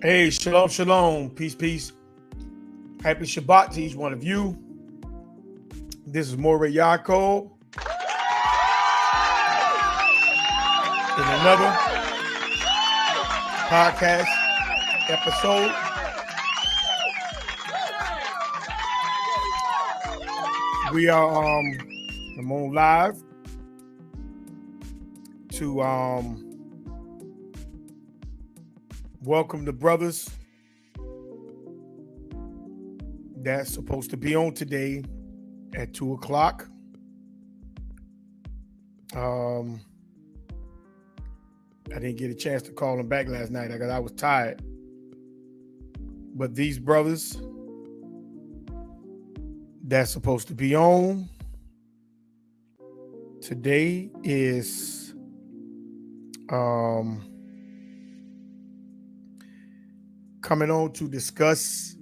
Hey, shalom, shalom, peace, peace. Happy Shabbat to each one of you. This is Moreh Yaakov in another podcast episode. We are I'm on live to welcome the brothers that's supposed to be on today at 2 o'clock. I didn't get a chance to call them back last night because I was tired. But these brothers that's supposed to be on today is coming on to discuss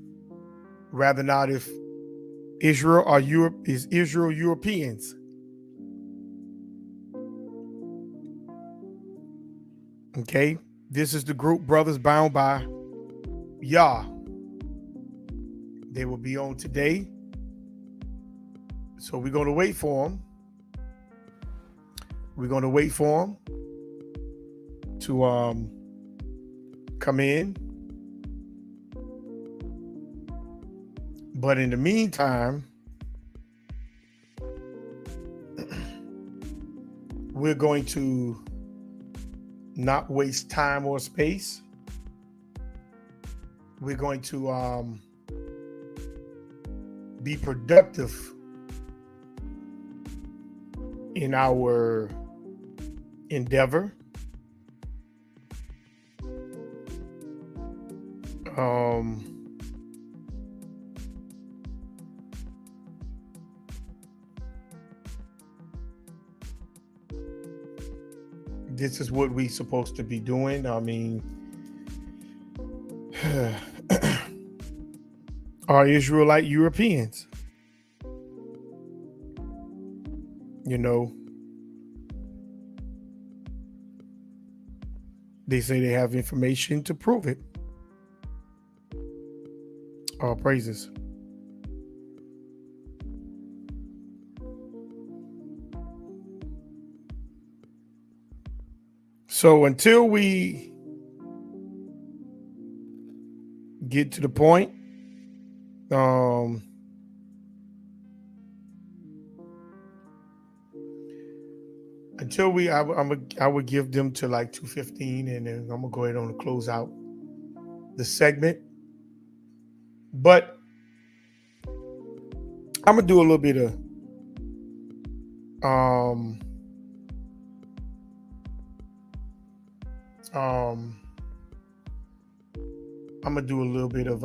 rather not if Israel or Europe is Israel Europeans. Okay, this is the group Brothers Bound by Yah. They will be on today, so we're going to wait for them. We're going to wait for them to come in. But in the meantime, we're going to not waste time or space. We're going to be productive in our endeavor. This is what we're supposed to be doing. I mean, are Israelite Europeans. You know, they say they have information to prove it. All praises. So until we get to the point, I would give them to like 2:15, and then I'm gonna go ahead and close out the segment. But I'm gonna do a little bit of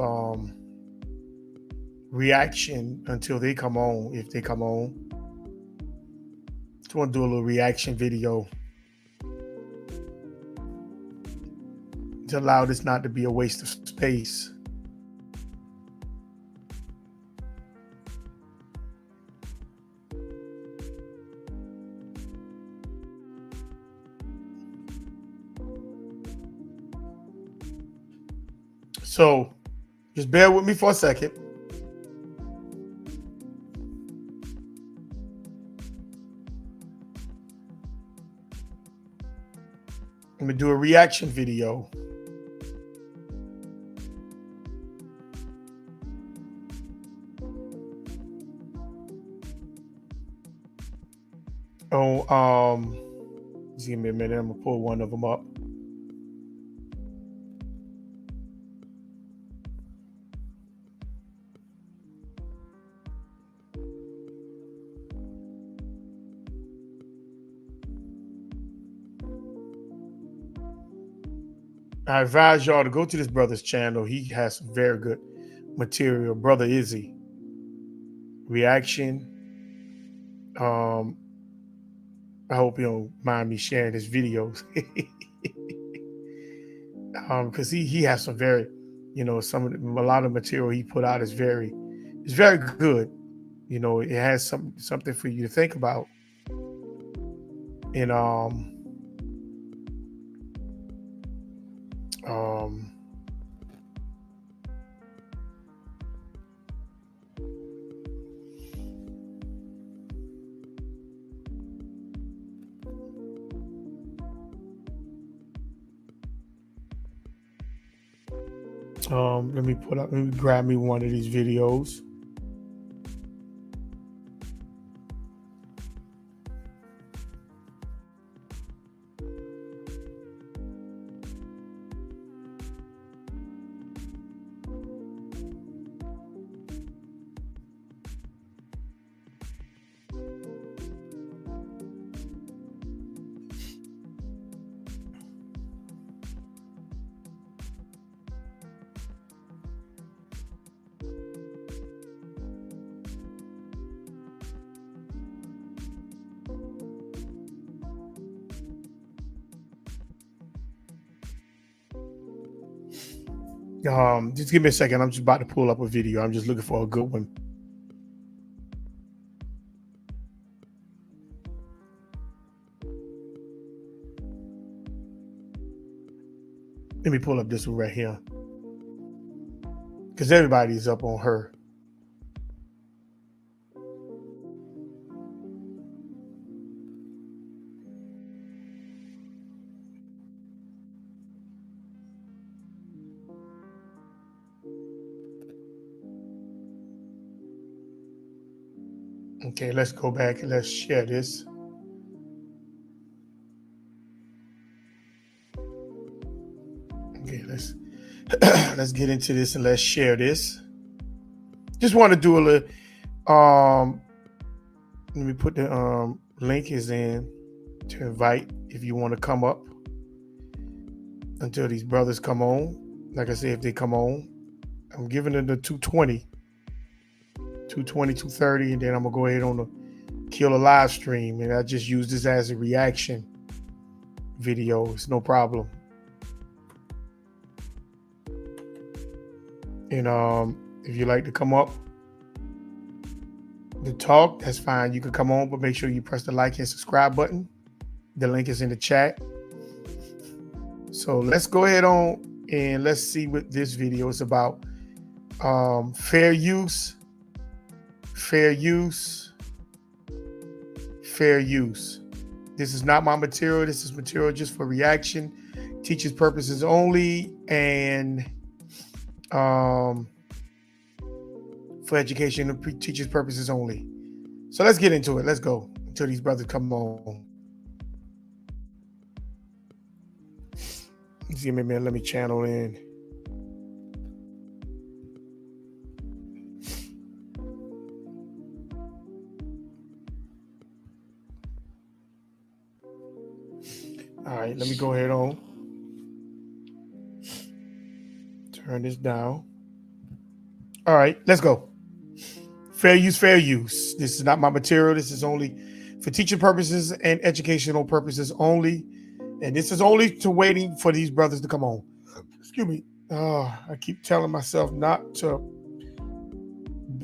reaction until they come on, if they come on. Just want to do a little reaction video to allow this not to be a waste of space. So just bear with me for a second. I'm gonna do a reaction video. Just give me a minute. I'm gonna pull one of them up. I advise y'all to go to this brother's channel. He has some very good material. Brother Izzy. Reaction. I hope you don't mind me sharing his videos. Because he has some very, a lot of material he put out is very good. It has something for you to think about. And Let me grab me one of these videos. Just give me a second. I'm just about to pull up a video. I'm just looking for a good one. Let me pull up this one right here, because everybody's up on her. Okay, let's go back and let's share this. Okay, let's get into this and let's share this. Just want to do a little. Let me put the link is in to invite if you want to come up until these brothers come on. Like I said, if they come on, I'm giving them the 220, 230, and then I'm gonna go ahead on the kill a live stream, and I just use this as a reaction video. It's no problem. And if you like to come up to talk, that's fine. You can come on, but make sure you press the like and subscribe button. The link is in the chat. So let's go ahead on and let's see what this video is about. Fair use. This is not my material. This is material just for reaction, teachers' purposes only, and for education and teachers' purposes only. So let's get into it. Let's go until these brothers come on. Give me a minute. Let me channel in. All right, let me go ahead on. Turn this down. All right, let's go. Fair use. This is not my material. This is only for teaching purposes and educational purposes only. And this is only to waiting for these brothers to come on. Excuse me. I keep telling myself not to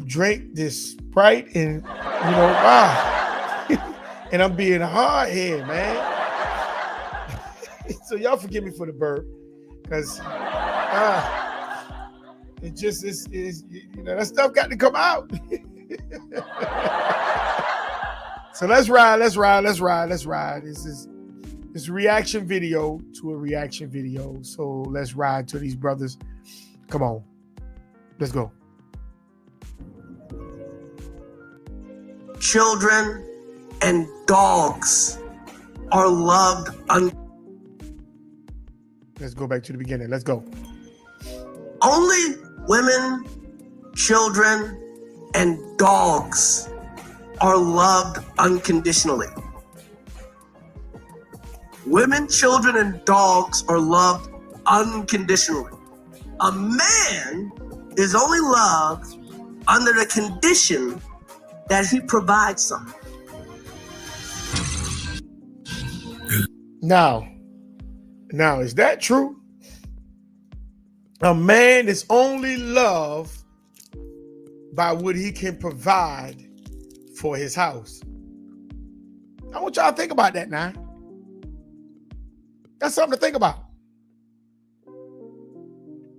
drink this Sprite and, and I'm being hard here, man. So y'all forgive me for the burp, because it just is that stuff got to come out. So let's ride. This reaction video to a reaction video. So let's ride to these brothers. Come on. Let's go. Children and dogs are loved Let's go back to the beginning. Let's go. Only women, children, and dogs are loved unconditionally. Women, children, and dogs are loved unconditionally. A man is only loved under the condition that he provides something. Now, is that true? A man is only loved by what he can provide for his house. I want y'all to think about that now. That's something to think about.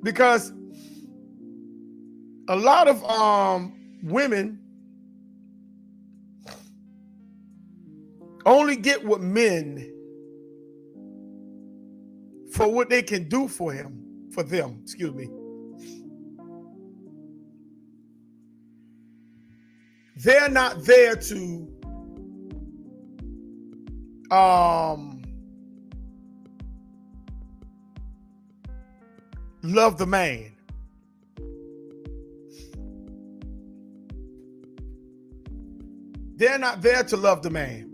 Because a lot of women only get with men for what they can do for them, excuse me. they're not there to love the man. They're not there to love the man.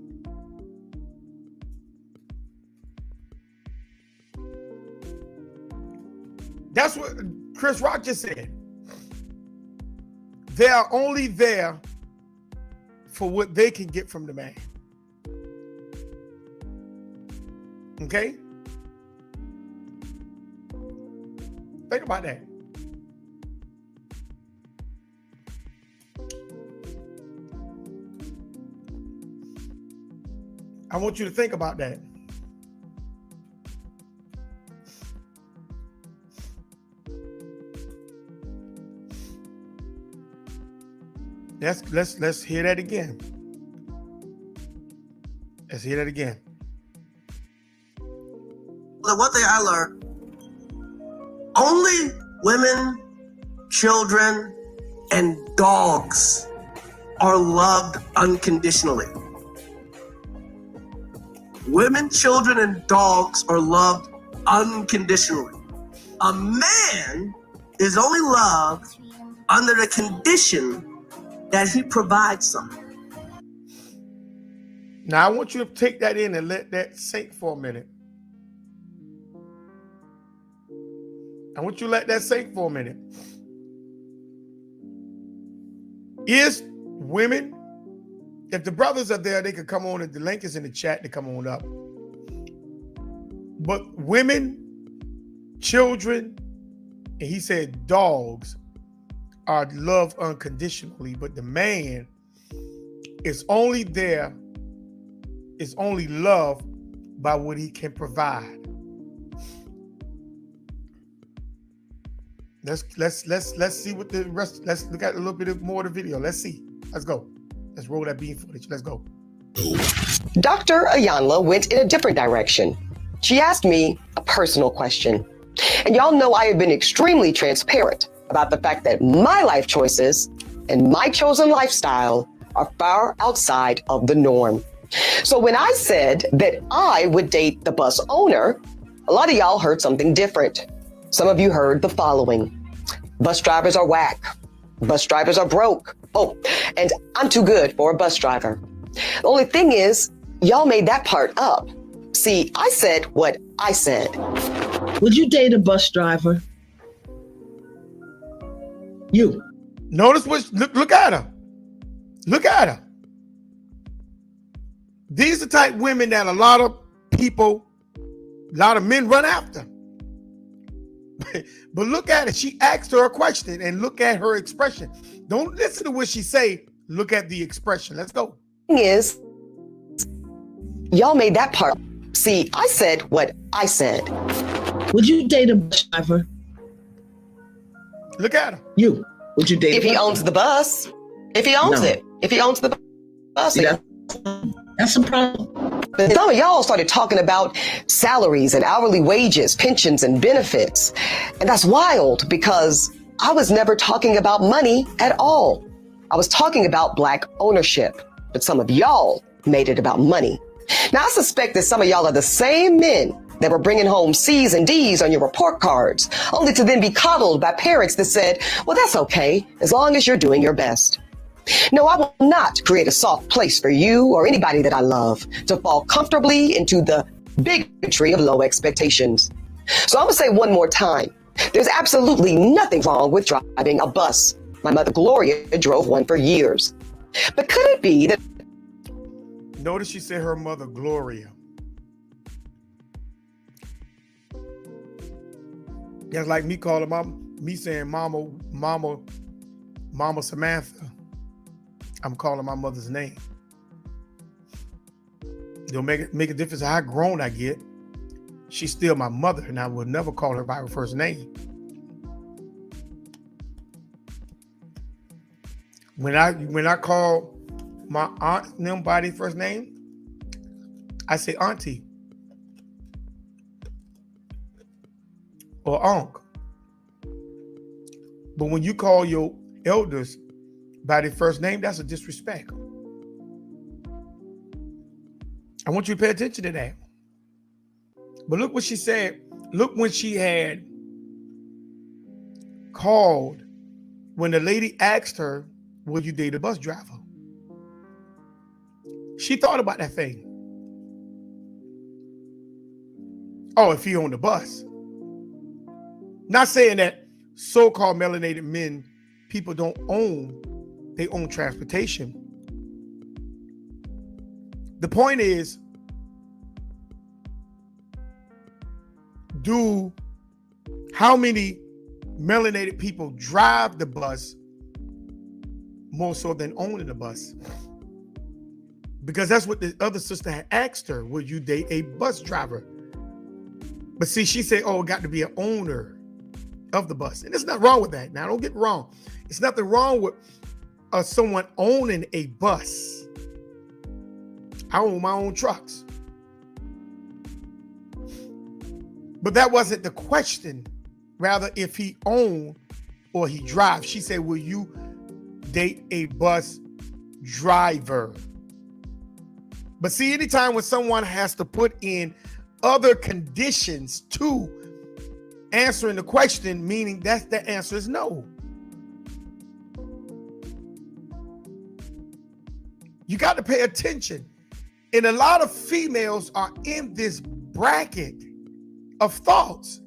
That's what Chris Rock just said. They are only there for what they can get from the man. Okay? Think about that. I want you to think about that. Let's hear that again. Let's hear that again. The one thing I learned, only women, children, and dogs are loved unconditionally. Women, children, and dogs are loved unconditionally. A man is only loved under the condition that he provides something. Now, I want you to take that in and let that sink for a minute. I want you to let that sink for a minute. Is women, if the brothers are there, they could come on, and the link is in the chat to come on up. But women, children, and he said dogs are loved unconditionally, but the man is only there, is only loved by what he can provide. Let's see what the rest. Let's look at a little bit more of the video. Let's see. Let's go. Let's roll that bean footage. Let's go. Dr. Ayanla went in a different direction. She asked me a personal question. And y'all know I have been extremely transparent about the fact that my life choices and my chosen lifestyle are far outside of the norm. So when I said that I would date the bus owner, a lot of y'all heard something different. Some of you heard the following. Bus drivers are whack. Bus drivers are broke. Oh, and I'm too good for a bus driver. The only thing is, y'all made that part up. See, I said what I said. Would you date a bus driver? You. Notice what, look at her. Look at her. These are the type of women that a lot of people, a lot of men run after. But look at it. She asked her a question and look at her expression. Don't listen to what she say. Look at the expression. Let's go. Thing is, y'all made that part up. See, I said what I said. Would you date a bus driver? Look at her. You. Would you date If he owns the bus, if he owns it, if he owns the bus. See, that's a problem. But some of y'all started talking about salaries and hourly wages, pensions and benefits. And that's wild because I was never talking about money at all. I was talking about Black ownership, but some of y'all made it about money. Now, I suspect that some of y'all are the same men that were bringing home C's and D's on your report cards, only to then be coddled by parents that said, well, that's okay, as long as you're doing your best. No, I will not create a soft place for you or anybody that I love to fall comfortably into the bigotry of low expectations. So I'm going to say one more time, there's absolutely nothing wrong with driving a bus. My mother, Gloria, drove one for years. But could it be that... Notice she said her mother, Gloria. That's like me calling me saying Mama Samantha. I'm calling my mother's name. It'll make a difference how grown I get. She's still my mother, and I will never call her by her first name. When I call my aunt and them by their first name, I say auntie or uncle. But when you call your elders by their first name, that's a disrespect. I want you to pay attention to that. But look what she said. Look when she had called, when the lady asked her, will you date a bus driver? She thought about that thing. Oh, if he owned the bus. Not saying that so-called melanated men, people don't own, they own transportation. The point is, how many melanated people drive the bus more so than owning the bus? Because that's what the other sister had asked her, would you date a bus driver? But see, she said, oh, it got to be an owner of the bus. And there's nothing wrong with that. Now, don't get me wrong. It's nothing wrong with someone owning a bus. I own my own trucks. But that wasn't the question. Rather, if he owned or he drives. She said, will you date a bus driver? But see, anytime when someone has to put in other conditions to answering the question, meaning that the answer is no. You got to pay attention. And a lot of females are in this bracket of thoughts.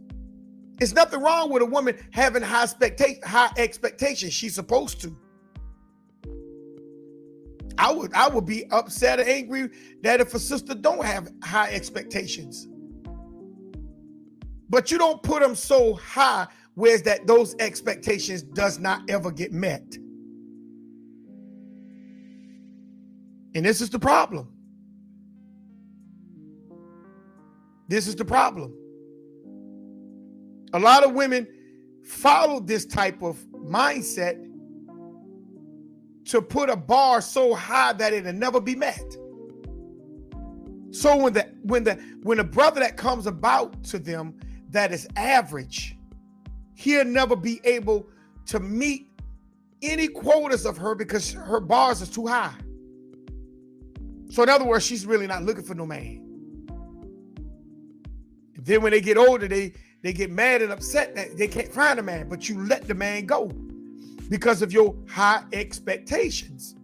There's nothing wrong with a woman having high expectations. She's supposed to. I would be upset or angry that if a sister don't have high expectations. But you don't put them so high whereas that those expectations does not ever get met. And this is the problem. This is the problem. A lot of women follow this type of mindset to put a bar so high that it'll never be met. So when a brother that comes about to them that is average, he'll never be able to meet any quotas of her because her bars are too high. So in other words, she's really not looking for no man. And then when they get older, they get mad and upset that they can't find a man, but you let the man go because of your high expectations.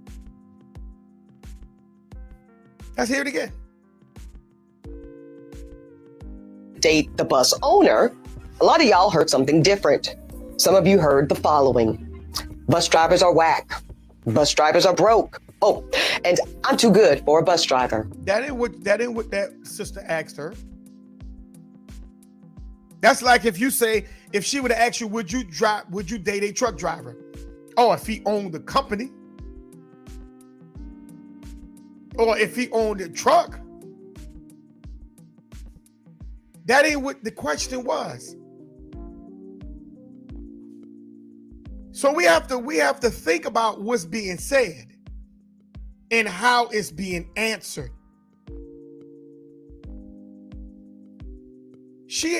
Let's hear it again. Date the bus owner. A lot of y'all heard something different. Some of you heard the following. Bus drivers are whack. Bus drivers are broke. Oh, and I'm too good for a bus driver. That ain't what that sister asked her. That's like if she would have asked you, would you date a truck driver? Oh, if he owned the company. Or if he owned a truck. That ain't what the question was. So we have to think about what's being said and how it's being answered.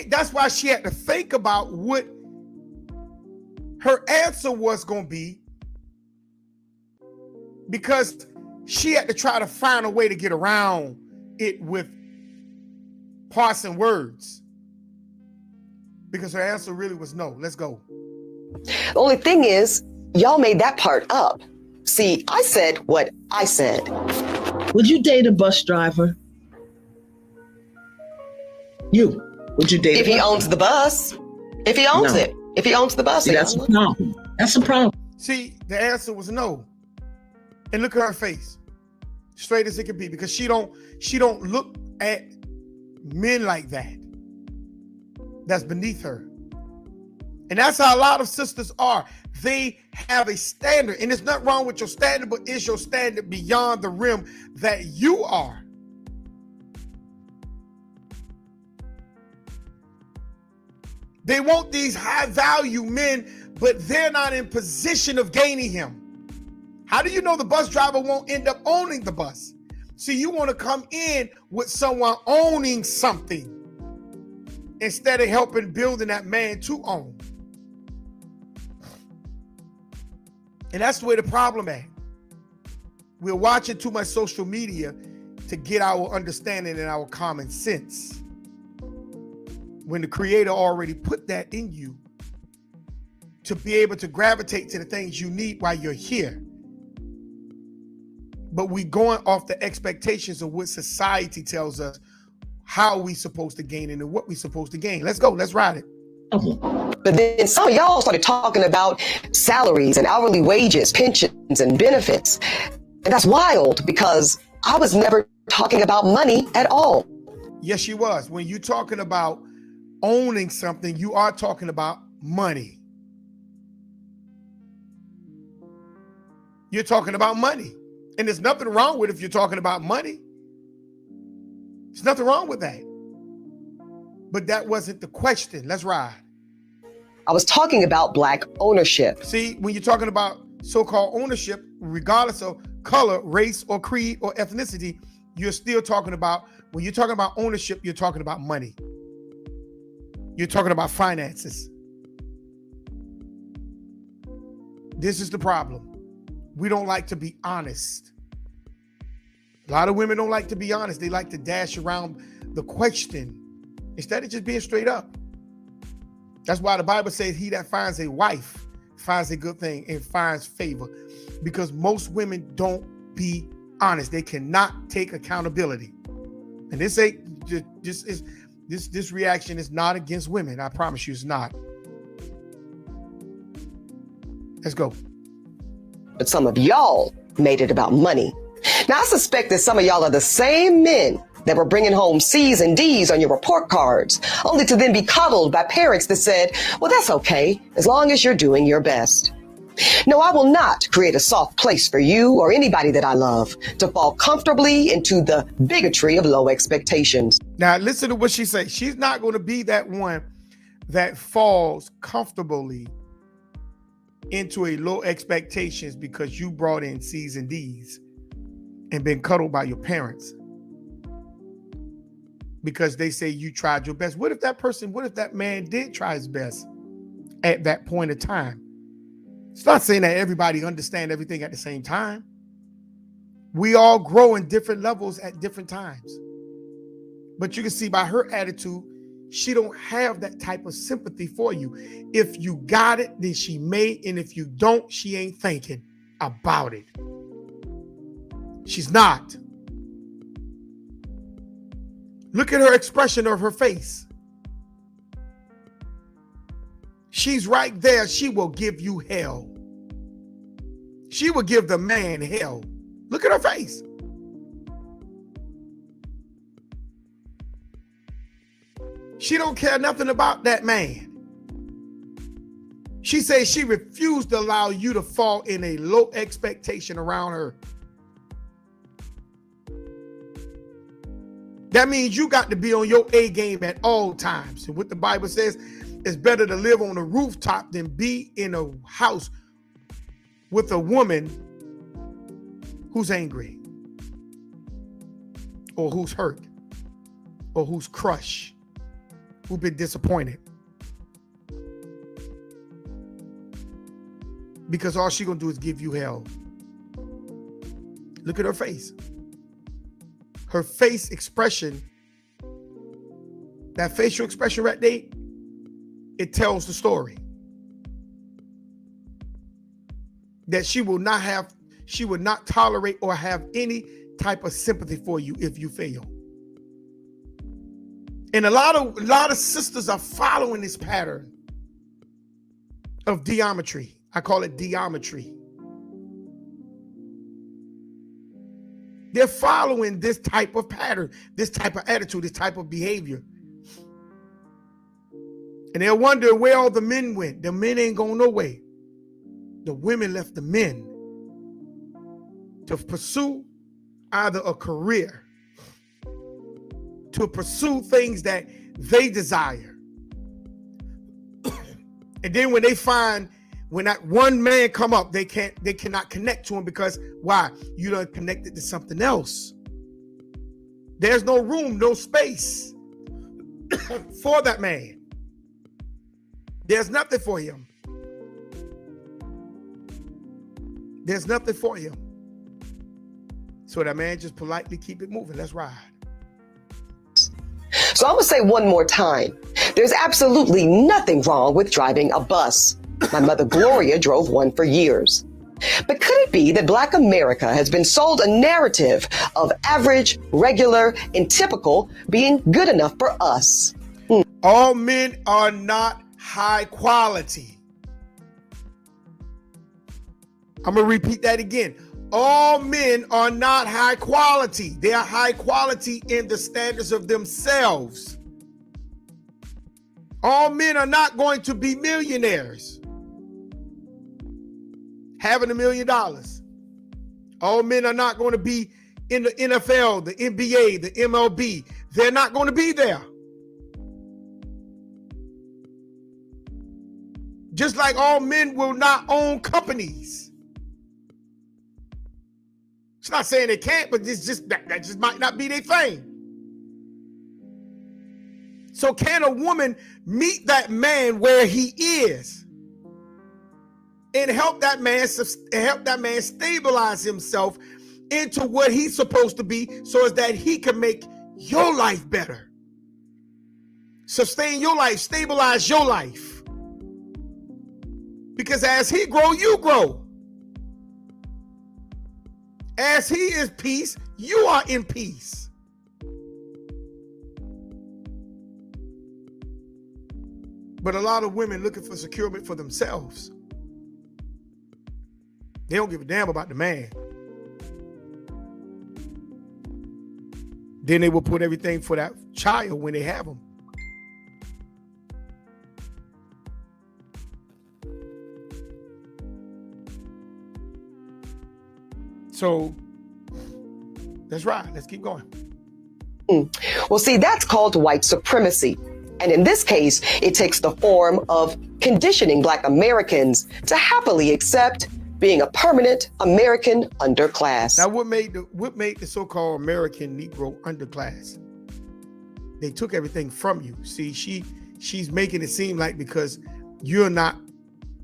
That's why she had to think about what her answer was going to be, because she had to try to find a way to get around it with parsing words, because her answer really was no. Let's go. The only thing is, y'all made that part up. See, I said what I said. Would you date a bus driver? You. Would you date if he owns the bus? If he owns it. If he owns the bus. See, that's a problem. That's a problem. See, the answer was no. And look at her face. Straight as it can be, because she don't look at men like that. That's beneath her. And that's how a lot of sisters are. They have a standard, and there's nothing wrong with your standard, but is your standard beyond the rim that you are? They want these high value men, but they're not in position of gaining him. How do you know the bus driver won't end up owning the bus? See, you want to come in with someone owning something instead of helping building that man to own. And that's where the problem at. We're watching too much social media to get our understanding and our common sense, when the Creator already put that in you to be able to gravitate to the things you need while you're here. But we going off the expectations of what society tells us how we supposed to gain and what we supposed to gain. Let's go. Let's ride it. But then some of y'all started talking about salaries and hourly wages, pensions and benefits. And that's wild because I was never talking about money at all. Yes, she was. When you're talking about owning something, you are talking about money. You're talking about money. And there's nothing wrong with it if you're talking about money. There's nothing wrong with that. But that wasn't the question. Let's ride. I was talking about Black ownership. See, when you're talking about so-called ownership, regardless of color, race, or creed, or ethnicity, you're still talking about, when you're talking about ownership, you're talking about money. You're talking about finances. This is the problem. We don't like to be honest. A lot of women don't like to be honest. They like to dash around the question instead of just being straight up. That's why the Bible says he that finds a wife finds a good thing and finds favor, because most women don't be honest. They cannot take accountability. And this reaction is not against women. I promise you it's not. Let's go. But some of y'all made it about money. Now, I suspect that some of y'all are the same men that were bringing home C's and D's on your report cards, only to then be coddled by parents that said, well, that's okay, as long as you're doing your best. No, I will not create a soft place for you or anybody that I love to fall comfortably into the bigotry of low expectations. Now, listen to what she says. She's not going to be that one that falls comfortably into a low expectations because you brought in C's and D's and been cuddled by your parents because they say you tried your best. What if that man did try his best at that point of time? It's not saying that everybody understand everything at the same time. We all grow in different levels at different times. But you can see by her attitude, she don't have that type of sympathy for you. If you got it, then she may, and if you don't, she ain't thinking about it. She's not. Look at her expression of her face. She's right there. She will give you hell. She will give the man hell. Look at her face. She don't care nothing about that man. She says she refused to allow you to fall in a low expectation around her. That means you got to be on your A game at all times. And what the Bible says, it's better to live on a rooftop than be in a house with a woman who's angry or who's hurt or who's crushed, who've been disappointed. Because all she's going to do is give you hell. Look at her face. Her face expression, that facial expression right there, it tells the story. That she will not tolerate or have any type of sympathy for you if you fail. And a lot of sisters are following this pattern of geometry. I call it geometry. They're following this type of pattern, this type of attitude, this type of behavior. And they'll wonder where all the men went. The men ain't going nowhere. The women left the men to pursue either a career, to pursue things that they desire. And then when they find, when that one man come up, they cannot connect to him because why? You done connected to something else. There's no room, no space for that man. There's nothing for him. There's nothing for him. So that man just politely keep it moving. Let's ride. So I'm going to say one more time. There's absolutely nothing wrong with driving a bus. My mother Gloria drove one for years. But could it be that Black America has been sold a narrative of average, regular, and typical being good enough for us? All men are not high quality. I'm going to repeat that again. All men are not high quality. They are high quality in the standards of themselves. All men are not going to be millionaires, having $1 million. All men are not going to be in the NFL, the NBA, the MLB. They're not going to be there. Just like all men will not own companies. It's not saying they can't, but it's just that just might not be their thing. So can a woman meet that man where he is and help that man stabilize himself into what he's supposed to be, so as that he can make your life better, sustain your life, stabilize your life? Because as he grow, you grow. As he is peace, you are in peace. But a lot of women looking for security for themselves. They don't give a damn about the man. Then they will put everything for that child when they have them. So that's right. Let's keep going. Well, see, that's called white supremacy. And in this case, it takes the form of conditioning Black Americans to happily accept being a permanent American underclass. Now, what made the so-called American Negro underclass? They took everything from you. See, she's making it seem like because you're not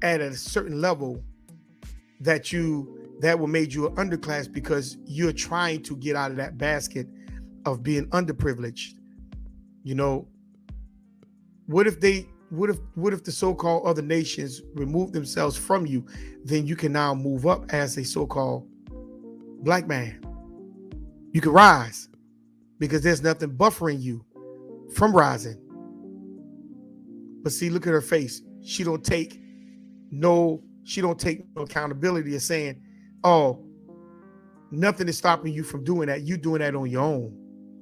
at a certain level that will made you an underclass, because you're trying to get out of that basket of being underprivileged. You know, what if the so-called other nations remove themselves from you? Then you can now move up as a so-called Black man. You can rise because there's nothing buffering you from rising. But see, look at her face. She don't take no accountability of saying, oh, nothing is stopping you from doing that. You doing that on your own.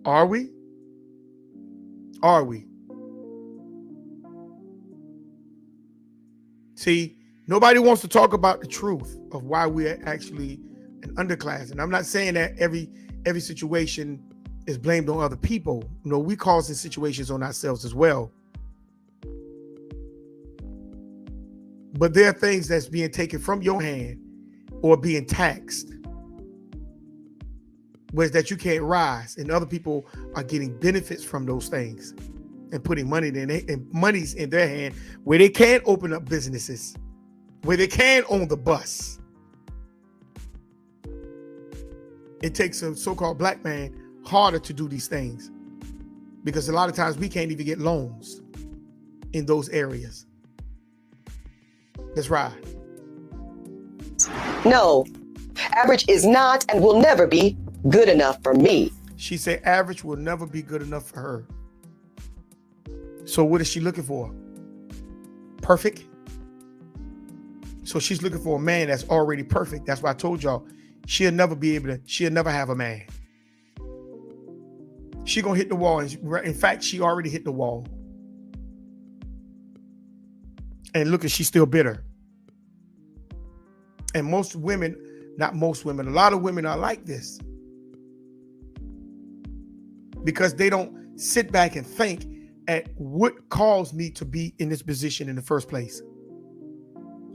Are we? Are we? See, nobody wants to talk about the truth of why we're actually an underclass. And I'm not saying that every situation is blamed on other people. You know, we causing situations on ourselves as well. But there are things that's being taken from your hand or being taxed, was that you can't rise, and other people are getting benefits from those things and putting money's in their hand, where they can open up businesses, where they can own the bus. It takes a so-called Black man harder to do these things, because a lot of times we can't even get loans in those areas. That's right. No, average is not and will never be good enough for me. She said average will never be good enough for her. So what is she looking for? Perfect? So she's looking for a man that's already perfect. That's why I told y'all, she'll never have a man. She gonna hit the wall. In fact, she already hit the wall. And look, she's still bitter. And most women, not most women, a lot of women are like this, because they don't sit back and think at what caused me to be in this position in the first place.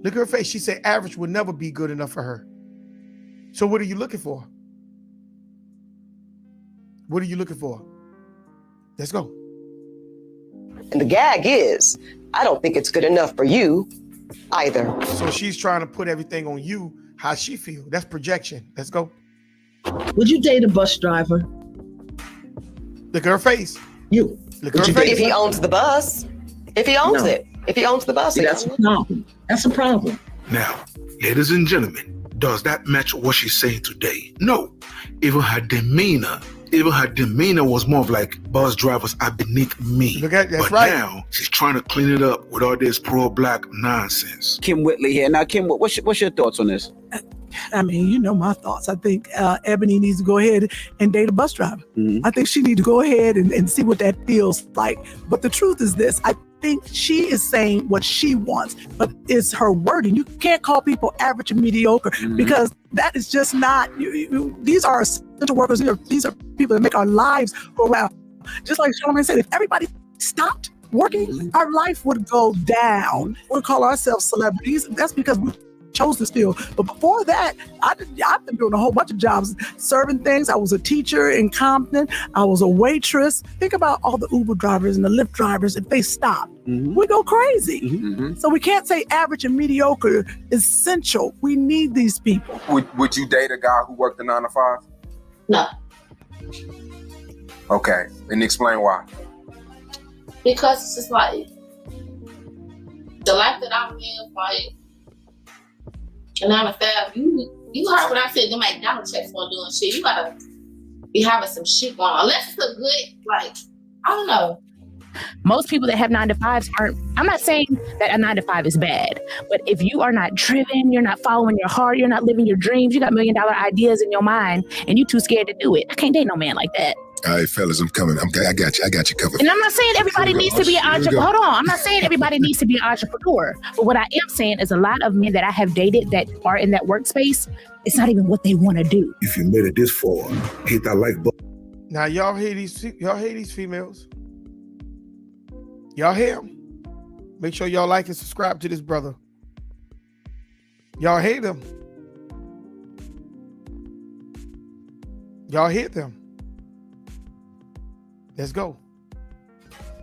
Look at her face. She said average will never be good enough for her. So what are you looking for? What are you looking for? Let's go. And the gag is, I don't think it's good enough for you either. So she's trying to put everything on you how she feel. That's projection. Let's go. Would you date a bus driver? Look at her face. You. Look Would at you her date If face. he owns the bus, if he owns No. it, if he owns the bus, See, he that's owns a it. problem. That's a problem. Now, ladies and gentlemen, does that match what she's saying today? No. Even her demeanor was more of like, bus drivers are beneath me. Look at that's But right. now she's trying to clean it up with all this pro-black nonsense. Kim Whitley here. Now, Kim, what's your thoughts on this? I mean, you know my thoughts. I think Ebony needs to go ahead and date a bus driver. Mm-hmm. I think she needs to go ahead and see what that feels like. But the truth is this, I think she is saying what she wants, but it's her wording. You can't call people average and mediocre because that is just not, these are essential workers. These are people that make our lives go around. Just like Charlamagne said, if everybody stopped working, our life would go down. We'll call ourselves celebrities. That's because we chose this field. But before that, I've been doing a whole bunch of jobs, serving things. I was a teacher in Compton. I was a waitress. Think about all the Uber drivers and the Lyft drivers. If they stop, we go crazy. So we can't say average and mediocre is essential. We need these people. Would you date a guy who worked a 9 to 5? No, Okay, and explain why. because it's just like the life that I'm in, like, and I'm a staff. You heard what I said. The McDonald's checks for doing shit. You gotta be having some shit going on. Unless it's a good, like, I don't know. Most people that have 9 to 5s aren't, I'm not saying that a 9 to 5 is bad, but if you are not driven, you're not following your heart, you're not living your dreams, you got $1 million ideas in your mind and you too scared to do it. I can't date no man like that. All right, fellas, I'm coming. I got you covered. And I'm not saying everybody needs to be an Here we entrepreneur. go. Hold on. I'm not saying everybody needs to be an entrepreneur. But what I am saying is a lot of men that I have dated that are in that workspace, it's not even what they want to do. If you made it this far, hit that like button. Now y'all hear these females. Y'all hear them. Make sure y'all like and subscribe to this brother. Y'all hate them. Y'all hate them. Let's go.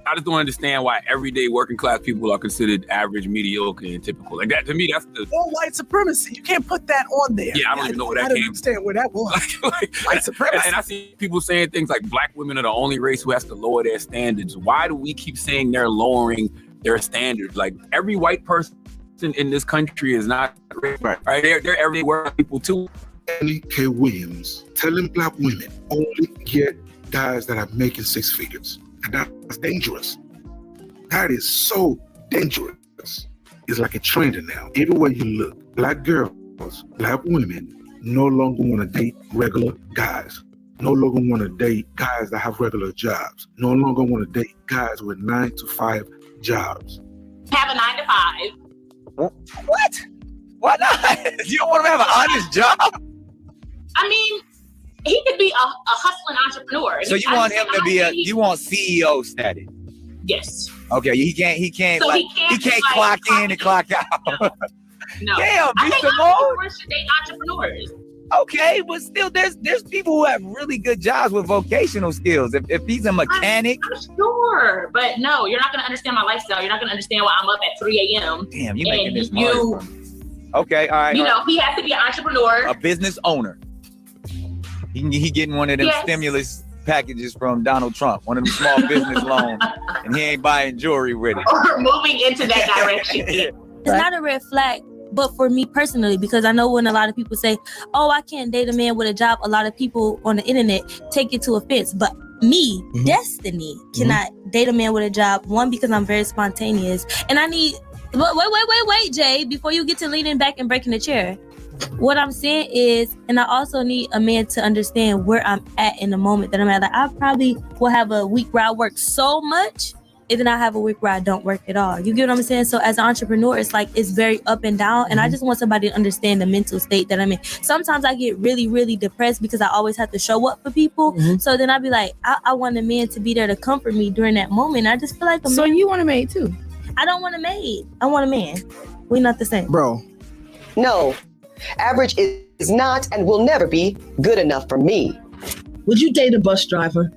I just don't understand why everyday working class people are considered average, mediocre, and typical. Like that, to me, that's the Or white supremacy. You can't put that on there. Yeah, I don't even know where that I don't came understand where that was. White supremacy. And I see people saying things like black women are the only race who has to lower their standards. Why do we keep saying they're lowering their standards? Like every white person in this country is not right. They're everyday working people too. Annie K. Williams telling black women only get guys that are making 6 figures. And that's dangerous. That is so dangerous. It's like a trend now. Everywhere you look, black girls, black women no longer want to date regular guys. No longer want to date guys that have regular jobs. No longer want to date guys with 9 to 5 jobs. Have a 9 to 5. What? Why not? You don't want to have an honest job? I mean, he could be a hustling entrepreneur. So you want him to be you want CEO status? Yes. Okay, he can't So like he can't clock in and clock out. No. Damn, I be think Simone. entrepreneurs should date entrepreneurs. Okay, but still, there's people who have really good jobs with vocational skills. If he's a mechanic, I'm sure, but no, you're not going to understand my lifestyle. You're not going to understand why I'm up at 3 a.m. Damn, you making this you, okay, all right. you all know, right. he has to be an entrepreneur. A business owner. He getting one of them stimulus packages from Donald Trump, one of them small business loans, and he ain't buying jewelry with it. Or moving into that direction. It's not a red flag, but for me personally, because I know when a lot of people say, oh, I can't date a man with a job, a lot of people on the internet take it to offense. But me, Destiny, cannot date a man with a job. One, because I'm very spontaneous. And I need, wait, Jay, before you get to leaning back and breaking the chair. What I'm saying is, and I also need a man to understand where I'm at in the moment that I'm at. Like, I probably will have a week where I work so much, and then I have a week where I don't work at all. You get what I'm saying? So as an entrepreneur, it's like, it's very up and down. And I just want somebody to understand the mental state that I'm in. Sometimes I get really, really depressed because I always have to show up for people. So then I'd be like, I want a man to be there to comfort me during that moment. I just feel like So you want a maid too? I don't want a maid. I want a man. We're not the same. Bro. No. Average is not and will never be good enough for me. Would you date a bus driver?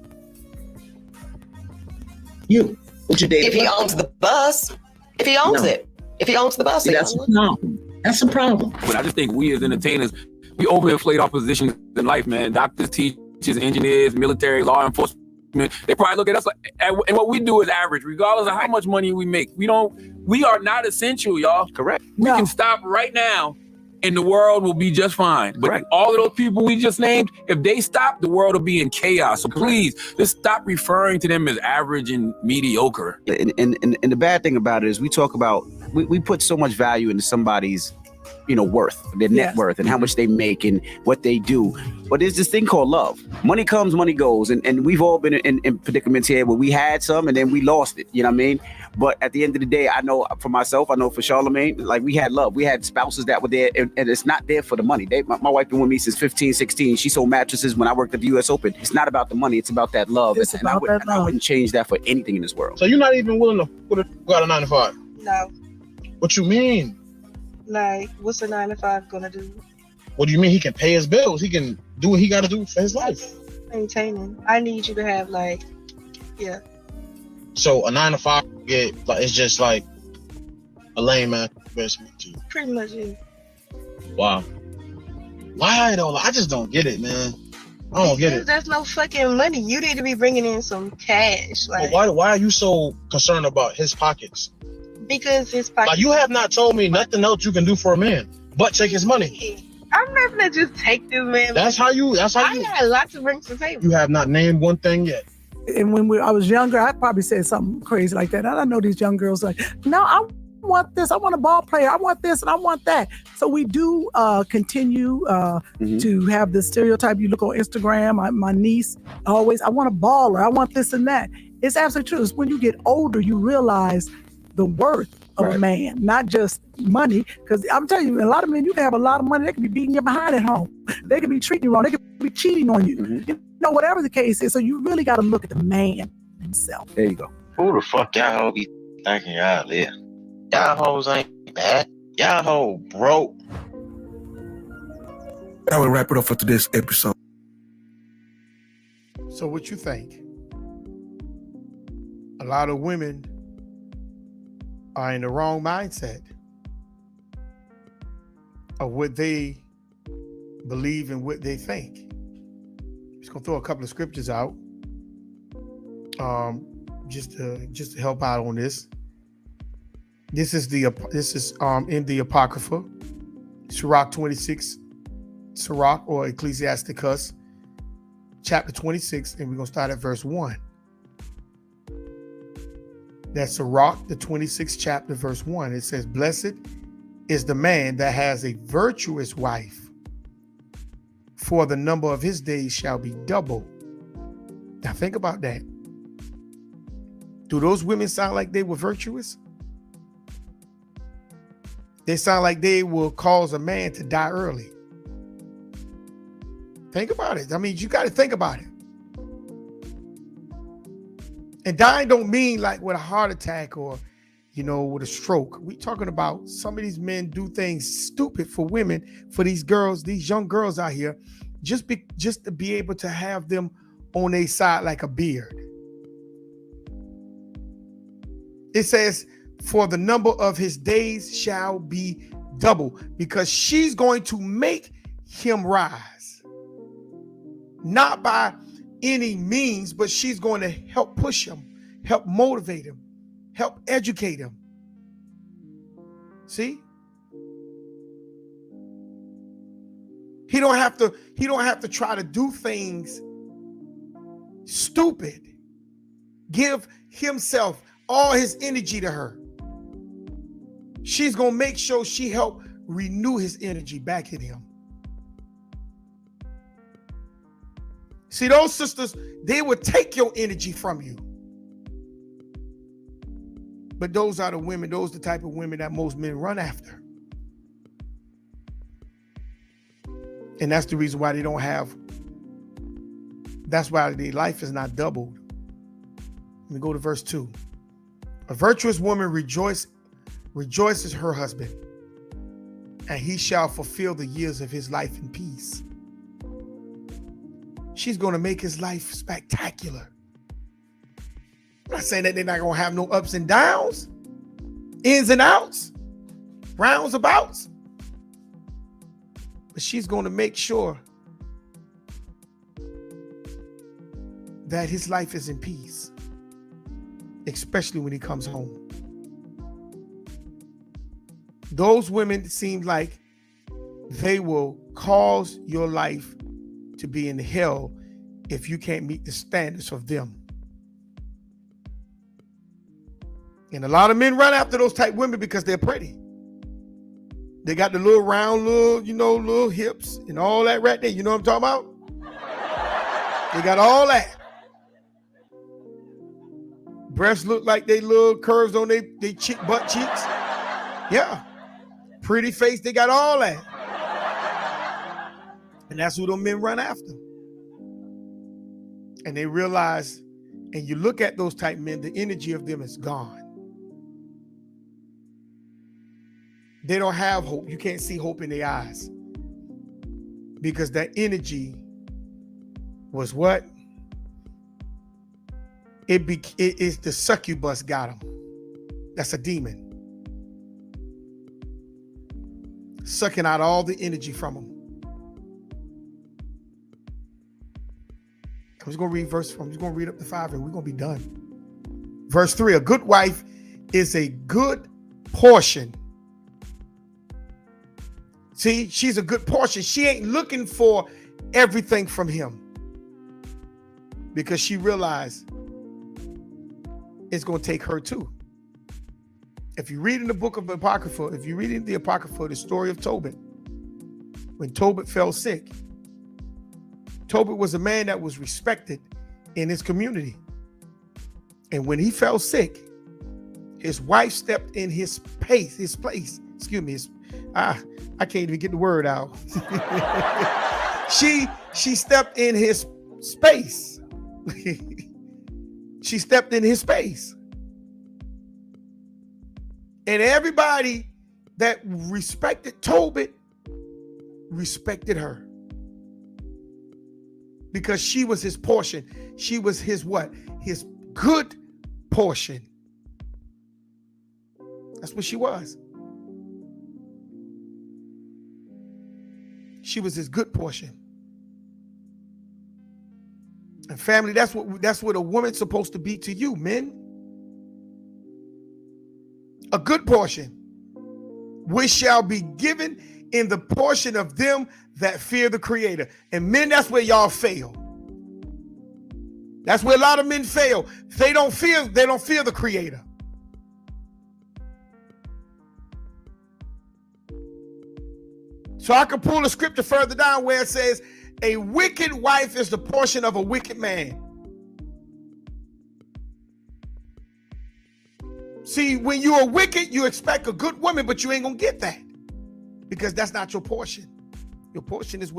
Would you date if he owns the bus? If he owns it. If he owns the bus, See, that's a problem. That's a problem. But I just think we as entertainers, we overinflate our positions in life, man. Doctors, teachers, engineers, military, law enforcement. They probably look at us like, and what we do is average, regardless of how much money we make. We are not essential, y'all. Correct. We can stop right now and the world will be just fine. But Correct. all of those people we just named, if they stop, the world will be in chaos. So please, just stop referring to them as average and mediocre. And the bad thing about it is we talk about, we put so much value into somebody's, worth, their net worth, and how much they make and what they do. But there's this thing called love. Money comes, money goes. And we've all been in predicaments here where we had some and then we lost it. You know what I mean? But at the end of the day, I know for myself, I know for Charlamagne, like we had love. We had spouses that were there and it's not there for the money. My wife been with me since 15, 16. She sold mattresses when I worked at the US Open. It's not about the money. It's about that love. And I wouldn't change that for anything in this world. So you're not even willing to go out a 9 to 5? No. What you mean? Like, what's a 9 to 5 gonna do? What do you mean? He can pay his bills. He can do what he got to do for his life. Maintaining. I need you to have yeah. So a 9 to 5 it's just like a lame ass investment to you. Pretty much, yeah. Wow. Why though? I just don't get it, man. I don't get it. There's no fucking money. You need to be bringing in some cash. Like, why are you so concerned about his pockets? Because his pockets. Like, you have not told me nothing else you can do for a man but take his money. I'm not gonna just take this man. I got a lot to bring to the table. You have not named one thing yet. And when I was younger, I probably said something crazy like that. And I know these young girls like, no, I want this. I want a ball player. I want this and I want that. So we do continue to have this stereotype. You look on Instagram, my niece always, I want a baller. I want this and that. It's absolutely true. It's when you get older, you realize the worth of a man, not just money. Because I'm telling you, a lot of men, you can have a lot of money. They can be beating you behind at home. They can be treating you wrong. They can be cheating on you. You know, whatever the case is. So you really got to look at the man himself. There you go. Who the fuck y'all hoes be thinking y'all live? Y'all hoes ain't bad. Y'all hoes broke. That will wrap it up for today's episode. So what you think? A lot of women are in the wrong mindset of what they believe and what they think. Just gonna throw a couple of scriptures out, just to help out on this. This is in the Apocrypha, Sirach 26, Sirach or Ecclesiasticus, chapter 26, and we're gonna start at verse 1. That's Sirach, the 26th chapter, verse 1. It says, "Blessed is the man that has a virtuous wife, for the number of his days shall be double." Now think about that. Do those women sound like they were virtuous? They sound like they will cause a man to die early. Think about it. I mean, you got to think about it. And dying don't mean like with a heart attack or, with a stroke. We talking about some of these men do things stupid for women, for these girls, these young girls out here, just to be able to have them on their side like a beard. It says, "For the number of his days shall be double," because she's going to make him rise. Not by any means, but she's going to help push him, help motivate him, help educate him. See? He don't have to try to do things stupid. Give himself all his energy to her. She's going to make sure she help renew his energy back in him. See, those sisters, they will take your energy from you. But those are the women, those are the type of women that most men run after. And that's the reason why they don't have, that's why their life is not doubled. Let me go to verse 2. "A virtuous woman rejoices her husband, and he shall fulfill the years of his life in peace." She's going to make his life spectacular. I'm not saying that they're not going to have no ups and downs, ins and outs, rounds abouts. But she's going to make sure that his life is in peace, especially when he comes home. Those women seem like they will cause your life to be in hell if you can't meet the standards of them. And a lot of men run after those type women because they're pretty. They got the little round, little hips and all that right there. You know what I'm talking about? They got all that. Breasts look like they little curves on their butt cheeks. Yeah. Pretty face, they got all that. And that's who them men run after. And they realize, and you look at those type men, the energy of them is gone. They don't have hope. You can't see hope in their eyes. Because that energy was what? It is the succubus got them. That's a demon. Sucking out all the energy from them. I'm just going to read verse 4. I'm just going to read up to 5 and we're going to be done. Verse 3, a good wife is a good portion. See, she's a good portion. She ain't looking for everything from him because she realized it's going to take her too. If you read in the book of Apocrypha, if you read in the Apocrypha, the story of Tobit, when Tobit fell sick, Tobit was a man that was respected in his community. And when he fell sick, his wife stepped in his place. I can't even get the word out. She stepped in his space. She stepped in his space. And everybody that respected Tobit respected her. Because she was his portion. She was his what? His good portion. That's what she was. She was his good portion. And family, that's what a woman's supposed to be to you, men. A good portion, which shall be given in the portion of them that fear the Creator. And men, that's where y'all fail. That's where a lot of men fail. They don't fear the Creator. So I can pull a scripture further down where it says, a wicked wife is the portion of a wicked man. See, when you are wicked, you expect a good woman, but you ain't gonna get that because that's not your portion. Your portion is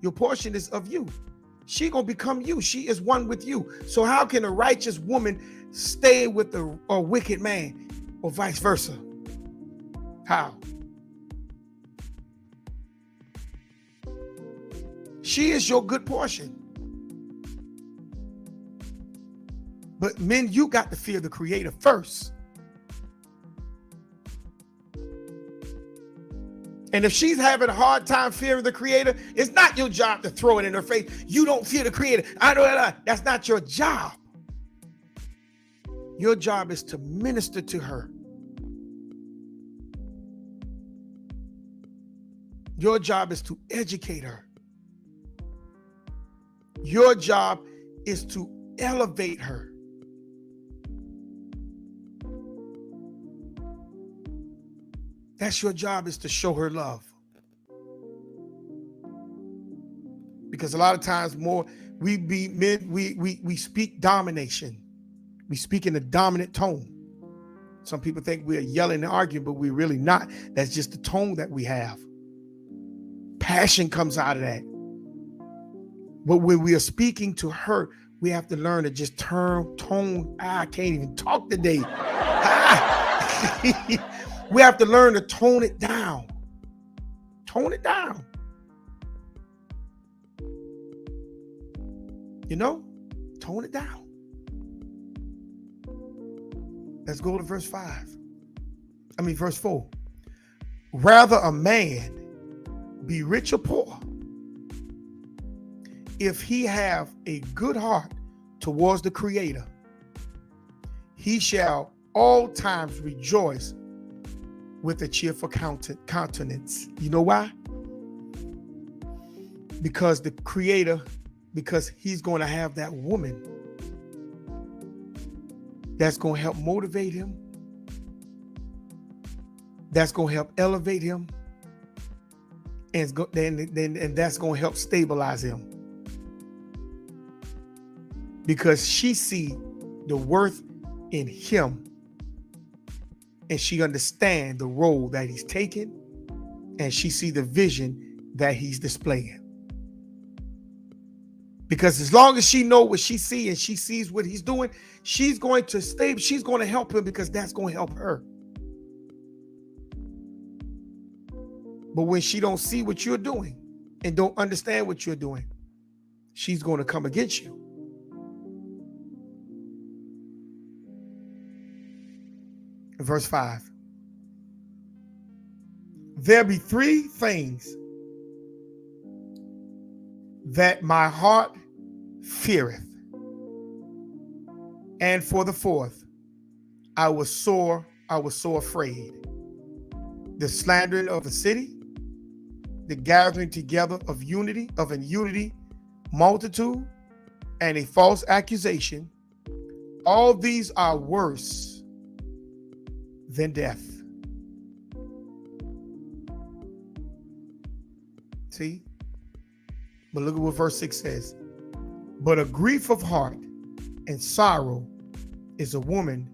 your portion is of you. She gonna become you. She is one with you. So how can a righteous woman stay with a wicked man or vice versa? How? She is your good portion. But men, you got to fear the Creator first. And if she's having a hard time fearing the Creator, it's not your job to throw it in her face. You don't fear the Creator. That's not your job. Your job is to minister to her. Your job is to educate her. Your job is to elevate her. That's your job, is to show her love. Because a lot of times we speak domination. We speak in a dominant tone. Some people think we're yelling and arguing, but we're really not. That's just the tone that we have. Passion comes out of that. But when we are speaking to her, we have to learn to just tone. I can't even talk today. We have to learn to tone it down. Tone it down. You know, tone it down. Let's go to verse 4. Rather, a man be rich or poor, if he have a good heart towards the Creator, he shall all times rejoice with a cheerful countenance. You know why? Because the Creator, because he's going to have that woman that's going to help motivate him, that's going to help elevate him, and that's going to help stabilize him. Because she see the worth in him, and she understand the role that he's taking, and she see the vision that he's displaying. Because as long as she know what she see and she sees what he's doing, she's going to stay, she's going to help him, because that's going to help her. But when she don't see what you're doing and don't understand what you're doing, she's going to come against you. Verse 5. There be three things that my heart feareth, and for the fourth I was sore afraid: the slandering of the city, the gathering together of an unity multitude, and a false accusation. All these are worse than death. See? But look at what verse 6 says. But a grief of heart and sorrow is a woman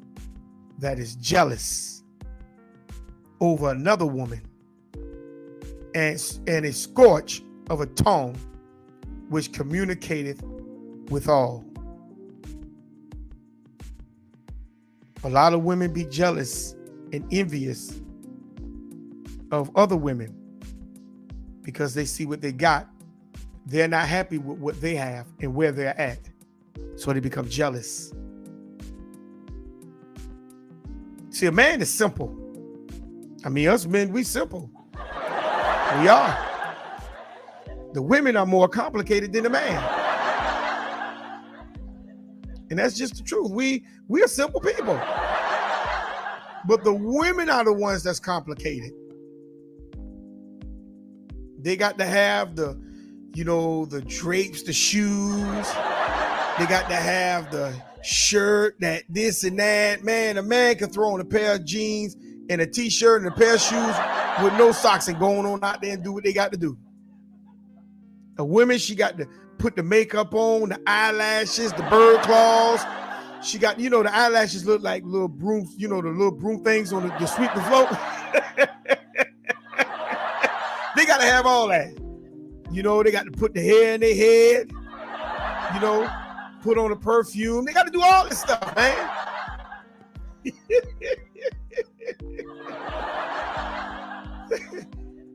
that is jealous over another woman, and a scorch of a tongue which communicateth with all. A lot of women be jealous and envious of other women because they see what they got. They're not happy with what they have and where they're at, so they become jealous. See, a man is simple. I mean, us men, we simple. We are. The women are more complicated than the man. And that's just the truth. We are simple people. But the women are the ones that's complicated. They got to have the drapes, the shoes. They got to have the shirt, that this and that. Man, a man can throw on a pair of jeans and a t-shirt and a pair of shoes with no socks and going on out there and do what they got to do. A woman, she got to put the makeup on, the eyelashes, the bird claws. She got, the eyelashes look like little brooms, the little broom things on the sweep the floor. They got to have all that. They got to put the hair in their head, put on a perfume. They got to do all this stuff, man.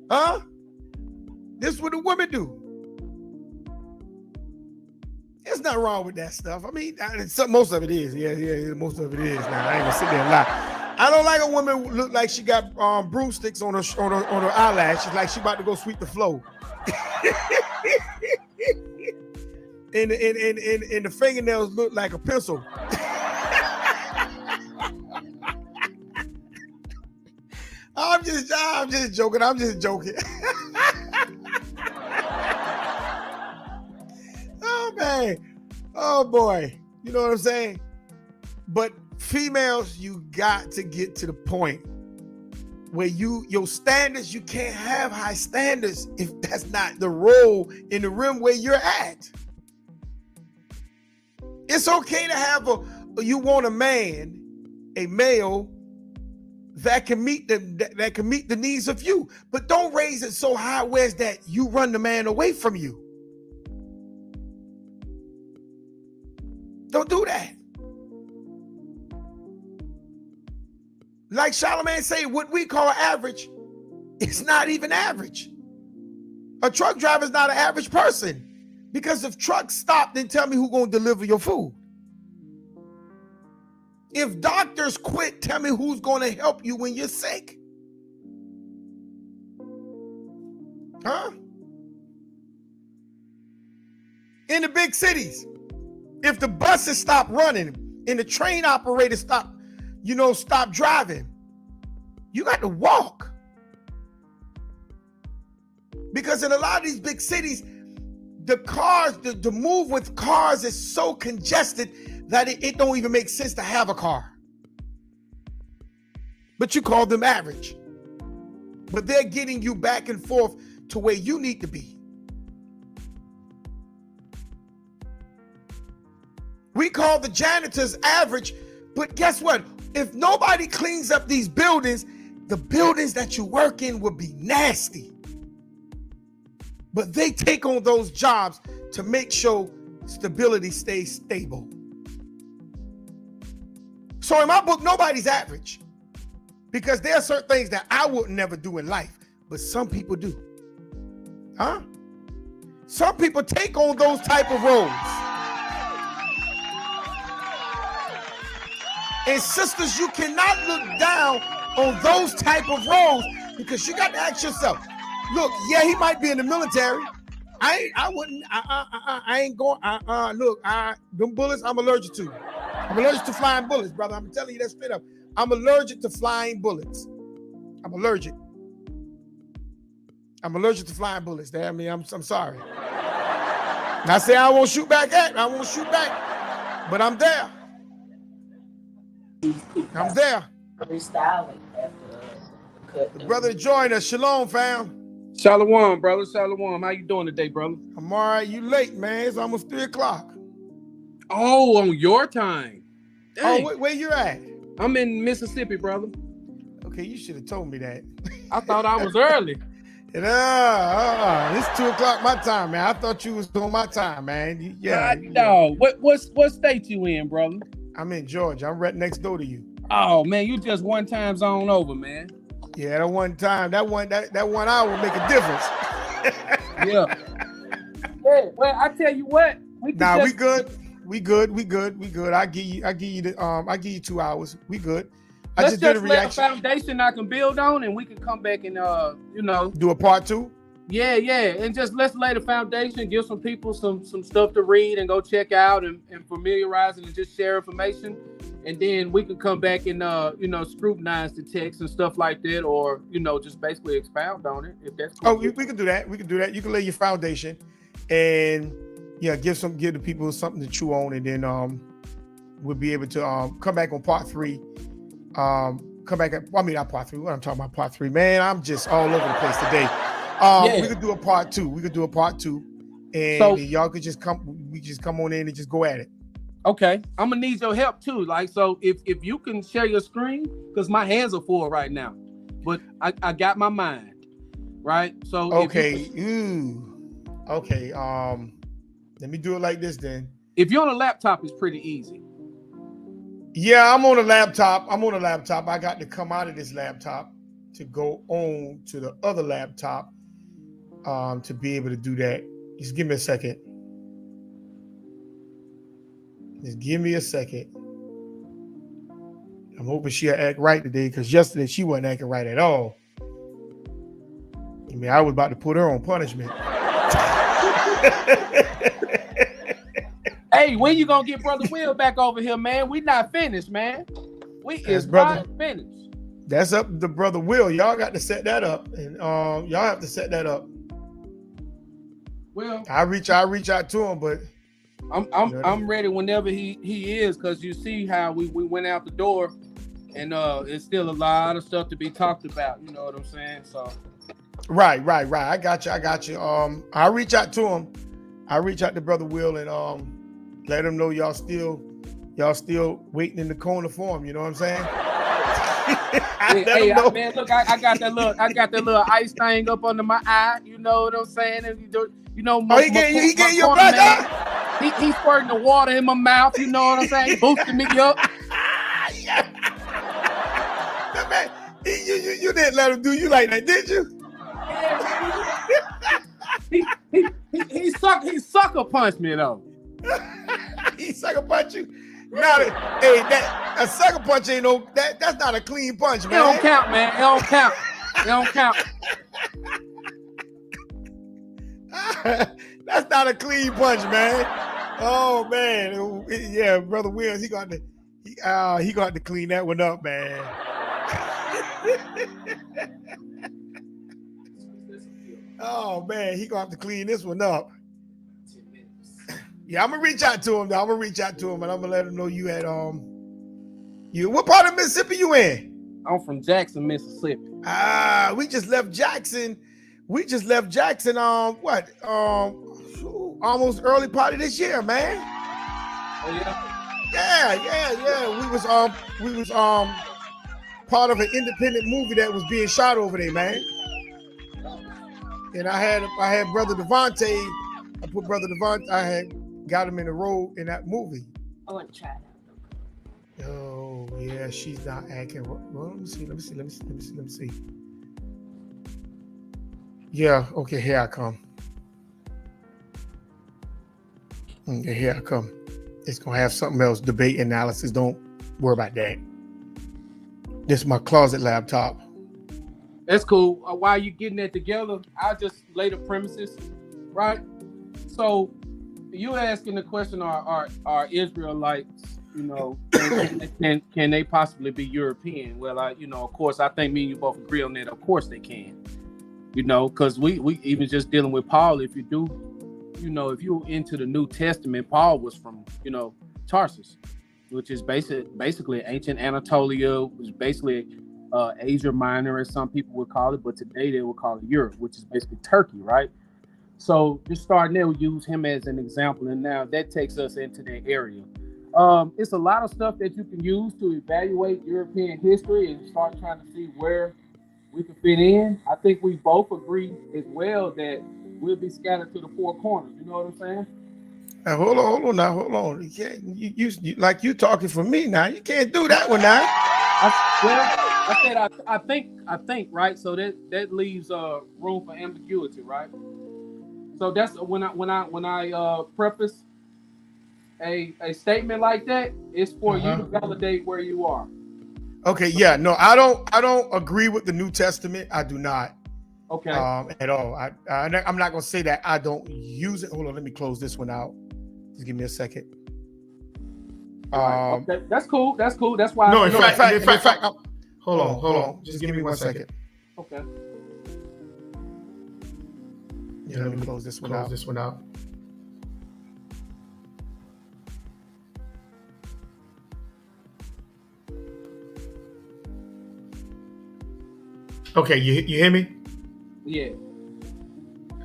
Huh? This is what the women do. There's nothing wrong with that stuff. I mean, most of it is. Yeah, most of it is. Now, I ain't gonna sit there and lie. I don't like a woman who look like she got broomsticks on her eyelashes, like she about to go sweep the floor. and the fingernails look like a pencil. I'm just joking. Oh man. Oh boy. You know what I'm saying? But females, you got to get to the point where your standards, you can't have high standards if that's not the role in the rim where you're at. It's okay to have you want a male that can meet the needs of you, but don't raise it so high where's that you run the man away from you. Don't do that. Like Charlamagne say, what we call average, it's not even average. A truck driver is not an average person, because if trucks stop, then tell me who's going to deliver your food. If doctors quit, tell me who's going to help you when you're sick. Huh? In the big cities, if the buses stop running and the train operators stop driving, you got to walk. Because in a lot of these big cities, the cars, the move with cars is so congested that it don't even make sense to have a car. But you call them average. But they're getting you back and forth to where you need to be. We call the janitors average, but guess what? If nobody cleans up these buildings, the buildings that you work in will be nasty. But they take on those jobs to make sure stability stays stable. So in my book, nobody's average. Because there are certain things that I would never do in life, but some people do. Huh? Some people take on those type of roles. And sisters, you cannot look down on those type of roles because you got to ask yourself, look, yeah, he might be in the military. I ain't going, look, them bullets I'm allergic to. I'm allergic to flying bullets, brother. I'm telling you that straight up. I'm allergic to flying bullets. I'm allergic. I'm allergic to flying bullets. I mean, I'm sorry. And I say I won't shoot back but I'm there. I'm there. The brother joined us. Shalom, fam. Shalom, brother. Shalom. How you doing today, brother? I'm all right. You late, man. It's almost 3 o'clock. Oh, on your time. Dang. Oh, where you at? I'm in Mississippi, brother. Okay, you should have told me that. I thought I was early. It's 2 o'clock my time, man. I thought you was on my time, man. Yeah. No. What state you in, brother? I'm in Georgia. I'm right next door to you. Oh man, you just one time zone over, man. Yeah, that one time, that 1 hour will make a difference. Yeah. Hey, well, I tell you what. We good. We good. I give you 2 hours. We good. I Let's just did a reaction. Let's lay a foundation I can build on, and we can come back and do a part 2. Yeah, and just let's lay the foundation, give some people some stuff to read and go check out and familiarize and just share information, and then we can come back and scrutinize the text and stuff like that, or just basically expound on it if that's cool. Oh, we can do that. You can lay your foundation, and give the people something to chew on, and then we'll be able to come back on part 3. Not part 3. What I'm talking about, part 3. Man, I'm just all over the place today. We could do a part 2. And y'all could just come on in and just go at it. Okay, I'm gonna need your help too. Like, so if you can share your screen, because my hands are full right now, but I got my mind right. So okay, okay. Let me do it like this then. If you're on a laptop, it's pretty easy. Yeah, I'm on a laptop. I got to come out of this laptop to go on to the other laptop to be able to do that. Just give me a second. I'm hoping she'll act right today, because yesterday she wasn't acting right at all. I mean, I was about to put her on punishment. Hey, when you gonna get Brother Will back over here, man? We not finished, man. We is not finished. That's up to Brother Will. Y'all got to set that up, and y'all have to set that up. Well, I reach out to him, but I'm ready whenever he is, because you see how we went out the door, and it's still a lot of stuff to be talked about. You know what I'm saying? So right. I got you. I'll reach out to him. I'll reach out to Brother Will and let him know y'all still waiting in the corner for him. You know what I'm saying? Man, look, I got that little ice thing up under my eye. You know what I'm saying? And he gave you a black eye? He's squirting the water in my mouth. You know what I'm saying? Boosting me up. Man, you didn't let him do you like that, did you? He sucker punched me though. He sucker punch you. A sucker punch ain't that's not a clean punch, man. It don't count, man. It don't count. That's not a clean punch, man. Oh man, yeah, brother Wills, he got to clean that one up, man. Oh man, he gonna have to clean this one up. Yeah, I'm gonna reach out to him. Though. I'm gonna reach out to him, and I'm gonna let him know you had you. What part of Mississippi you in? I'm from Jackson, Mississippi. We just left Jackson. What? Almost early part of this year, man. Oh yeah. Yeah. We was part of an independent movie that was being shot over there, man. And I had brother Devontae. I put brother Devontae. I had got him in the role in that movie. I want to try that. Oh yeah, she's not acting. Well, let me see. Yeah, okay, here I come. Okay, here I come. It's gonna have something else. Debate analysis. Don't worry about that. This is my closet laptop. That's cool. While you getting that together, I'll just lay the premises, right? So you asking the question: Are Israelites, can they possibly be European? Well, of course, I think me and you both agree on that. Of course, they can. Because we even just dealing with Paul. If you do, if you're into the New Testament, Paul was from Tarsus, which is basically ancient Anatolia, which is basically Asia Minor, as some people would call it, but today they would call it Europe, which is basically Turkey, right? So just starting there, we use him as an example, and now that takes us into that area. It's a lot of stuff that you can use to evaluate European history and start trying to see where we can fit in. I think we both agree as well that we'll be scattered to the four corners. You know what I'm saying? Hold on. You can't. You like you talking for me now. You can't do that one now. I think, right? So that leaves room for ambiguity, right? So that's when I preface a statement like that, it's for you to validate where you are. Okay, yeah, no, I don't agree with the New Testament. I do not. Okay. At all. I'm not gonna say that I don't use it. Hold on, let me close this one out. Just give me a second. Okay, that's cool. That's why. No, in fact, hold on. Just give me 1 second. Okay. Yeah, let me close this one out. Okay, you hear me? Yeah.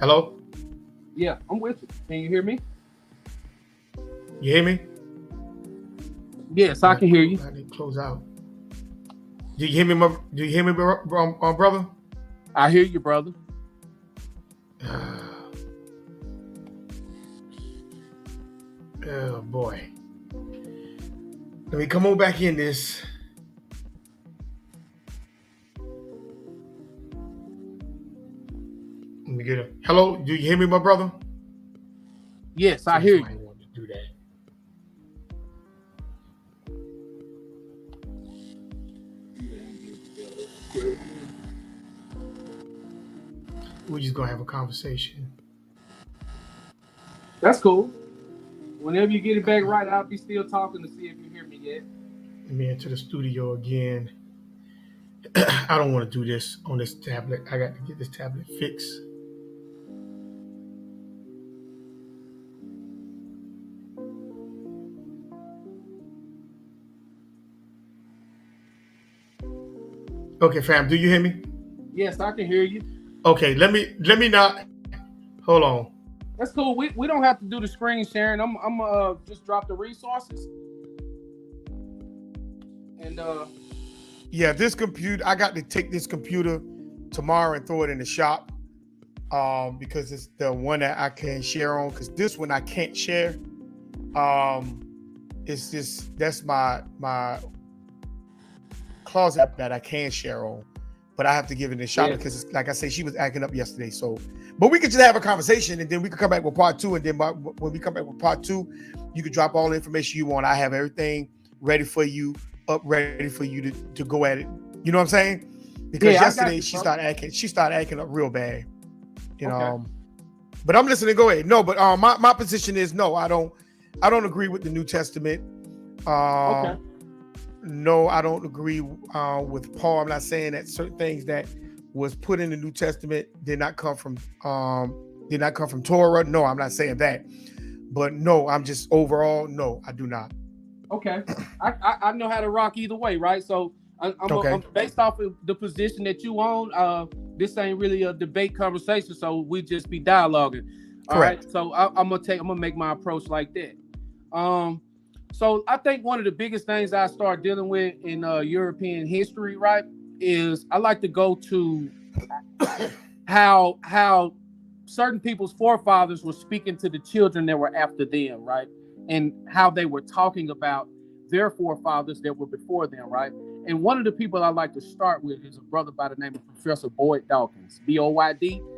Hello? Yeah, I'm with you. Can you hear me? You hear me? Yes, I can hear you. I need to close out. Do you hear me, brother? I hear you, brother. Oh boy. Let me come on back in this. Let me get him. Hello, do you hear me, my brother? Yes, I hear you. I want to do that. We're just gonna have a conversation. That's cool. Whenever you get it back right, I'll be still talking to see if you hear me yet. Let me into the studio again. I don't want to do this on this tablet. I got to get this tablet fixed. Okay, fam, do you hear me? Yes, I can hear you. Okay, let me not. Hold on. That's cool. We don't have to do the screen sharing. I'm just drop the resources. And yeah, this computer, I got to take this computer tomorrow and throw it in the shop. Because it's the one that I can share on, because this one I can't share. It's just that's my closet that I can share on, but I have to give it a shot because it's, like I say, she was acting up yesterday. So, but we could just have a conversation and then we could come back with part two. And then when we come back with part two, you could drop all the information you want. I have everything ready for you, ready for you to go at it. You know what I'm saying? Because yesterday she started acting up real bad. You know. But I'm listening. Go ahead. No, but my position is no. I don't agree with the New Testament. Okay. No, I don't agree with Paul. I'm not saying that certain things that was put in the New Testament did not come from Torah. No, I'm not saying that. But no, I'm just overall, no, I do not. Okay. I know how to rock either way, right? So I'm based off of the position that you own. This ain't really a debate conversation, so we just be dialoguing. All Correct. right. So I'm gonna make my approach like that. So I think one of the biggest things I start dealing with in European history, right, is I like to go to how certain people's forefathers were speaking to the children that were after them, right, and how they were talking about their forefathers that were before them, right. And one of the people I like to start with is a brother by the name of Professor Boyd Dawkins, Boyd Dawkins.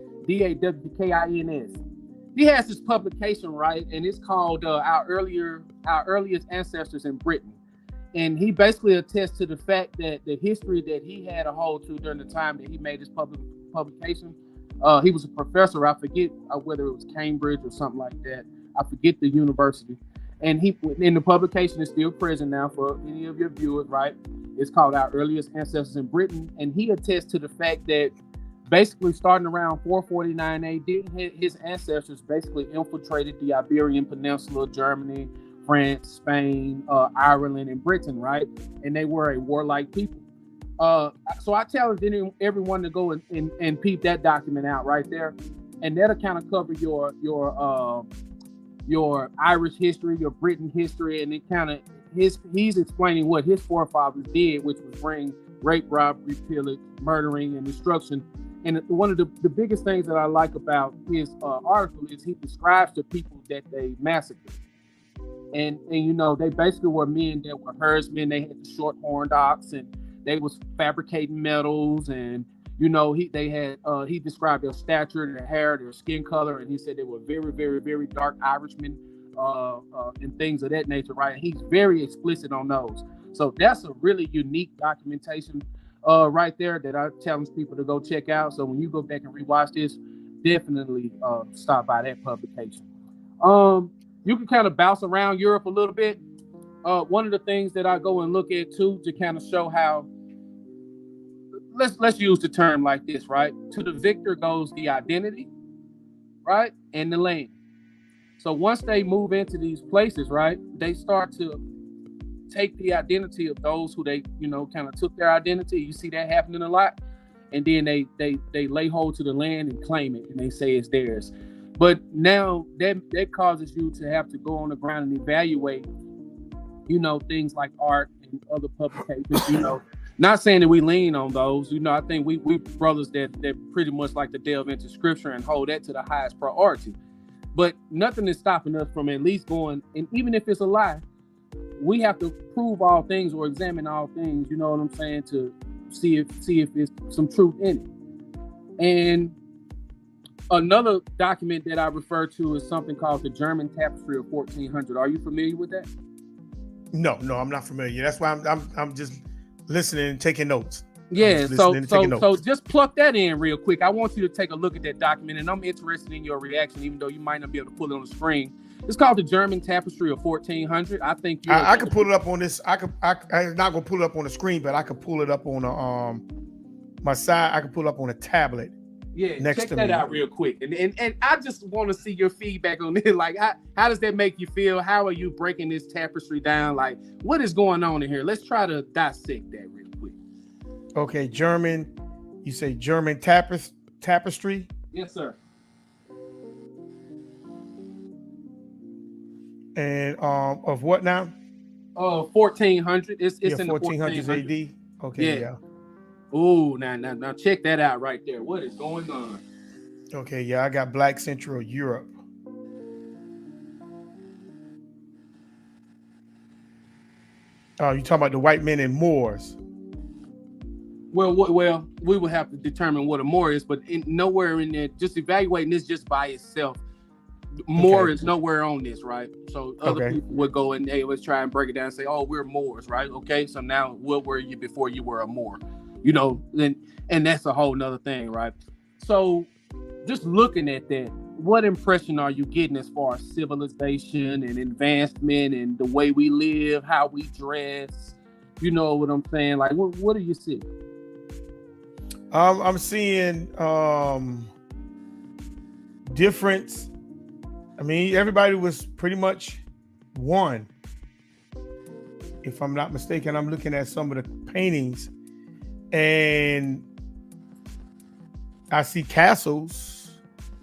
He has this publication, right, and it's called Our Earliest Ancestors in Britain. And he basically attests to the fact that the history that he had a hold to during the time that he made his publication, he was a professor, I forget whether it was Cambridge or something like that. I forget the university. And in the publication is still present now for any of your viewers, right? It's called Our Earliest Ancestors in Britain. And he attests to the fact that basically starting around 449 AD, his ancestors basically infiltrated the Iberian Peninsula, Germany, France, Spain, Ireland, and Britain, right? And they were a warlike people. So I challenge everyone to go and peep that document out right there. And that'll kind of cover your Irish history, your Britain history, and it kind of he's explaining what his forefathers did, which was bring rape, robbery, pillage, murdering, and destruction. And one of the biggest things that I like about his article is he describes the people that they massacred. And you know, they basically were men that were herdsmen. They had the short-horned ox, and they was fabricating metals. And you know, he described their stature, their hair, their skin color, and he said they were very, very, very dark Irishmen and things of that nature, right? And he's very explicit on those. So that's a really unique documentation right there that I challenge people to go check out. So when you go back and rewatch this, definitely stop by that publication. You can kind of bounce around Europe a little bit. One of the things that I go and look at too to kind of show how, let's use the term like this, right? To the victor goes the identity, right, and the land. So once they move into these places, right, they start to take the identity of those who they, you know, kind of took their identity. You see that happening a lot. And then they lay hold to the land and claim it, and they say it's theirs. But now that causes you to have to go on the ground and evaluate, you know, things like art and other publications, you know. Not saying that we lean on those, you know. I think we brothers that pretty much like to delve into scripture and hold that to the highest priority. But nothing is stopping us from at least going, and even if it's a lie, we have to prove all things or examine all things, you know what I'm saying, to see if there's some truth in it. And another document that I refer to is something called the German Tapestry of 1400. Are you familiar with that? No, I'm not familiar. That's why I'm just listening and taking notes. Yeah, so just pluck that in real quick. I want you to take a look at that document, and I'm interested in your reaction, even though you might not be able to pull it on the screen. It's called the German Tapestry of 1400. I think I could pull it up on this. I'm not gonna pull it up on the screen, but I could pull it up on my side. I could pull it up on a tablet. Yeah, next check to that me. out real quick, and I just want to see your feedback on it. Like, how does that make you feel? How are you breaking this tapestry down? Like, what is going on in here? Let's try to dissect that real quick. Okay, German. You say German tapestry? Yes, sir. And of what now? 1400. It's in the 1400s AD. Okay, yeah. Ooh, now check that out right there. What is going on? Okay, yeah, I got Black Central Europe. Oh, you talking about the white men and Moors? Well, we will have to determine what a Moor is, but nowhere in there, just evaluating this just by itself, Moor is nowhere on this, right? So other people would go and they would try and break it down and say, oh, we're Moors, right? Okay, so now what were you before you were a Moor? You know, and that's a whole nother thing, right? So just looking at that, what impression are you getting as far as civilization and advancement and the way we live, how we dress? You know what I'm saying? Like, what do you see? I'm seeing difference. I mean, everybody was pretty much one. If I'm not mistaken, I'm looking at some of the paintings and I see castles.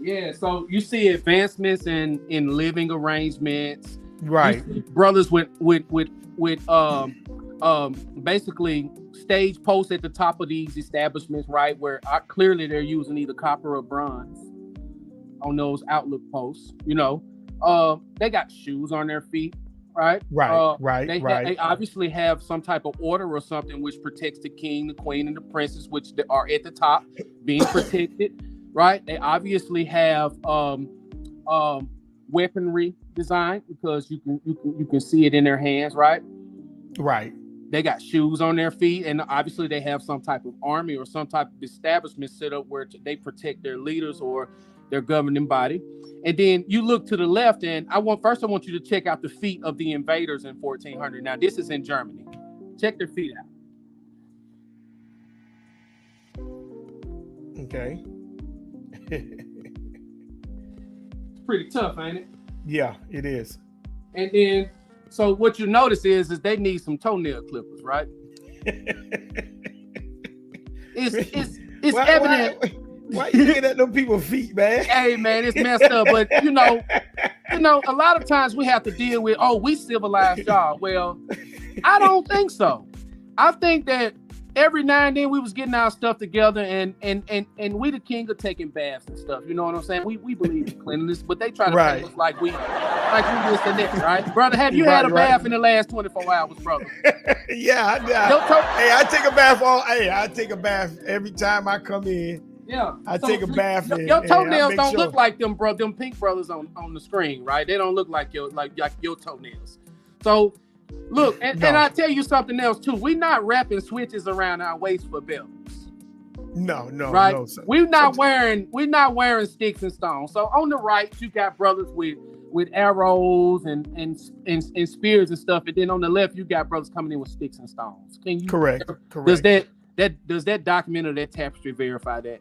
Yeah, so you see advancements in living arrangements. Right. You see brothers with basically stage posts at the top of these establishments, right? Where clearly they're using either copper or bronze on those outlook posts. You know, they got shoes on their feet, right? Right. They obviously have some type of order or something which protects the king, the queen, and the princess, which are at the top being protected, right? They obviously have weaponry design because you can see it in their hands, right? Right. They got shoes on their feet, and obviously they have some type of army or some type of establishment set up where they protect their leaders or their governing body. And then you look to the left, and I want you to check out the feet of the invaders in 1400. Now, this is in Germany. Check their feet out. Okay. It's pretty tough, ain't it? Yeah, it is. And then, so what you notice is they need some toenail clippers, right? It's evident. Why you looking at them people's feet, man? Hey, man, it's messed up. But you know, a lot of times we have to deal with, we civilized y'all. Well, I don't think so. I think that every now and then we was getting our stuff together, and we the king of taking baths and stuff. You know what I'm saying? We believe in cleanliness, but they try to make us like we this and that, right? Brother, have you had a bath in the last 24 hours, brother? Yeah, I take a bath I take a bath every time I come in. Yeah, I take a bath. Your toenails don't look like them pink brothers on the screen, right? They don't look like your toenails. So look, and I tell you something else too. We not wrapping switches around our waist for belts. No, right? No. We're not wearing sticks and stones. So on the right, you got brothers with arrows and spears and stuff, and then on the left, you got brothers coming in with sticks and stones. Can you correct? Does that document or that tapestry verify that?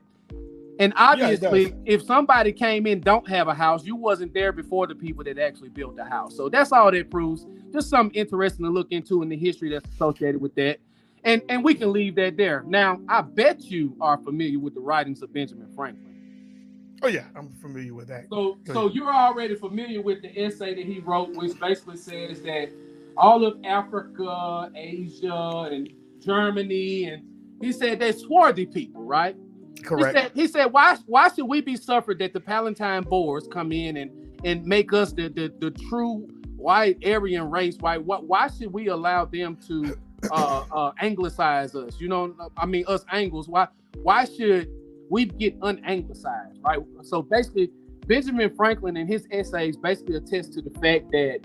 And obviously, if somebody came in, don't have a house, you wasn't there before the people that actually built the house. So that's all that proves. Just something interesting to look into in the history that's associated with that. And we can leave that there. Now, I bet you are familiar with the writings of Benjamin Franklin. Oh yeah, I'm familiar with that. So you're already familiar with the essay that he wrote, which basically says that all of Africa, Asia, and Germany, and he said they're swarthy people, right? Correct. He said why should we be suffered that the Palatine Boers come in and make us the true white Aryan race? Why should we allow them to anglicize us? You know, I mean us Angles. Why should we get unanglicized, right? So basically, Benjamin Franklin in his essays basically attest to the fact that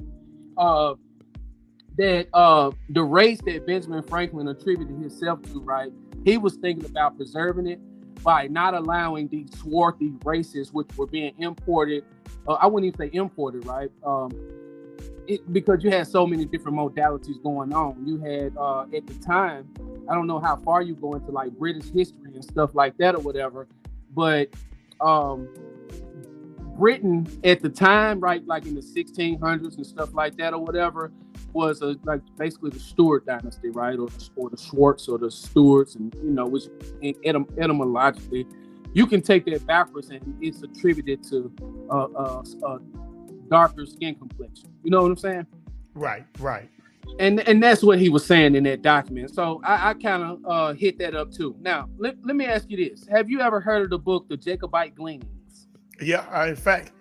the race that Benjamin Franklin attributed himself to, right? He was thinking about preserving it by not allowing these swarthy races, which were being imported. I wouldn't even say imported, right? Because you had so many different modalities going on. You had at the time, I don't know how far you go into like British history and stuff like that or whatever, but Britain at the time, right, like in the 1600s and stuff like that or whatever, was like basically the Stuart dynasty, right, or the Schwartz or the Stuarts, and you know, which etymologically, you can take that backwards and it's attributed to darker skin complexion. You know what I'm saying? Right. And that's what he was saying in that document. So I kind of hit that up too. Now let me ask you this: have you ever heard of the book The Jacobite Gleanings? Yeah, in fact,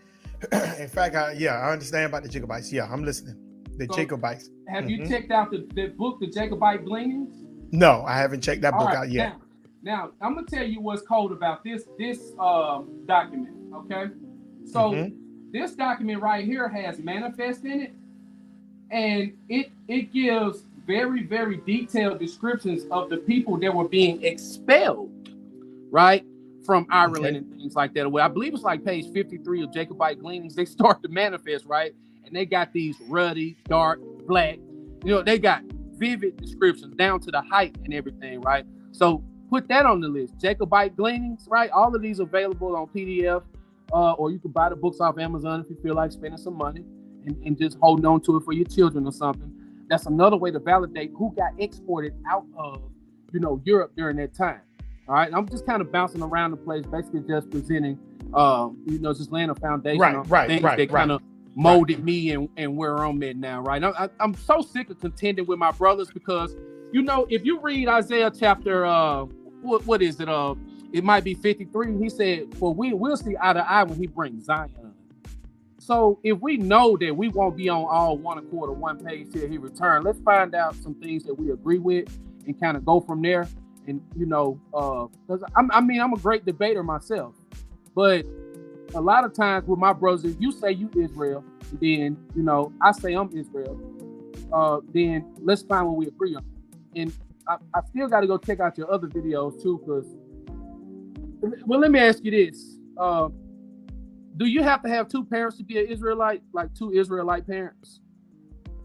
I understand about the Jacobites. Yeah, I'm listening. Jacobites. Have you checked out the book, The Jacobite Gleanings? No, I haven't checked that book out yet. Now, I'm gonna tell you what's cold about this document. Okay, so this document right here has manifest in it, and it gives very, very detailed descriptions of the people that were being expelled, right, from Ireland and things like that. Well, I believe it's like page 53 of Jacobite Gleanings. They start to manifest, right? And they got these ruddy, dark, black. They got vivid descriptions down to the height and everything, right? So put that on the list. Jacobite Gleanings, right? All of these available on PDF, or you can buy the books off Amazon if you feel like spending some money and just holding on to it for your children or something. That's another way to validate who got exported out of, Europe during that time. All right, I'm just kind of bouncing around the place, basically just presenting, just laying a foundation on things that kind of molded me and where I'm at now, right? I'm so sick of contending with my brothers because, if you read Isaiah chapter, what is it? It might be 53. He said, "For we'll see eye to eye when he brings Zion." So if we know that we won't be on all one accord or one page till he returns, let's find out some things that we agree with and kind of go from there. And because I'm a great debater myself, but a lot of times with my brothers, if you say you Israel, then I say I'm Israel. Then let's find what we agree on. And I still got to go check out your other videos too, because. Well, let me ask you this: do you have to have two parents to be an Israelite, like two Israelite parents?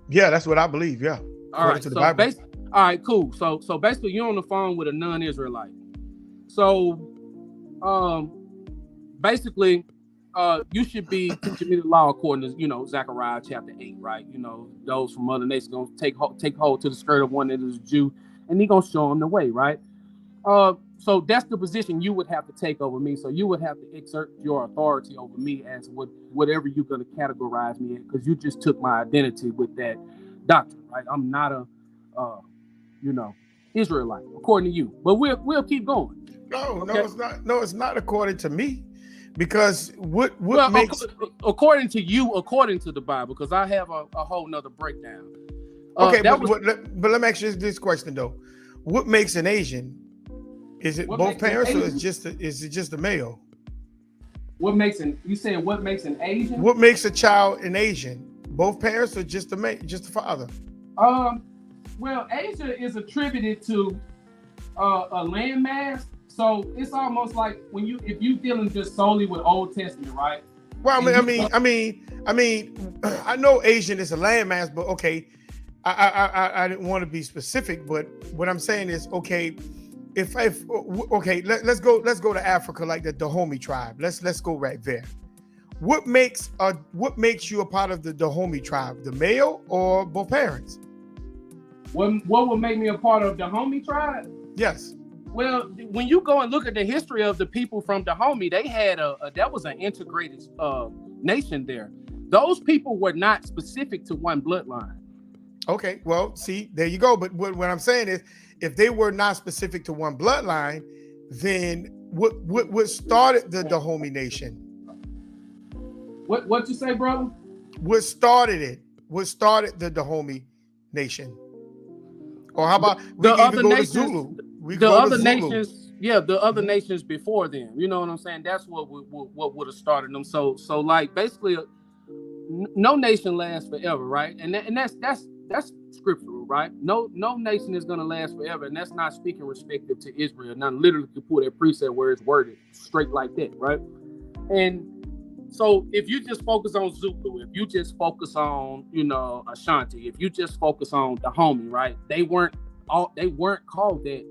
Yeah, that's what I believe. Yeah. All right. So all right, cool. So basically, you're on the phone with a non-Israelite. So, basically, you should be teaching me the law according to Zechariah chapter 8, right? Those from other nations gonna take hold to the skirt of one that is a Jew, and he gonna show them the way, right? So that's the position you would have to take over me. So you would have to exert your authority over me as whatever you're going to categorize me in, because you just took my identity with that doctrine, right? I'm not a, Israelite according to you. But we'll keep going. No, it's not. No, it's not according to me, because what makes according to you, according to the Bible, because I have a whole nother breakdown. Okay, but let me ask you this question though: what makes an Asian? Is it both parents, or is it just the male? You saying what makes an Asian? What makes a child an Asian? Both parents, or just the father? Well, Asia is attributed to a landmass, so it's almost like if you dealing just solely with Old Testament, right? Well, I know Asian is a landmass, but okay, I didn't want to be specific, but what I'm saying is okay. Let's go to Africa, like the Dahomey tribe. Let's go right there. What makes you a part of the Dahomey tribe? The male or both parents? What would make me a part of the Dahomey tribe? Yes. Well, when you go and look at the history of the people from Dahomey, they had that was an integrated nation there. Those people were not specific to one bloodline. Okay, well, see, there you go. But what I'm saying is, if they were not specific to one bloodline, then what started the Dahomey nation? What you say, brother? What started it? What started the Dahomey nation? Or how about the other nations? Zulu? The other nations, the other nations before them. You know what I'm saying? That's what would have started them. So like basically, no nation lasts forever, right? And that's scriptural, right? No nation is going to last forever, and that's not speaking respective to Israel. Now, literally, to pull that precept where it's worded straight like that, right? And so, if you just focus on Zulu, if you just focus on, Ashanti, if you just focus on Dahomey, right? They weren't called that,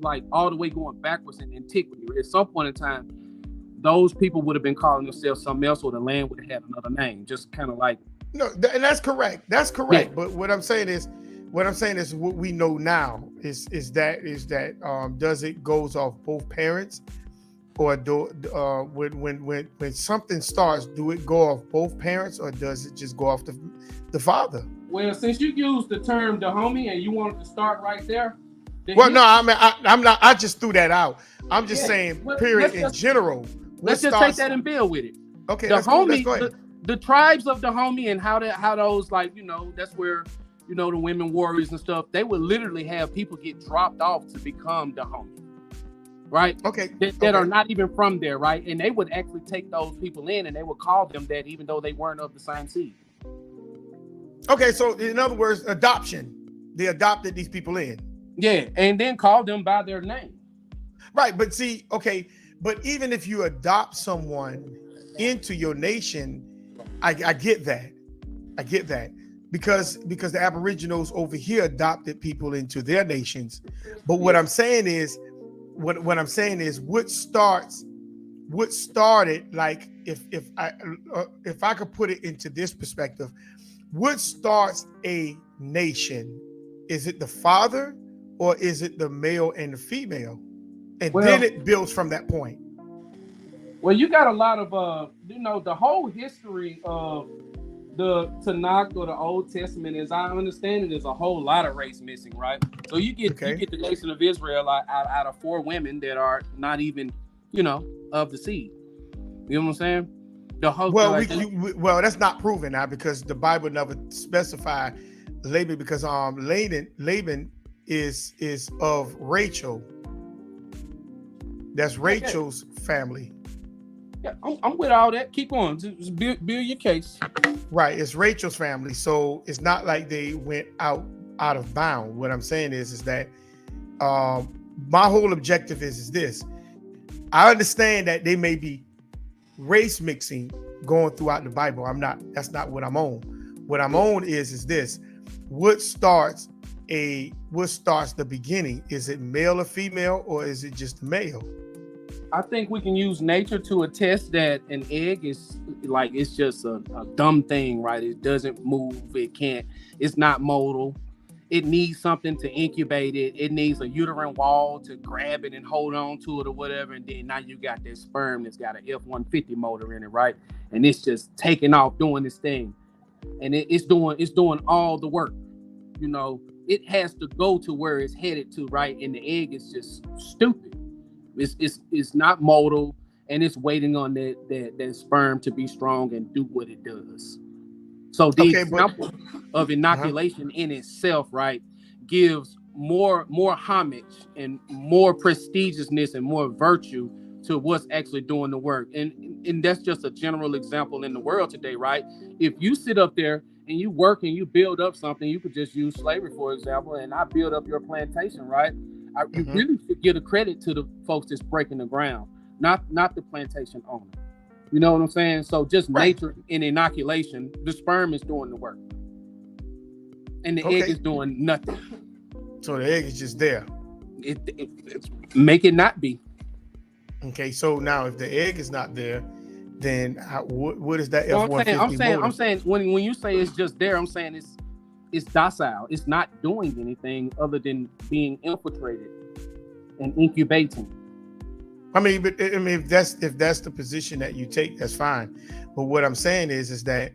like all the way going backwards in antiquity. At some point in time, those people would have been calling themselves something else, or the land would have had another name, just kind of like. No, and that's correct. That's correct. Yeah. But what I'm saying is what we know now is that does it goes off both parents, or when something starts, do it go off both parents, or does it just go off the father? Well, since you used the term Dahomey and you wanted to start right there. Well, no, I'm not. I just threw that out. I'm just saying, period, in general. Let's just take that and build with it. Okay, Dahomey, let's go ahead. The tribes of Dahomey and how those, like, that's where, the women warriors and stuff, they would literally have people get dropped off to become Dahomey, right? Okay. That are not even from there, right? And they would actually take those people in and they would call them that even though they weren't of the same seed. Okay, so in other words, adoption. They adopted these people in. Yeah, and then called them by their name. Right, but see, okay, But even if you adopt someone into your nation, I get that. I get that. Because the Aboriginals over here adopted people into their nations. But what I'm saying is, what I'm saying is what started, like, if I could put it into this perspective, what starts a nation? Is it the father, or is it the male and the female? And then it builds from that point. Well, you got a lot of the whole history of the Tanakh or the Old Testament, as I understand it, is a whole lot of race missing, right? So you get the nation of Israel out of 4 women that are not even, of the seed. You know what I'm saying? The whole well, that's not proven now, because the Bible never specified Laban, because Laban is of Rachel. That's Rachel's family. Yeah, I'm with all that. Keep on. Just build your case. Right, it's Rachel's family, so it's not like they went out of bound. What I'm saying is that my whole objective is this. I understand that they may be race mixing going throughout the Bible. That's not what I'm on. What I'm on is this. What starts the beginning? Is it male or female, or is it just male? I think we can use nature to attest that an egg is like, it's just a dumb thing, right? It doesn't move. It's not modal. It needs something to incubate it. It needs a uterine wall to grab it and hold on to it or whatever. And then now you got this sperm that's got an F-150 motor in it, right? And it's just taking off doing this thing. And it's doing all the work. It has to go to where it's headed to, right? And the egg is just stupid. It's not modal, and it's waiting on that sperm to be strong and do what it does. So the example of inoculation in itself, right, gives more homage and more prestigiousness and more virtue to what's actually doing the work. And that's just a general example in the world today, right? If you sit up there and you work and you build up something, you could just use slavery, for example, and I build up your plantation, right? You really should give the credit to the folks that's breaking the ground, not the plantation owner. You know what I'm saying? So just nature in inoculation, the sperm is doing the work. And the egg is doing nothing. So the egg is just there. It make it not be. Okay, so now if the egg is not there, then what is that F-150 I'm saying when you say it's just there, I'm saying it's docile. It's not doing anything other than being infiltrated and incubating. If that's the position that you take, that's fine. But what I'm saying is that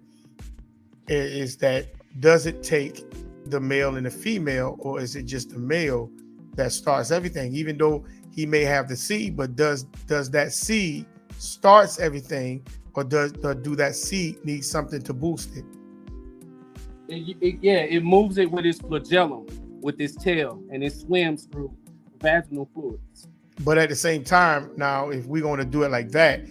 does it take the male and the female, or is it just the male that starts everything? Even though he may have the seed, but does that seed starts everything, or do that seed need something to boost it? It moves it with its flagellum, with its tail, and it swims through vaginal fluids. But at the same time, now, if we're going to do it like that,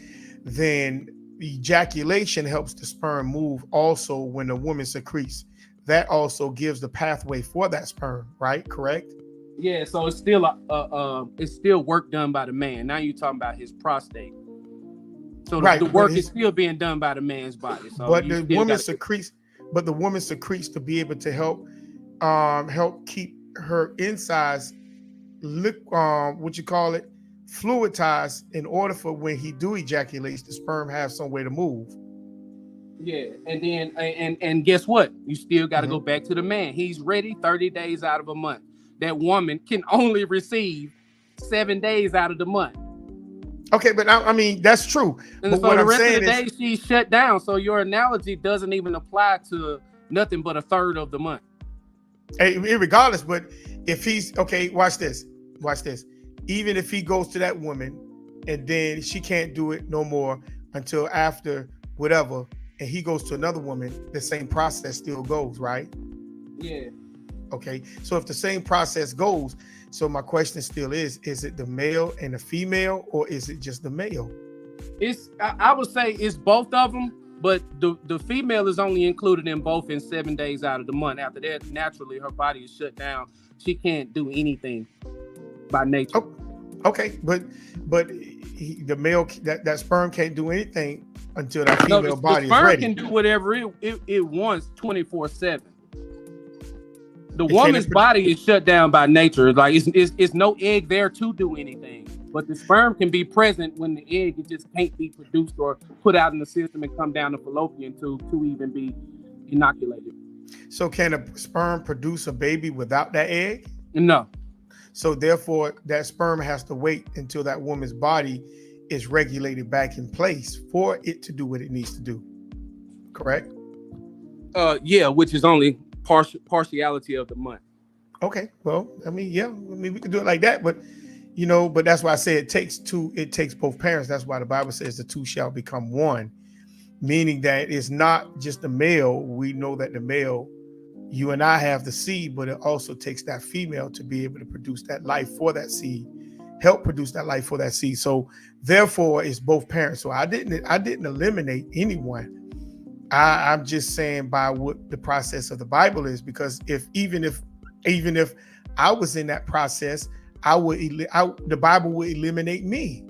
then ejaculation helps the sperm move also when the woman secretes. That also gives the pathway for that sperm, right? Correct? Yeah, so it's still it's still work done by the man. Now you're talking about his prostate. So the work is still being done by the man's body. So but the woman secretes. But the woman secretes to be able to help keep her insides fluidized, in order for when he do ejaculate, the sperm have some way to move. Yeah, and then and guess what? You still got to go back to the man. He's ready 30 days out of a month. That woman can only receive 7 days out of the month. Okay, but I mean that's true. And but so what the I'm rest saying of the day she's shut down. So your analogy doesn't even apply to nothing but a third of the month. Regardless, but if he's watch this. Even if he goes to that woman and then she can't do it no more until after whatever, and he goes to another woman, the same process still goes, right? Yeah. Okay, so if the same process goes, so my question still is it the male and the female, or is it just the male? I would say it's both of them, but the female is only included in both in 7 days out of the month. After that, naturally, her body is shut down. She can't do anything by nature. Okay, but the male that sperm can't do anything until that female body the is sperm ready. can do whatever it wants 24/7. The It woman's can't- body is shut down by nature. Like it's no egg there to do anything. But the sperm can be present when the egg it just can't be produced or put out in the system and come down the fallopian tube to even be inoculated. So can a sperm produce a baby without that egg? No. So therefore, that sperm has to wait until that woman's body is regulated back in place for it to do what it needs to do. Correct? Yeah, which is only partiality of the month. Okay. Well, I mean, we could do it like that, but but that's why I say it takes both parents. That's why the Bible says the two shall become one, meaning that it's not just the male. We know that the male, you and I have the seed, but it also takes that female to be able to produce that life for that seed, help produce that life for that seed. So therefore, it's both parents. So I didn't eliminate anyone. I'm just saying by what the process of the Bible is, because even if I was in that process, the Bible would eliminate me.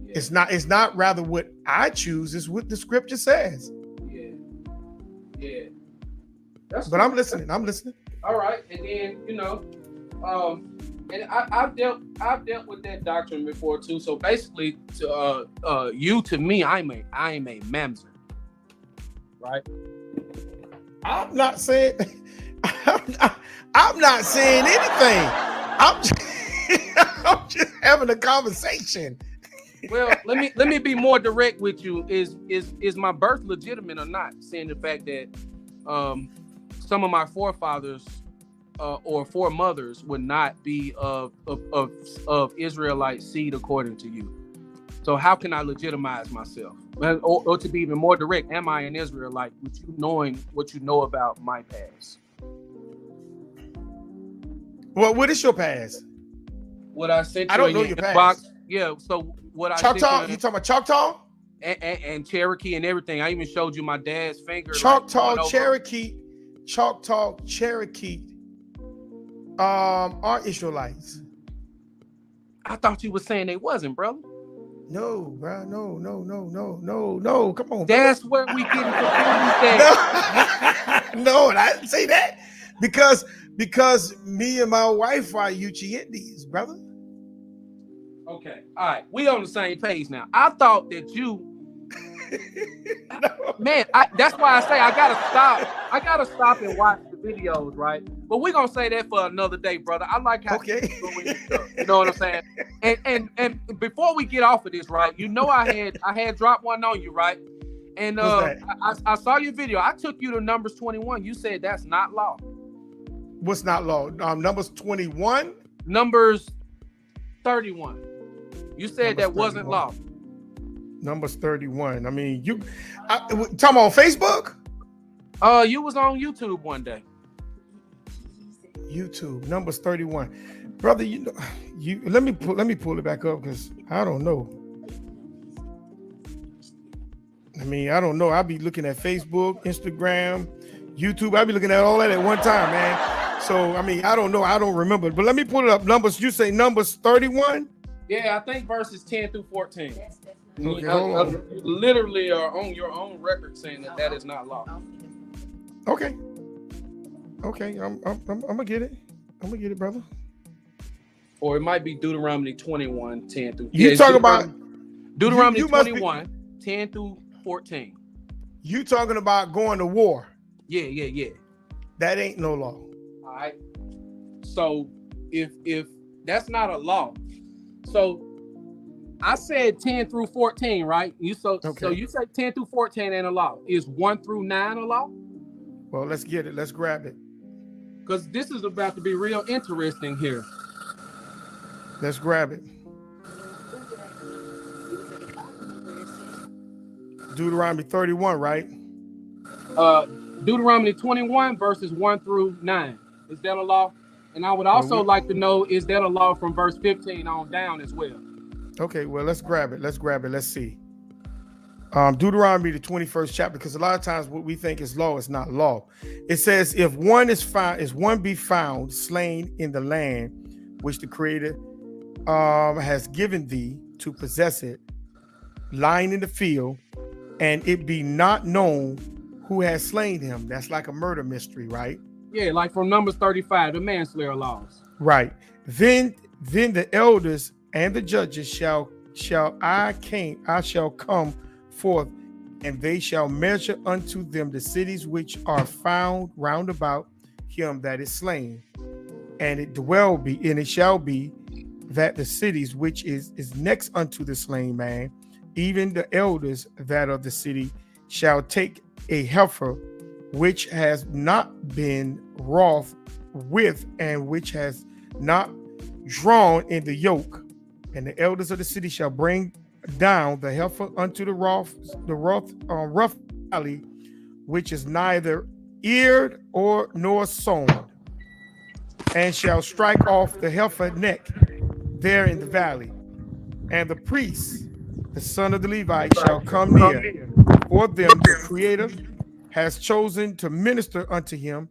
Yeah. It's not rather what I choose, it's what the scripture says. Yeah. But I'm listening. All right, and then and I've dealt with that doctrine before too. So basically, to me, I'm a mamzer, right? I'm not saying anything. I'm just having a conversation. Well, let me be more direct with you. Is my birth legitimate or not? Saying the fact that some of my forefathers or foremothers would not be of Israelite seed according to you. So how can I legitimize myself? Or to be even more direct, am I an Israelite with you knowing what you know about my past? Well, what is your past? What I sent you, I don't know your inbox, past. Yeah, so what Choctaw? You talking about Choctaw? And Cherokee and everything. I even showed you my dad's finger. Choctaw, Cherokee are Israelites. I thought you were saying they wasn't, brother. No, bro. No. Come on. That's where we getting confused. No, I didn't say that. Because me and my wife are Yuchi Indians, brother. Okay, all right. We on the same page now. I thought that you man, that's why I say I gotta stop and watch the videos, right? But we're gonna say that for another day, brother. I like how you go into stuff, you know what I'm saying? And before we get off of this, right? I had dropped one on you, right? And I saw your video. I took you to Numbers 21. You said that's not law. What's not law? Numbers 21? Numbers 31. You said that wasn't law. Numbers 31. I mean, talking on Facebook? You was on YouTube one day. YouTube, Numbers 31. Brother, let me pull it back up because I don't know. I mean, I don't know. I'll be looking at Facebook, Instagram, YouTube. I'll be looking at all that at one time, man. So, I mean, I don't know. I don't remember. But let me pull it up. Numbers, you say Numbers 31? Yeah, I think verses 10 through 14. Okay, hold on. You literally are on your own record saying that is not law. Okay, I'm gonna get it. I'm gonna get it, brother. Or it might be Deuteronomy 21, 10 through. You talking about Deuteronomy 21, 10 through 14. You talking about going to war? Yeah. That ain't no law. All right. So if that's not a law, so I said 10 through 14, right? So you say 10 through 14 ain't a law. Is 1 through 9 a law? Well, let's get it. Let's grab it. Because this is about to be real interesting here. Let's grab it. Deuteronomy 31, right? Deuteronomy 21 verses 1 through 9. Is that a law? And I would also like to know, is that a law from verse 15 on down as well? Okay, well, let's grab it. Let's see. Deuteronomy, the 21st chapter, because a lot of times what we think is law is not law. It says, if one be found slain in the land which the Creator has given thee to possess it, lying in the field, and it be not known who has slain him. That's like a murder mystery, right? Yeah, like from Numbers 35, the manslayer laws. Right. Then the elders and the judges shall come forth, and they shall measure unto them the cities which are found round about him that is slain. And it shall be that the cities which is next unto the slain man, even the elders that of the city, shall take a heifer which has not been wroth with, and which has not drawn in the yoke, and the elders of the city shall bring down the heifer unto the rough valley, which is neither eared nor sown, and shall strike off the heifer neck there in the valley. And the priest, the son of the Levite, shall come near, for them the Creator has chosen to minister unto him,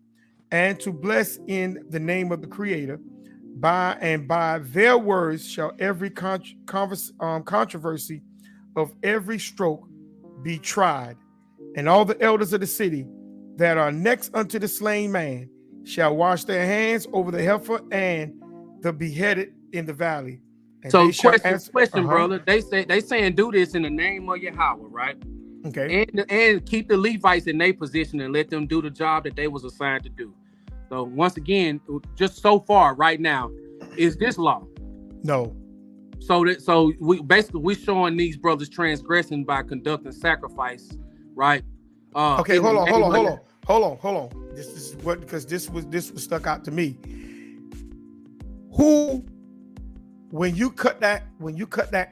and to bless in the name of the Creator. By their words shall every controversy of every stroke be tried. And all the elders of the city that are next unto the slain man shall wash their hands over the heifer and the beheaded in the valley. And so they shall question, brother. They saying do this in the name of Yahweh, right? Okay. And keep the Levites in their position and let them do the job that they was assigned to do. So once again, just so far right now, is this law? No. So we showing these brothers transgressing by conducting sacrifice, right? Okay, hold on. This is what, because this was stuck out to me. Who, when you cut that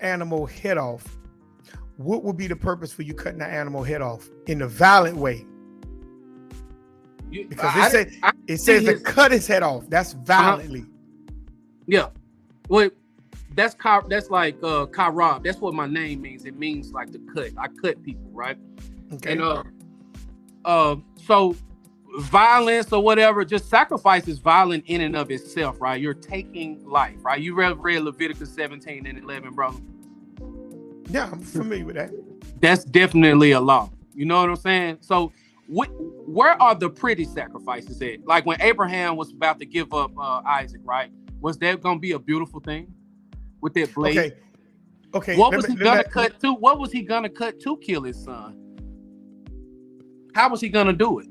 animal head off, what would be the purpose for you cutting that animal head off in a violent way? Because it says to cut his head off. That's violently. Yeah. Well, that's like karab. That's what my name means. It means like to cut. I cut people, right? Okay. And so violence or whatever, just sacrifice is violent in and of itself, right? You're taking life, right? You read Leviticus 17 and 11, brother. Yeah, I'm familiar with that. That's definitely a law. You know what I'm saying? So where are the pretty sacrifices at? Like when Abraham was about to give up Isaac, right? Was that going to be a beautiful thing with that blade? Okay. What was he going to cut to kill his son? How was he going to do it?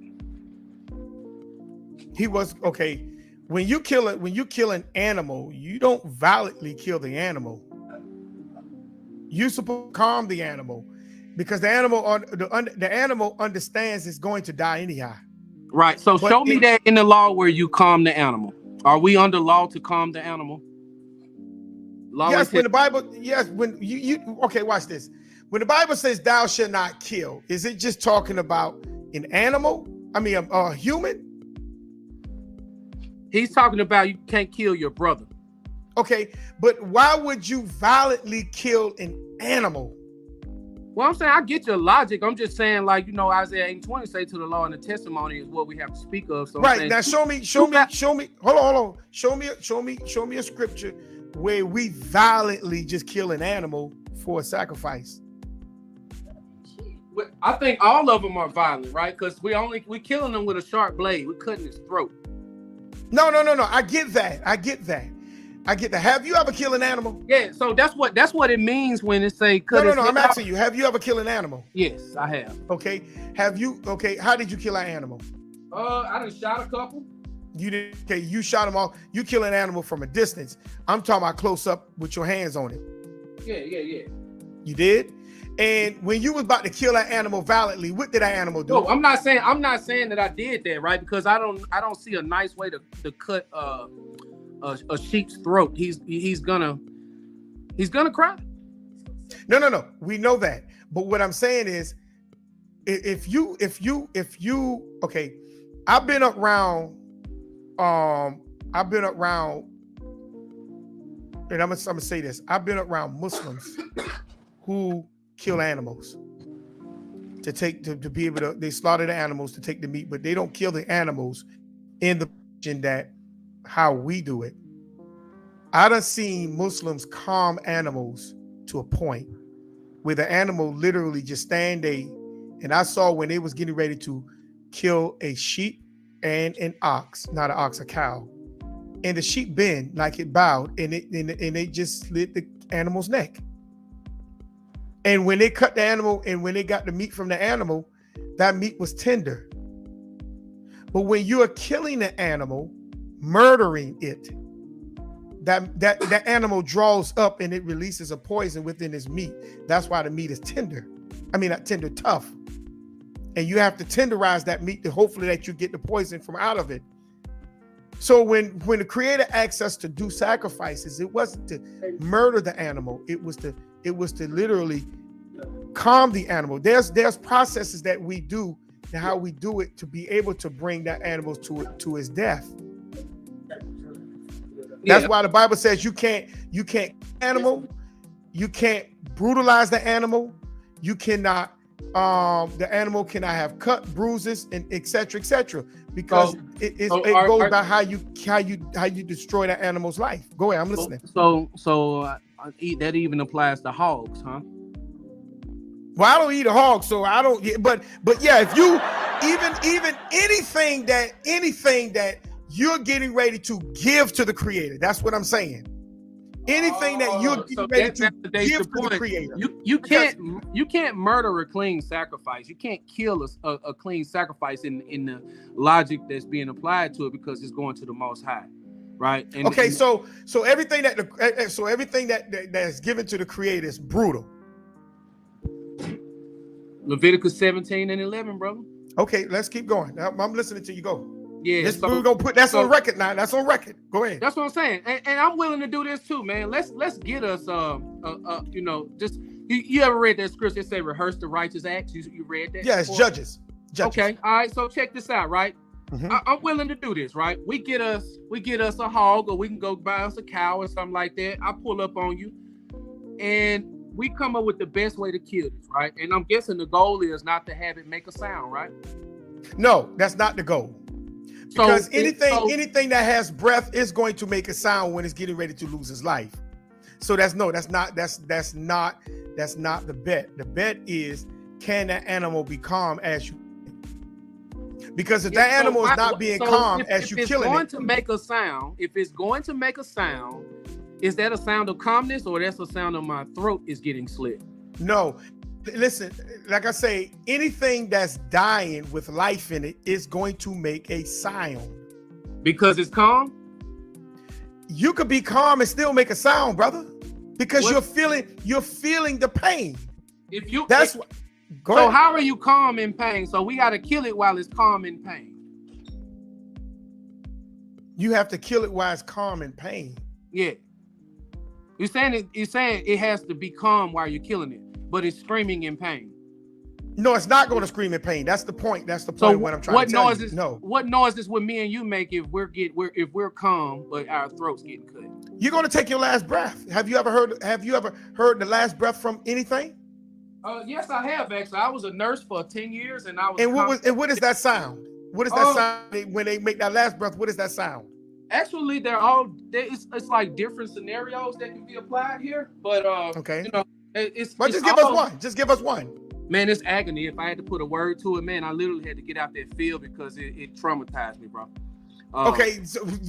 He was okay. When you kill an animal, you don't violently kill the animal. You're supposed to calm the animal, because the animal understands it's going to die anyhow. Right. So show me that in the law where you calm the animal. Are we under law to calm the animal? Yes, when the Bible. Yes, when you okay. Watch this. When the Bible says "Thou shalt not kill," is it just talking about an animal? I mean, a human. He's talking about you can't kill your brother. Okay, but why would you violently kill an animal? Well, I'm saying I get your logic. I'm just saying, like, Isaiah 8:20 say to the law and the testimony is what we have to speak of. So right now, show me. Hold on. Show me a scripture where we violently just kill an animal for a sacrifice. I think all of them are violent, right? Because we killing them with a sharp blade. We're cutting his throat. No. I get that. Have you ever killed an animal? Yeah, so that's what it means when it say cut. No. I'm asking you, have you ever killed an animal? Yes, I have. Okay. Have you? Okay. How did you kill an animal? I done shot a couple. You did. Okay. You shot them all. You kill an animal from a distance. I'm talking about close up with your hands on it. Yeah. You did. And when you was about to kill that animal violently, what did that animal do? No, I'm not saying that I did that, right? Because I don't see a nice way to cut a sheep's throat. He's gonna cry. No. We know that. But what I'm saying is, if you okay, I've been around, and I'm gonna say this. I've been around Muslims who kill animals to be able to, they slaughter the animals to take the meat, but they don't kill the animals in the position that how we do it. I done seen Muslims calm animals to a point where the animal literally just stand there. And I saw when they was getting ready to kill a sheep and an ox, not an ox, a cow. And the sheep bent like it bowed, and they just slit the animal's neck. And when they cut the animal, and when they got the meat from the animal, that meat was tender. But when you are killing the animal, murdering it, that animal draws up and it releases a poison within its meat. That's why the meat is tender. I mean, not tender, tough. And you have to tenderize that meat to hopefully that you get the poison from out of it. So when the Creator asks us to do sacrifices, it wasn't to murder the animal. It was to literally calm the animal. There's processes that we do and how we do it to be able to bring that animal to his death. That's why the Bible says you can't animal, you can't brutalize the animal, you cannot the animal cannot have cut, bruises, and etc. Because it goes by how you destroy that animal's life. Go ahead, I'm listening. So that even applies to hogs, huh? Well, I don't eat a hog, so I don't. But yeah, if you even anything that you're getting ready to give to the Creator, that's what I'm saying. Anything that you're getting ready to give to the Creator. You can't murder a clean sacrifice. You can't kill a clean sacrifice in the logic that's being applied to it because it's going to the Most High, right? And, so everything that is given to the Creator is brutal. Leviticus 17 and 11, brother. Okay, let's keep going. I'm listening to you go. Yeah, we're gonna put on record now. That's on record. Go ahead. That's what I'm saying, and I'm willing to do this too, man. Let's get us just you ever read that scripture that say rehearse the righteous acts? You read that? Yeah, it's Judges. Okay, all right. So check this out, right? Mm-hmm. I'm willing to do this, right? We get us a hog, or we can go buy us a cow or something like that. I pull up on you, and we come up with the best way to kill this, right? And I'm guessing the goal is not to have it make a sound, right? No, that's not the goal. Because anything that has breath is going to make a sound when it's getting ready to lose its life. So that's not the bet. The bet is, can that animal be calm as you? Because if that animal is not being calm as you killing it, if it's going to make a sound, is that a sound of calmness, or that's a sound of my throat is getting slit? No. Listen, like I say, anything that's dying with life in it is going to make a sound. Because it's calm? You could be calm and still make a sound, brother. Because you're feeling the pain. How are you calm in pain? So we got to kill it while it's calm in pain. You have to kill it while it's calm in pain. Yeah. You're saying it has to be calm while you're killing it, but it's screaming in pain. No, it's not going to scream in pain. That's the point. That's the point. What I'm trying to tell you. No. What noises would me and you make if we're calm but our throats getting cut? You're going to take your last breath. Have you ever heard the last breath from anything? Yes, I have actually. I was a nurse for 10 years, and I was. And what is that sound? What is that sound when they make that last breath? What is that sound? Actually, it's like different scenarios that can be applied here, but okay. Just give us one. Man, it's agony. If I had to put a word to it, man, I literally had to get out that field because it traumatized me, bro. Okay,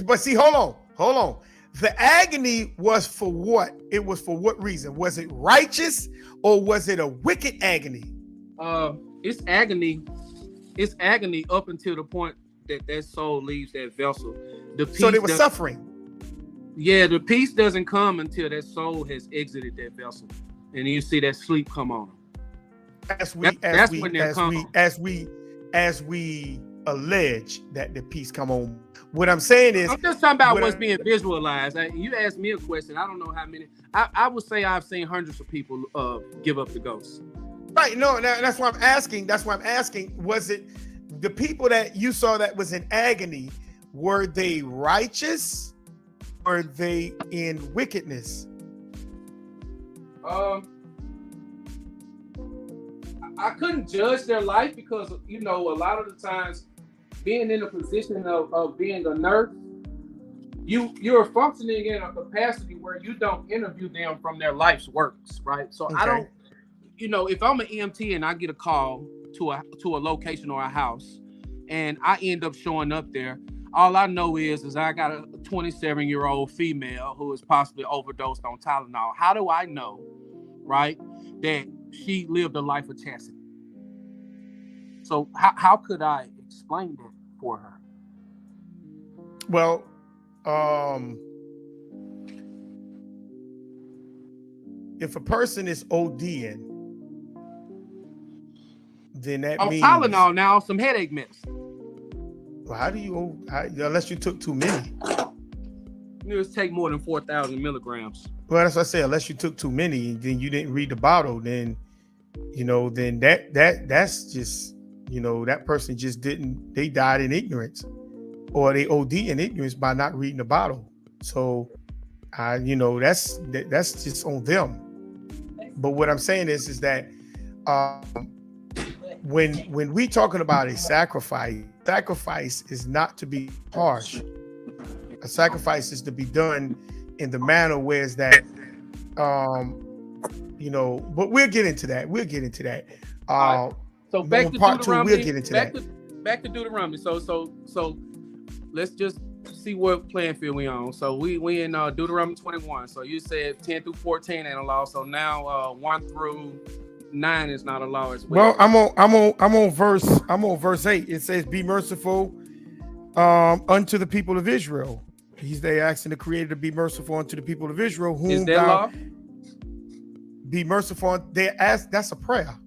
but see, hold on. The agony was for what? It was for what reason? Was it righteous or was it a wicked agony? It's agony. It's agony up until the point that soul leaves that vessel. So they were suffering. Yeah, the peace doesn't come until that soul has exited that vessel, and you see that sleep come on them. As we allege that the peace come on. What I'm saying is, I'm just talking about what's being visualized. You asked me a question. I don't know how many. I would say I've seen hundreds of people give up the ghost. Right. No. That's why I'm asking. Was it the people that you saw that was in agony? Were they righteous? Or were they in wickedness? I couldn't judge their life because, a lot of the times being in a position of being a nurse, you're functioning in a capacity where you don't interview them from their life's works, right? So I don't, if I'm an EMT and I get a call to a location or a house, and I end up showing up there, all I know is I got a 27-year-old female who is possibly overdosed on Tylenol. How do I know, right, that she lived a life of chastity? So how could I explain that for her? Well, if a person is ODing, then that means Tylenol now, some headache medicine. Well, how do you, unless you took too many? You just take more than 4,000 milligrams. Well, that's what I say. Unless you took too many, then you didn't read the bottle. Then, then that's just, that person just didn't. They died in ignorance, or they OD in ignorance by not reading the bottle. So, that's just on them. But what I'm saying is that when we talking about a sacrifice is not to be harsh. A sacrifice is to be done in the manner where is that, but we'll get into that. So back to part Deuteronomy. Two, we'll get into back to Deuteronomy. So let's just see what playing field we on. So we in Deuteronomy 21. So you said 10 through 14 ain't a law. So now 1 through 9 is not a law as well. Well, I'm on verse 8. It says, "Be merciful unto the people of Israel." They asking the Creator to be merciful unto the people of Israel. Whom is that law? Be merciful. They ask. That's a prayer.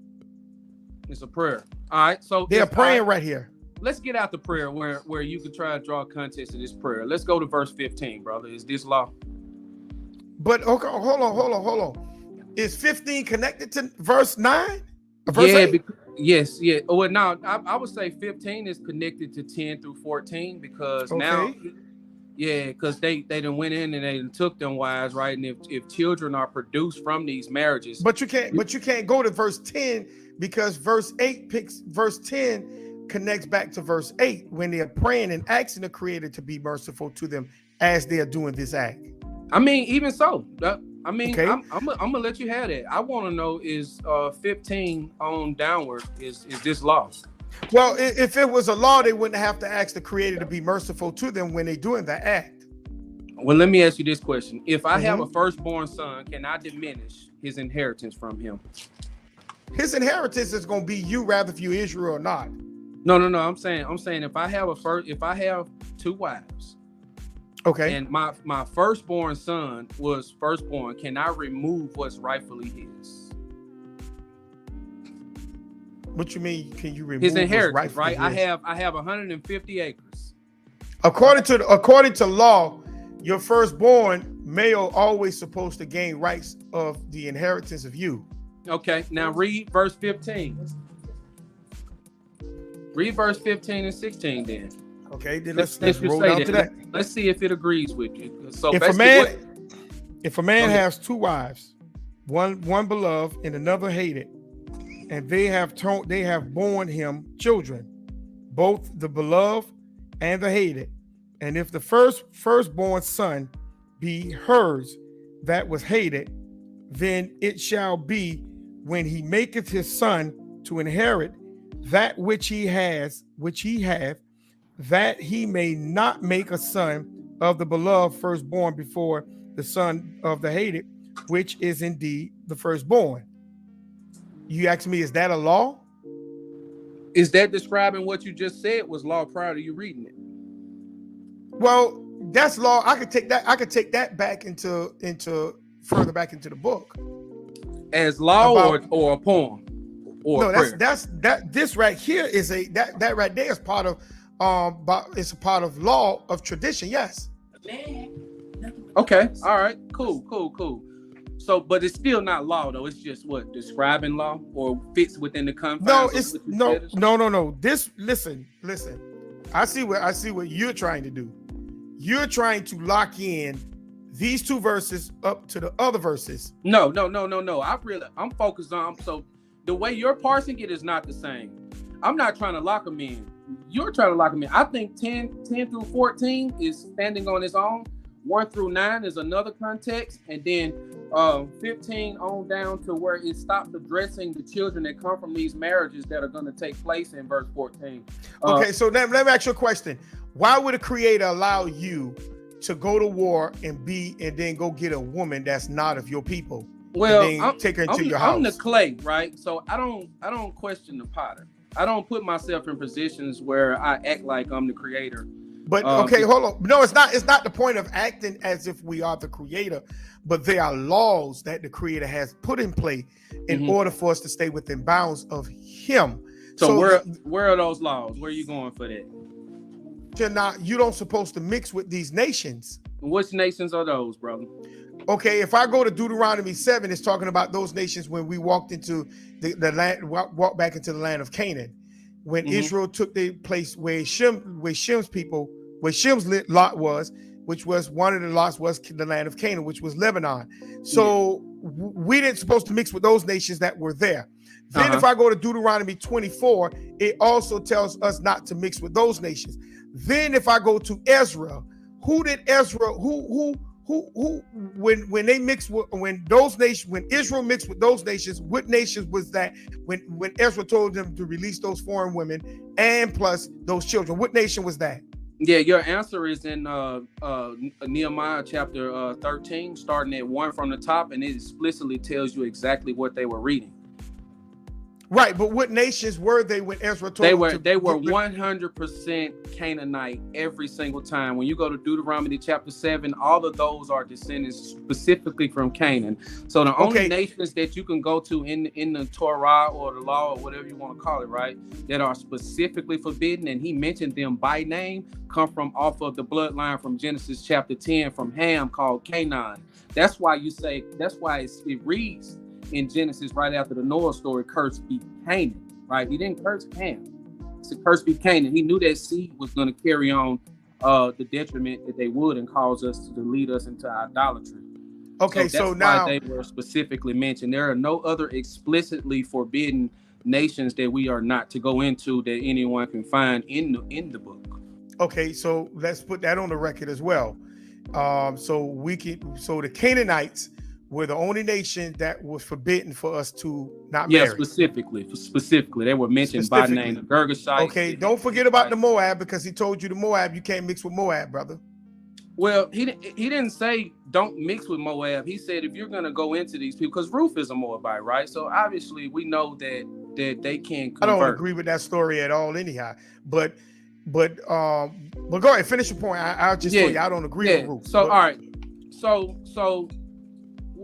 It's a prayer. All right. So they're praying right here. Let's get out the prayer where you can try to draw context of this prayer. Let's go to verse 15, brother. Is this law? But okay, hold on. Is 15 connected to verse 9? Verse 8? Yes. Well, no, I would say 15 is connected to 10 through 14 because now, because they done went in and they done took them wives, right? And if children are produced from these marriages, but you can't go to verse 10 because verse 8 picks verse 10 connects back to verse 8 when they are praying and asking the Creator to be merciful to them as they are doing this act. I mean, even so. I'm gonna let you have that. I want to know is 15 on downward is this law? Well, if it was a law, they wouldn't have to ask the Creator to be merciful to them when they're doing that act. Well, let me ask you this question: if I have a firstborn son, can I diminish his inheritance from him? His inheritance is going to be you, rather if you're Israel or not. No. I'm saying if I have 2 wives. Okay. And my firstborn son was firstborn. Can I remove what's rightfully his? What you mean? Can you remove his inheritance? Right. His? I have 150 acres. According to law, your firstborn male always supposed to gain rights of the inheritance of you. Okay. Now read verse 15. Read verse 15 and 16 then. Okay, then let's roll down to that. Let's see if it agrees with you. So if a man has 2 wives, one beloved and another hated, and they have borne him children, both the beloved and the hated, and if the firstborn son be hers that was hated, then it shall be when he maketh his son to inherit that which he hath, that he may not make a son of the beloved firstborn before the son of the hated, which is indeed the firstborn. You ask me, is that a law? Is that describing what you just said was law prior to you reading it? Well, that's law. I could take that back into further back into the book. As law or a poem? Or no, this right here is that right there is part of it's a part of law of tradition. Yes. Okay. All right. Cool. So, but it's still not law though. It's just what describing law or fits within the confines. No. This listen. I see what you're trying to do. You're trying to lock in these 2 verses up to the other verses. No. I'm focused on. So the way you're parsing it is not the same. I'm not trying to lock them in. you're trying to lock them in. I think 10 through 14 is standing on its own. 1 through 9 is another context, and then 15 on down to where it stops addressing the children that come from these marriages that are going to take place in verse 14. Okay, so let me ask you a question. Why would a creator allow you to go to war and then go get a woman that's not of your people? Well, and then take her into your house. I'm the clay, right? So I don't question the potter. I don't put myself in positions where I act like I'm the creator. But okay, hold on. No, it's not the point of acting as if we are the creator, but there are laws that the creator has put in play in order for us to stay within bounds of him. So where are those laws? Where are you going for that? You don't supposed to mix with these nations. Which nations are those, brother? Okay, if I go to Deuteronomy 7, it's talking about those nations when we walked into the land, walked back into the land of Canaan. When Israel took the place where Shem's lot was, which was one of the lots was the land of Canaan, which was Lebanon. So we didn't supposed to mix with those nations that were there. Then if I go to Deuteronomy 24, it also tells us not to mix with those nations. Then if I go to Ezra, when Israel mixed with those nations, what nations was that when Ezra told them to release those foreign women and plus those children? What nation was that? Yeah, your answer is in Nehemiah chapter 13, starting at 1 from the top, and it explicitly tells you exactly what they were reading. Right, but what nations were they when Ezra told them? They were 100% Canaanite every single time. When you go to Deuteronomy chapter 7, all of those are descendants specifically from Canaan. So the only nations that you can go to in the Torah or the law or whatever you want to call it, right, that are specifically forbidden, and he mentioned them by name, come from off of the bloodline from Genesis chapter 10 from Ham called Canaan. That's why it reads in Genesis right after the Noah story, curse be Canaan, right? He didn't curse Ham. It's a curse be Canaan. He knew that seed was going to carry on the detriment that they would and cause us to lead us into idolatry. Okay, so now why they were specifically mentioned. There are no other explicitly forbidden nations that we are not to go into that anyone can find in the book. Okay, so let's put that on the record as well. So the Canaanites were the only nation that was forbidden for us to not marry. Yeah, specifically, they were mentioned by name. The Girgashites. Okay, don't forget about the Moab, because he told you the Moab, you can't mix with Moab, brother. Well, he didn't say don't mix with Moab. He said if you're gonna go into these people, because Ruth is a Moabite, right? So obviously we know that they can convert. I don't agree with that story at all, anyhow. But go ahead, finish your point. I'll just tell you I don't agree with Ruth. So all right, so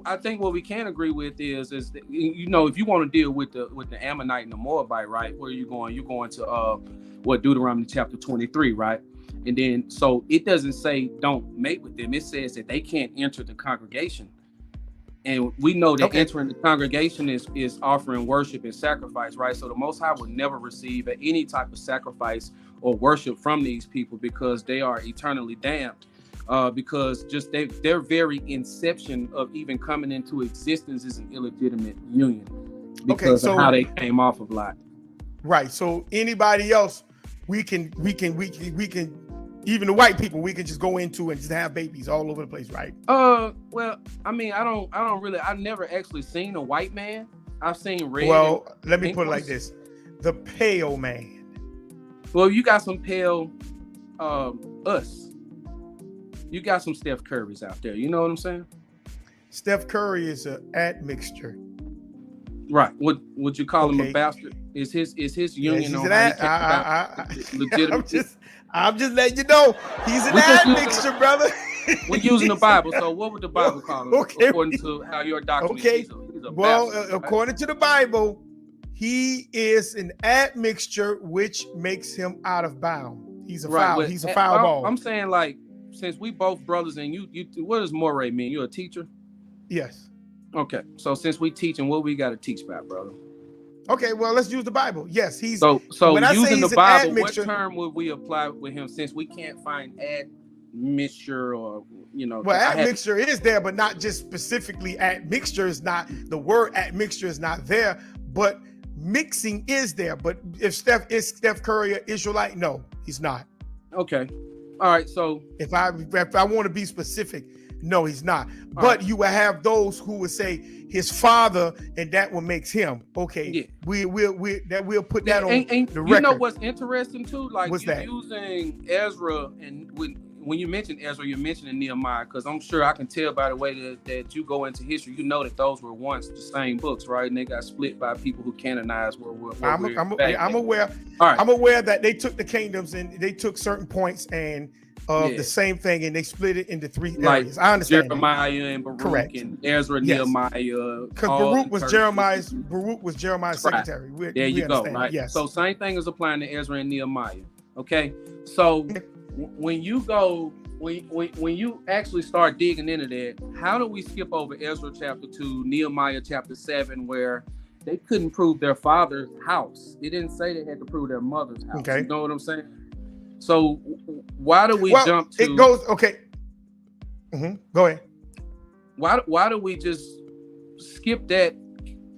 I think what we can agree with is that, you know, if you want to deal with the Ammonite and the Moabite, right? Where are you going? You're going to Deuteronomy chapter 23, right? And then so it doesn't say don't mate with them. It says that they can't enter the congregation. And we know that entering the congregation is offering worship and sacrifice, right? So the Most High would never receive any type of sacrifice or worship from these people because they are eternally damned. Because just their very inception of even coming into existence is an illegitimate union because of how they came off of Lot. Right. So anybody else, we can even the white people, we can just go into and just have babies all over the place, right? Well, I mean, I've never actually seen a white man. I've seen red. Well, let me put it like this: the pale man. Well, you got some pale, us. You got some Steph Currys out there. You know what I'm saying? Steph Curry is an admixture. Right. Would you call him a bastard? Is his union on legitimate? I'm just letting you know he's an admixture, brother. We're using the Bible, so what would the Bible call him? According to how your doctrine is, he's a bastard, according to the Bible, he is an admixture, which makes him out of bound. He's a foul. He's a foul ball. I'm saying, like, since we both brothers, and you what does moray mean? You're a teacher? Yes. Okay. So since we teaching, what we got to teach about, brother? Okay, well, let's use the Bible. Yes, he's so when using the Bible, what term would we apply with him since we can't find admixture or, you know? Well, admixture is there, but not just specifically admixture is not, the word admixture is not there, but mixing is there. But is Steph Curry an Israelite? No, he's not. Okay. All right. So if I want to be specific, no, he's not. But you will have those who would say his father, and that what makes him. Okay. Yeah. We'll put that on the record. You know what's interesting too? Like what's that? Using Ezra, and when you mention Ezra, you're mentioning Nehemiah, because I'm sure I can tell by the way that you go into history, you know that those were once the same books, right? And they got split by people who canonized I'm aware. All right. I'm aware that they took the kingdoms and they took certain points and the same thing, and they split it into three areas. I understand. Jeremiah and Baruch. Correct. And Ezra, Nehemiah. Because Baruch was Jeremiah's secretary. There you go. Right. Yes. So same thing is applying to Ezra and Nehemiah. Okay. So when you go, when you actually start digging into that, how do we skip over Ezra chapter 2, Nehemiah chapter 7, where they couldn't prove their father's house? It didn't say they had to prove their mother's house. Okay. You know what I'm saying? So why do we jump to? It goes okay. Go ahead. Why do we just skip that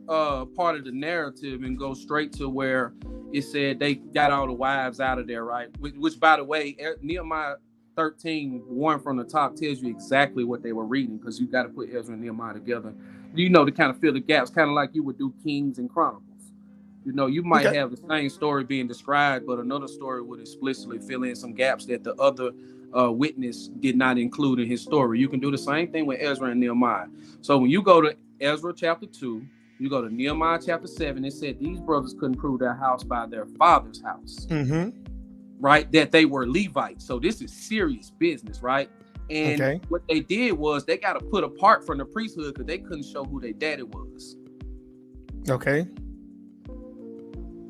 part of the narrative and go straight to where it said they got all the wives out of there, right? Which by the way, Nehemiah 13, 1 from the top tells you exactly what they were reading, because you got to put Ezra and Nehemiah together. You know, to kind of fill the gaps, kind of like you would do Kings and Chronicles. You know, you might have the same story being described, but another story would explicitly fill in some gaps that the other witness did not include in his story. You can do the same thing with Ezra and Nehemiah. So when you go to Ezra chapter 2, you go to Nehemiah chapter 7, it said these brothers couldn't prove their house by their father's house, right? That they were Levites. So this is serious business, right? And what they did was they got to put apart from the priesthood because they couldn't show who their daddy was. Okay.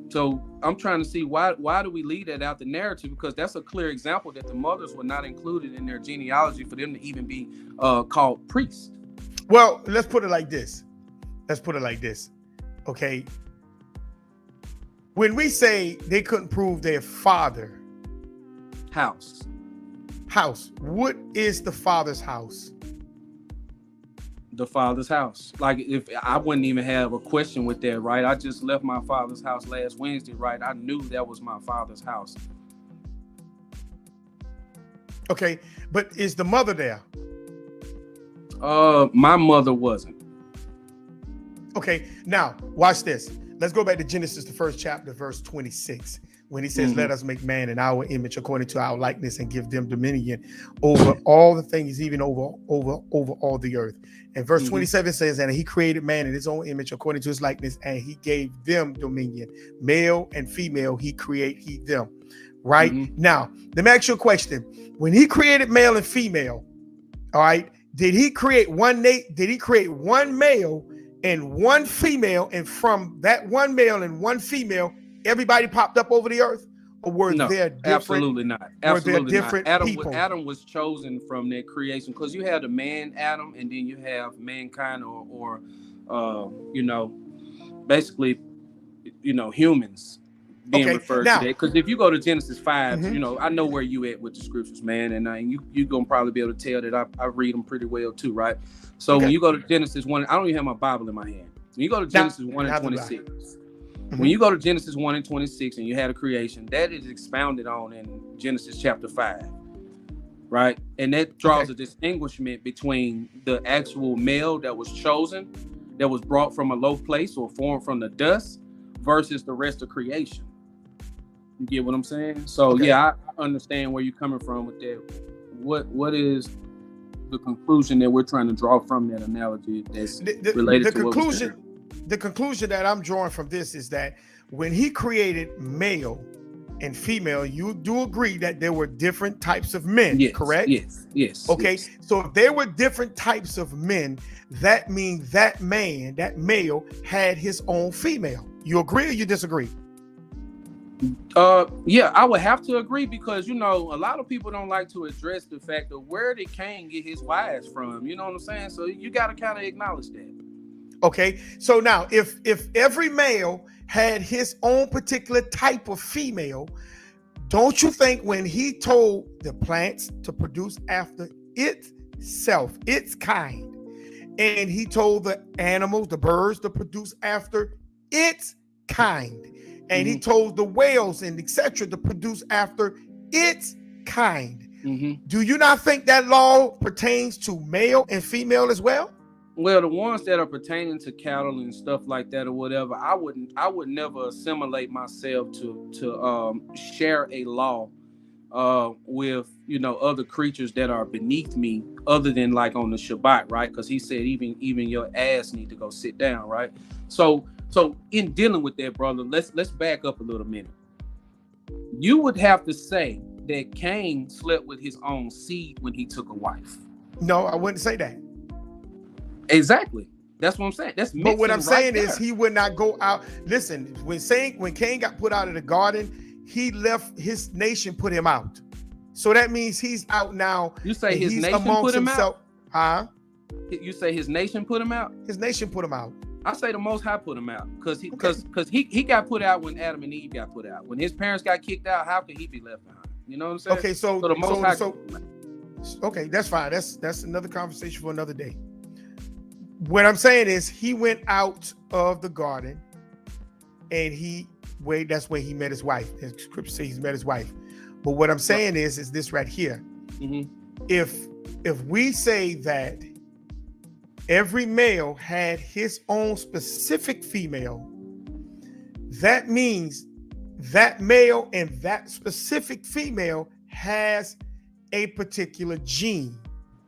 So I'm trying to see why do we leave that out the narrative, because that's a clear example that the mothers were not included in their genealogy for them to even be called priests. Well, let's put it like this. Okay. When we say they couldn't prove their father house, what is the father's house? The father's house. Like, if I wouldn't even have a question with that, right? I just left my father's house last Wednesday, right? I knew that was my father's house. Okay, but is the mother there? My mother wasn't. Okay, now watch this. Let's go back to Genesis, the first chapter, verse 26. When he says, let us make man in our image according to our likeness and give them dominion over all the things, even over all the earth. And verse 27 says, and he created man in his own image according to his likeness, and he gave them dominion. Male and female, he created them. Right? Now, let me ask you a question. When he created male and female, all right, did he create one male and one female, and from that one male and one female, everybody popped up over the earth? Or were there different? Absolutely not. Absolutely different not. people? Adam was chosen from that creation, because you have the man Adam, and then you have mankind, or you know, basically, you know, humans being referred to that. Because if you go to Genesis 5, you know, I know where you at with the scriptures, man, and you gonna probably be able to tell that I read them pretty well too, right? So when you go to Genesis 1, I don't even have my Bible in my hand. When you go to Genesis 1 and 26, when you go to Genesis 1 and 26 and you had a creation, that is expounded on in Genesis chapter 5, right? And that draws a distinguishment between the actual male that was chosen, that was brought from a low place or formed from the dust, versus the rest of creation. You get what I'm saying? So I understand where you're coming from with that. What is the conclusion that we're trying to draw from that analogy that's related to what we're saying? The conclusion that I'm drawing from this is that when he created male and female, you do agree that there were different types of men, correct? Yes. Okay, so if there were different types of men, that means that man, that male, had his own female. You agree or you disagree? Yeah, I would have to agree, because, you know, a lot of people don't like to address the fact of where did Cain get his wives from? You know what I'm saying? So you got to kind of acknowledge that. Okay, so now if every male had his own particular type of female, don't you think when he told the plants to produce after itself, its kind, and he told the animals, the birds, to produce after its kind. And he told the whales and etc. to produce after its kind. Do you not think that law pertains to male and female as well? Well, the ones that are pertaining to cattle and stuff like that or whatever, I would never assimilate myself to share a law with, you know, other creatures that are beneath me, other than like on the Shabbat, right? Because he said even your ass need to go sit down, right? So in dealing with that, brother, let's back up a little minute. You would have to say that Cain slept with his own seed when he took a wife. No, I wouldn't say that. Exactly. That's what I'm saying. But what I'm saying is he would not go out. Listen, when Cain got put out of the garden, he left, his nation put him out. So that means he's out now. You say his nation put him out? Huh? You say his nation put him out? His nation put him out. I say the Most High put him out because he got put out when Adam and Eve got put out. When his parents got kicked out, how could he be left behind? You know what I'm saying? Okay, so the Most High. Okay, that's fine. That's another conversation for another day. What I'm saying is he went out of the garden and that's where he met his wife. The scripture says he's met his wife. But what I'm saying is this right here. If we say that every male had his own specific female, that means that male and that specific female has a particular gene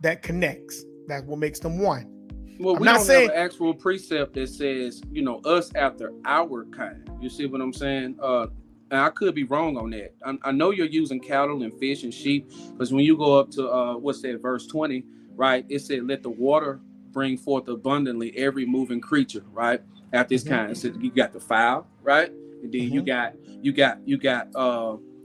that connects. That's what makes them one. Well, we don't have an actual precept that says, you know, us after our kind. You see what I'm saying? And I could be wrong on that. I know you're using cattle and fish and sheep, because when you go up to what's that, verse 20, right? It said, "Let the water bring forth abundantly every moving creature," right? After its kind. So you got the fowl, right? And then you got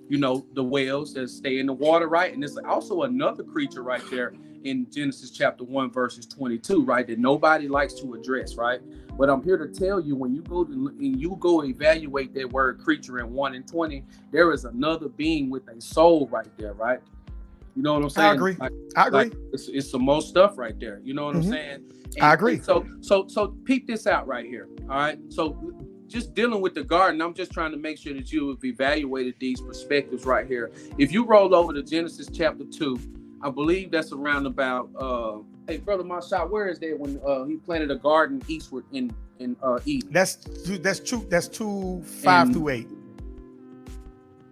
you know, the whales that stay in the water, right? And there's also another creature right there in Genesis chapter 1 verses 22, right, that nobody likes to address, right? But I'm here to tell you, when you go evaluate that word creature in 1 and 20, there is another being with a soul right there, right? You know what I'm saying? I agree. I agree. Like it's some more stuff right there. You know what I'm saying? And I agree. So peep this out right here. All right. So just dealing with the garden, I'm just trying to make sure that you have evaluated these perspectives right here. If you roll over to Genesis chapter 2, I believe that's around about hey brother Mashah, where is that when he planted a garden eastward in Eden? That's 2:5 through 8.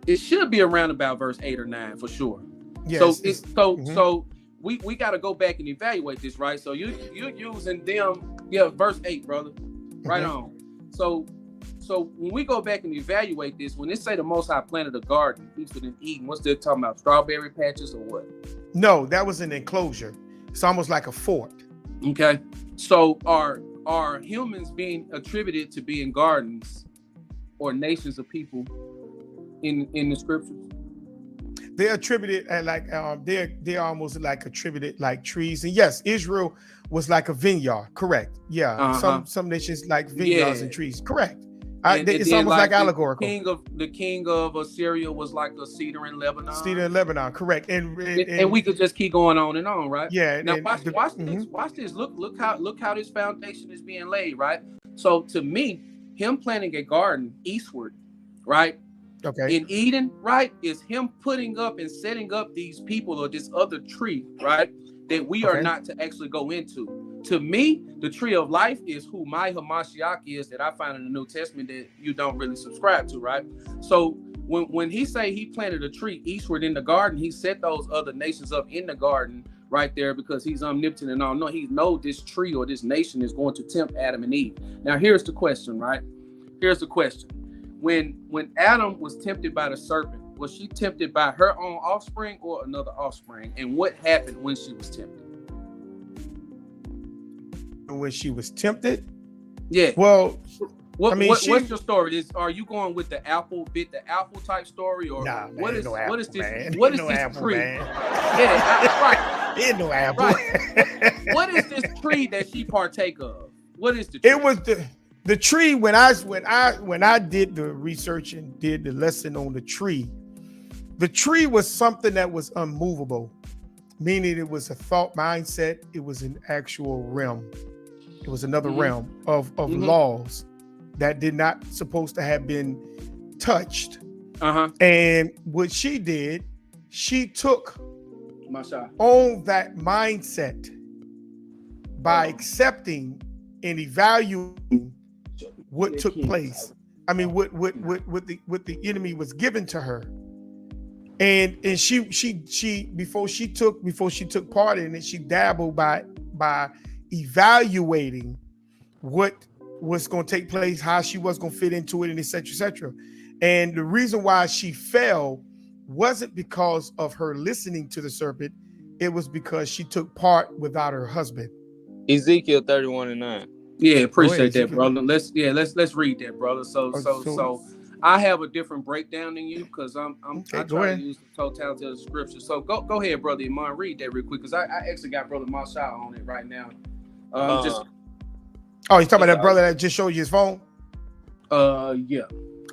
It should be around about verse 8 or 9 for sure. Yes, so we got to go back and evaluate this, right? So you're using them, verse 8, brother. Right on. So when we go back and evaluate this, when they say the Most High planted a garden eastward in Eden, what's they talking about? Strawberry patches or what? No, that was an enclosure. It's almost like a fort. Okay. So are humans being attributed to being gardens or nations of people in the scriptures? They're attributed they're almost like attributed like trees. And yes, Israel was like a vineyard. Correct. Yeah. Some nations like vineyards and trees. Correct. It's almost like allegorical. The king of Assyria was like a cedar in Lebanon. Cedar in Lebanon, correct. And we could just keep going on, right? Yeah. Now watch this. Watch this. Look how this foundation is being laid, right? So to me, him planting a garden eastward, right? Okay. In Eden, right, is him putting up and setting up these people or this other tree, right, that we are not to actually go into. To me, the tree of life is who my Hamashiach is that I find in the New Testament that you don't really subscribe to, right? So when he say he planted a tree eastward in the garden, he set those other nations up in the garden right there because he's omnipotent and all. No, he knows this tree or this nation is going to tempt Adam and Eve. Now, here's the question, right? Here's the question. When Adam was tempted by the serpent, was she tempted by her own offspring or another offspring? And what happened when she was tempted? When she was tempted? Yeah. Well, what's your story? Are you going with the apple type story, or what is this tree? Man. Yeah, right. Ain't no apple. Right. What is this tree that she partake of? What is the tree? It was the tree when I did the research and did the lesson on the tree was something that was unmovable, meaning it was a thought mindset. It was an actual realm. It was another realm of laws. that did not supposed to have been touched. Uh-huh. And what she did, she took Masha. on that mindset by accepting and evaluating what took place. I mean, what the enemy was given to her, and she before she took part in it, she dabbled by evaluating what was going to take place, how she was going to fit into it, and etc. etc. And the reason why she fell wasn't because of her listening to the serpent; it was because she took part without her husband. Ezekiel 31:9. Yeah, appreciate that, brother. Let's read that, brother. So I have a different breakdown than you because I try to use the totality of the scripture. So go ahead, brother Iman, read that real quick because I actually got brother Masha on it right now. Oh, he's talking about that brother that just showed you his phone? Yeah.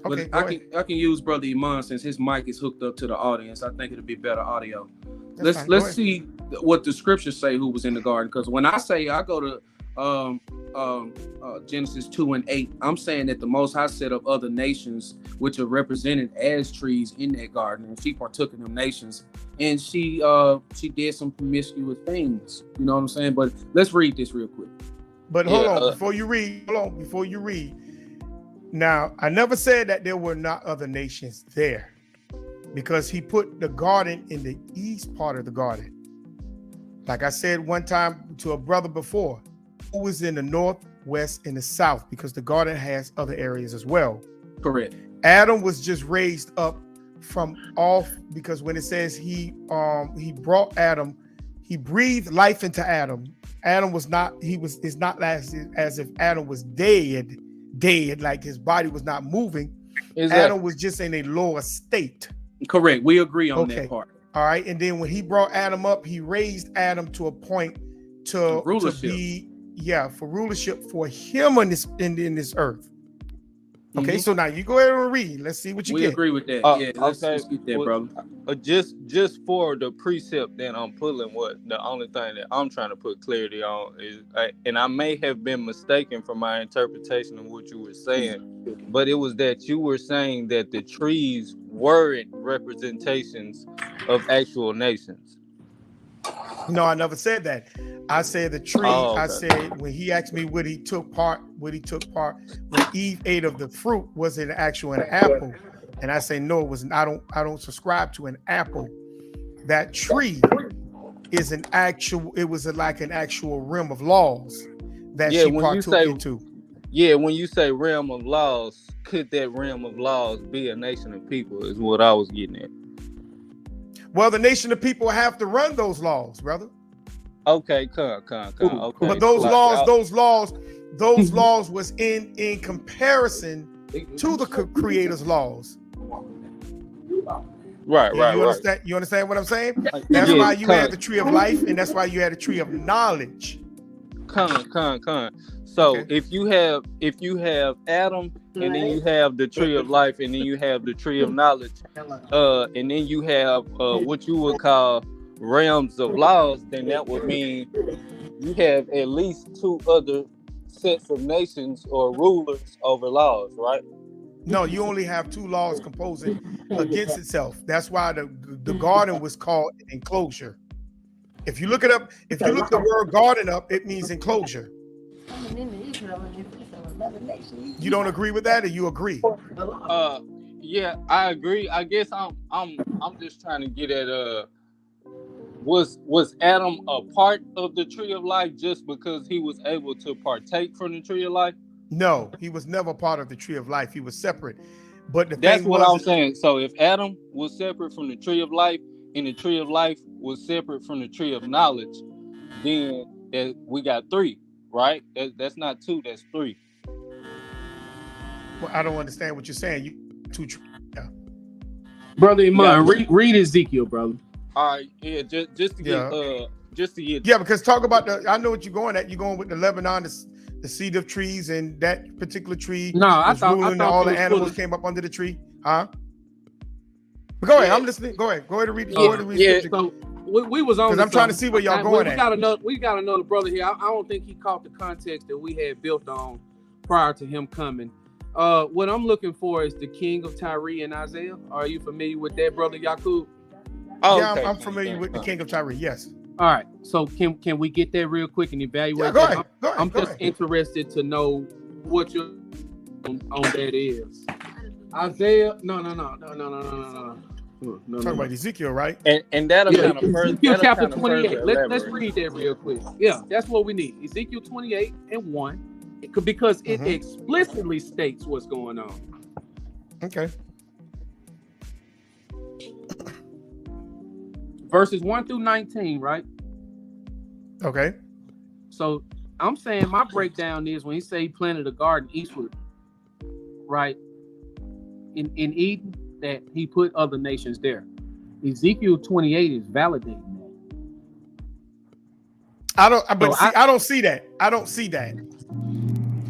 Okay, but I can use brother Iman since his mic is hooked up to the audience. I think it'll be better audio. Let's see what the scriptures say who was in the garden, because when I say I go to Genesis 2:8, I'm saying that the Most High set up other nations which are represented as trees in that garden, and she partook in them nations, and she did some promiscuous things. You know what I'm saying? But let's read this real quick. But hold on, before you read. Now, I never said that there were not other nations there, because he put the garden in the east part of the garden. Like I said one time to a brother before, who was in the north, west, and the south, because the garden has other areas as well. Correct. Adam was just raised up from off, because when it says he brought Adam, he breathed life into Adam. Adam was not, it's not as if Adam was dead, like his body was not moving. Exactly. Adam was just in a lower state. Correct. We agree on that part. All right. And then when he brought Adam up, he raised Adam to a point to be, for rulership for him in this earth. Okay, so now you go ahead and read. Let's see what you get. We agree with that. Let's get that, brother. Just for the precept that I'm pulling, the only thing that I'm trying to put clarity on is, and I may have been mistaken from my interpretation of what you were saying, but it was that you were saying that the trees weren't representations of actual nations. No, I never said that. I said the tree. Oh, okay. I said when he asked me when Eve ate of the fruit, was it actual an apple? And I say no, it wasn't. I don't subscribe to an apple. That tree is an actual. It was like an actual realm of laws that she partook into. Yeah, when you say realm of laws, could that realm of laws be a nation of people? Is what I was getting at. Well, the nation of people have to run those laws, brother. Okay, come. Okay. But those laws was in comparison to the Creator's laws. Right. You understand what I'm saying? That's why you had the tree of life, and that's why you had a tree of knowledge. Come. So if you have Adam, and then you have the tree of life, and then you have the tree of knowledge, and then you have what you would call realms of laws, then that would mean you have at least two other sets of nations or rulers over laws, right? No, you only have two laws composing against itself. That's why the garden was called an enclosure. If you look it up, if you look the word garden up, it means enclosure. You don't agree with that, or you agree? Yeah, I agree. I guess I'm just trying to get at was Adam a part of the tree of life just because he was able to partake from the tree of life? No, he was never part of the tree of life. He was separate. But that's what I'm saying. So if Adam was separate from the tree of life, and the tree of life was separate from the tree of knowledge, then we got three, right? That's not two, that's three. Well, I don't understand what you're saying. Brother Iman, read Ezekiel, brother. All right, yeah, just to get. Yeah, because talk about I know what you're going at. You're going with the Lebanon, the seed of trees, and that particular tree. No, I thought all the animals came up under the tree, huh? But go ahead, I'm listening. Go ahead and read. So we was on. Because I'm trying to see where y'all going at. We got another brother here. I don't think he caught the context that we had built on prior to him coming. What I'm looking for is the king of Tyre and Isaiah. Are you familiar with that, brother Yakub? Oh, yeah, okay. I'm familiar with the king of Tyre. Yes. All right. So can we get that real quick and evaluate? Yeah, go that? ahead. Go ahead. I'm go just ahead. interested to know what your on that is. Isaiah, no. Talking about Ezekiel, right? And that'll Yeah, kind of first. Ezekiel That'll chapter kind of 28. further Let's elaborate. read that real quick. Yeah, that's what we need. Ezekiel 28 and 1, because it explicitly states what's going on. Okay. Verses 1 through 19, right? Okay. So I'm saying my breakdown is when he say he planted a garden eastward, right? In Eden, that he put other nations there. Ezekiel 28 is validating that. I don't see that. I don't see that.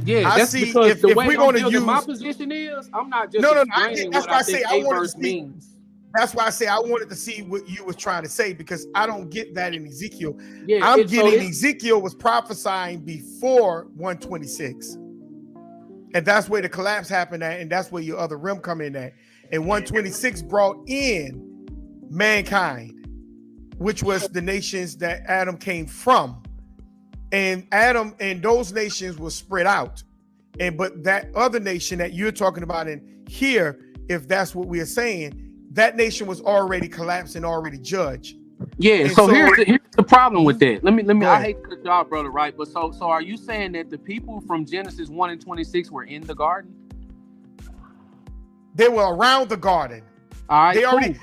Yeah, that's see because if the way we're I'm going to use my position is, I'm not just I explaining that's what why I I say think I a wanted verse to see. means. That's why I say I wanted to see what you was trying to say, because I don't get that in Ezekiel. Yeah, I'm getting Ezekiel was prophesying before 126. And that's where the collapse happened at, and that's where your other realm come in at. And 126 brought in mankind, which was the nations that Adam came from. And Adam and those nations were spread out. But that other nation that you're talking about in here, if that's what we are saying, that nation was already collapsed and already judged. Yeah, And so here's the problem with that. Let me Go I ahead. hate to cut you off, brother, right? But so are you saying that the people from Genesis 1 and 26 were in the garden? They were around the garden. All right, they cool. already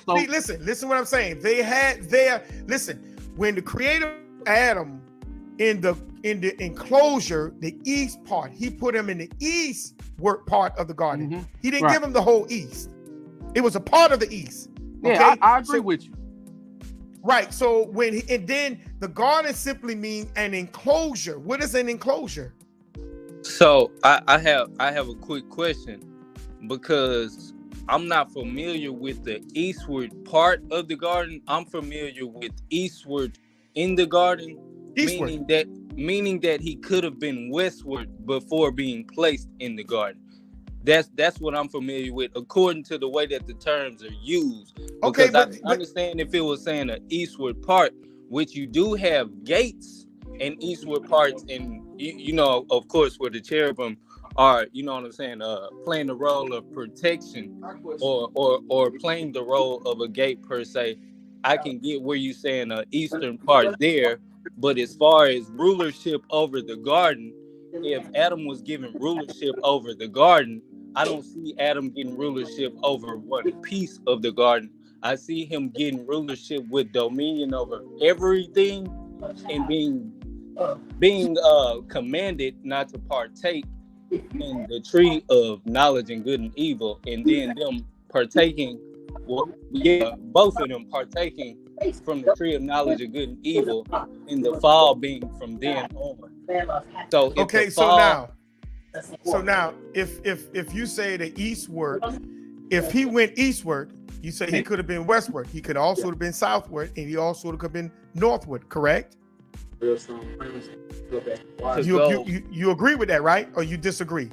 see, listen what I'm saying. They had their when the creator Adam in the enclosure, the east part, he put him in the east work part of the garden. He didn't give him the whole east. It was a part of the east. Okay? Yeah, I agree with you. Right. So and then the garden simply means an enclosure. What is an enclosure? So I have a quick question, because I'm not familiar with the eastward part of the garden. I'm familiar with eastward in the garden, meaning that he could have been westward before being placed in the garden. That's what I'm familiar with, according to the way that the terms are used. Because I understand if it was saying an eastward part, which you do have gates and eastward parts, and you know, of course, where the cherubim are, you know what I'm saying, playing the role of protection, or playing the role of a gate per se. I can get where you saying an eastern part there, but as far as rulership over the garden, if Adam was given rulership over the garden, I don't see Adam getting rulership over one piece of the garden. I see him getting rulership with dominion over everything, and being commanded not to partake in the tree of knowledge and good and evil, and then them partaking, both of them partaking from the tree of knowledge of good and evil, and the fall being from then on. So now if you say the eastward, if he went eastward, you say he could have been westward. He could also have been southward, and he also could have been northward, correct? You agree with that, right? Or you disagree?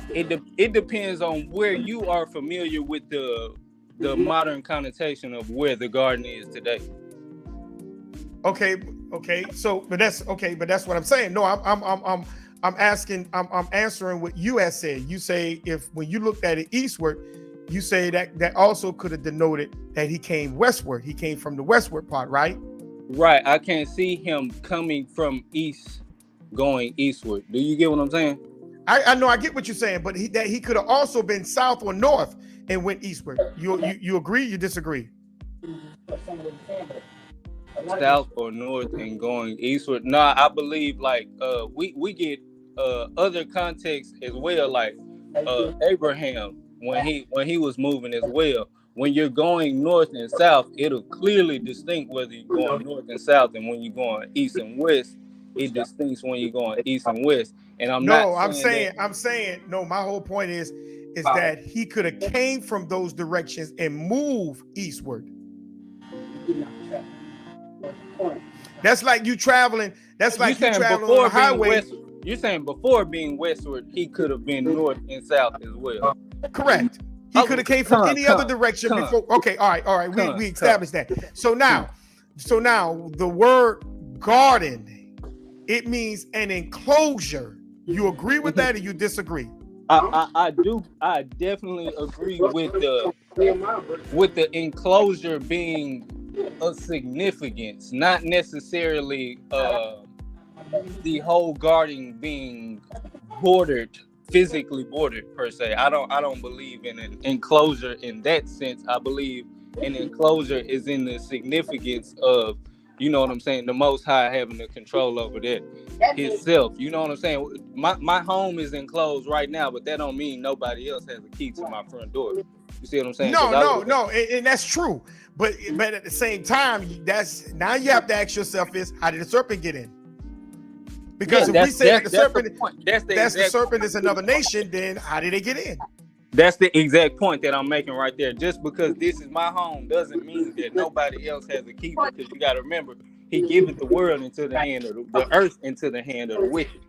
It depends on where you are familiar with the modern connotation of where the garden is today. Okay. So, but that's what I'm saying. No, I'm answering what you had said. You say when you looked at it eastward, you say that also could have denoted that he came westward. He came from the westward part, right? Right. I can't see him coming from east going eastward. Do you get what I'm saying? I know I get what you're saying, but he could have also been south or north and went eastward. You agree? You disagree? South or north and going eastward. No, I believe like we get other contexts as well, like Abraham when he was moving as well. When you're going north and south, it'll clearly distinct whether you're going north and south, and when you're going east and west, it distincts when you're going east and west. And I'm saying no, my whole point is that he could have came from those directions and moved eastward. That's like you traveling. That's like you traveling on the highway. You're saying before being westward, he could have been north and south as well. Correct. He could have came from any other direction before. Okay, all right. We established that. So now the word garden, it means an enclosure. You agree with that, or you disagree? I do. I definitely agree with the enclosure being of significance, not necessarily the whole garden being physically bordered per se. I don't believe in an enclosure in that sense. I believe an enclosure is in the significance of, you know what I'm saying, the Most High having the control over that himself. You know what I'm saying? My home is enclosed right now, but that don't mean nobody else has a key to my front door. You see what I'm saying? No, and that's true. But at the same time, now you have to ask yourself is, how did the serpent get in? Because if we say that the serpent is another nation, then how did they get in? That's the exact point that I'm making right there. Just because this is my home doesn't mean that nobody else has a key, because you got to remember, he giveth the world into the hand of the earth into the hand of the wicked.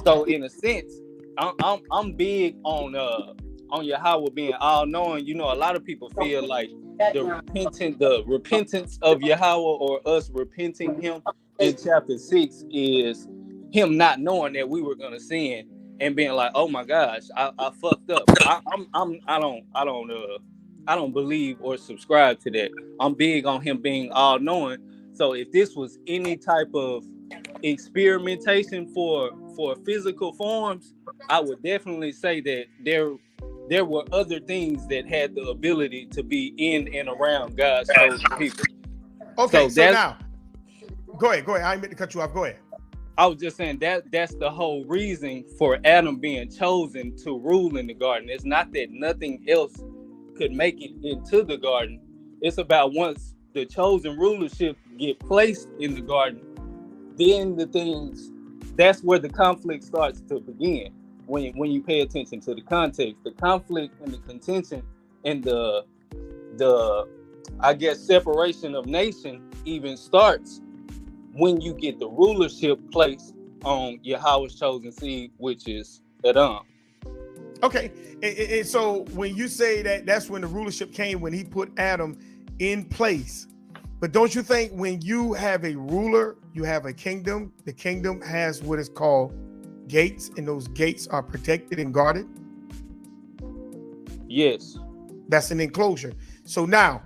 So in a sense, I'm big on Yahweh being all knowing. You know, a lot of people feel like the repentance of Yahweh, or us repenting him in chapter 6, is him not knowing that we were gonna sin and being like, oh my gosh, I fucked up. I don't believe or subscribe to that. I'm big on him being all knowing. So if this was any type of experimentation for physical forms, I would definitely say that there were other things that had the ability to be in and around God's chosen people. Okay, so now go ahead. I didn't mean to cut you off. Go ahead. I was just saying that's the whole reason for Adam being chosen to rule in the garden. It's not that nothing else could make it into the garden. It's about once the chosen rulership get placed in the garden, then that's where the conflict starts to begin. When you pay attention to the context, the conflict and the contention and the I guess separation of nation even starts when you get the rulership placed on Yahweh's chosen seed, which is Adam. Okay, and so when you say that's when the rulership came, when he put Adam in place. But don't you think when you have a ruler, you have a kingdom, the kingdom has what is called gates, and those gates are protected and guarded? Yes. That's an enclosure. So now,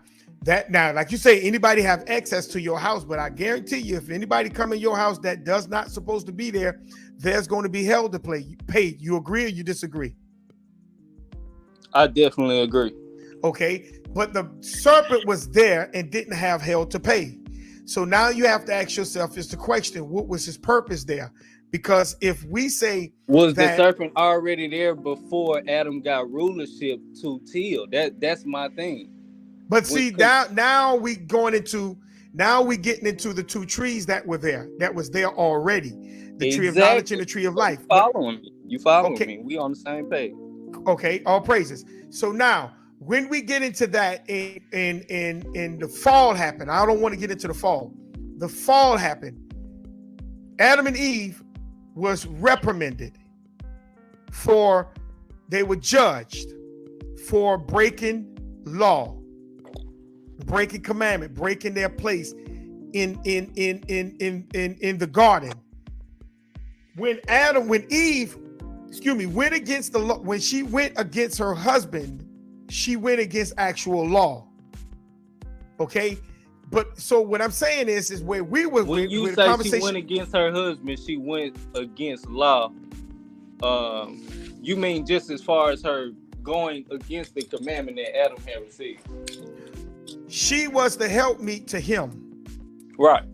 like you say, anybody have access to your house, but I guarantee you, if anybody come in your house that does not supposed to be there, there's going to be hell to pay. You agree or you disagree? I definitely agree. Okay, but the serpent was there and didn't have hell to pay. So now you have to ask yourself, is the question, what was his purpose there? Because if we say was the serpent already there before Adam got rulership to till? That's my thing. But see, now we getting into the two trees that were there, that was there already. The tree of knowledge and the tree of life. You following me. We on the same page. Okay, all praises. So now when we get into that and the fall happened, I don't want to get into the fall. The fall happened. Adam and Eve was reprimanded they were judged for breaking law, breaking commandment, breaking their place in the garden. When Eve went against the law, when she went against her husband, she went against actual law. Okay, but so what I'm saying is where we were. When you say she went against her husband, she went against law. You mean just as far as her going against the commandment that Adam had received? She was the helpmeet to him. Right.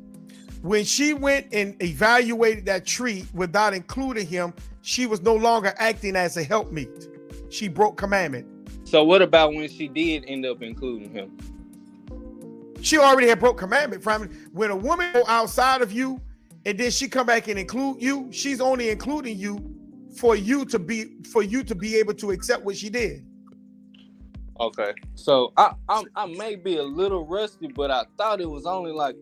When she went and evaluated that tree without including him, she was no longer acting as a helpmeet. She broke commandment. So what about when she did end up including him? She already had broke commandment. When a woman go outside of you and then she come back and include you, she's only including you for you to be able to accept what she did. Okay, so I may be a little rusty, but I thought it was only like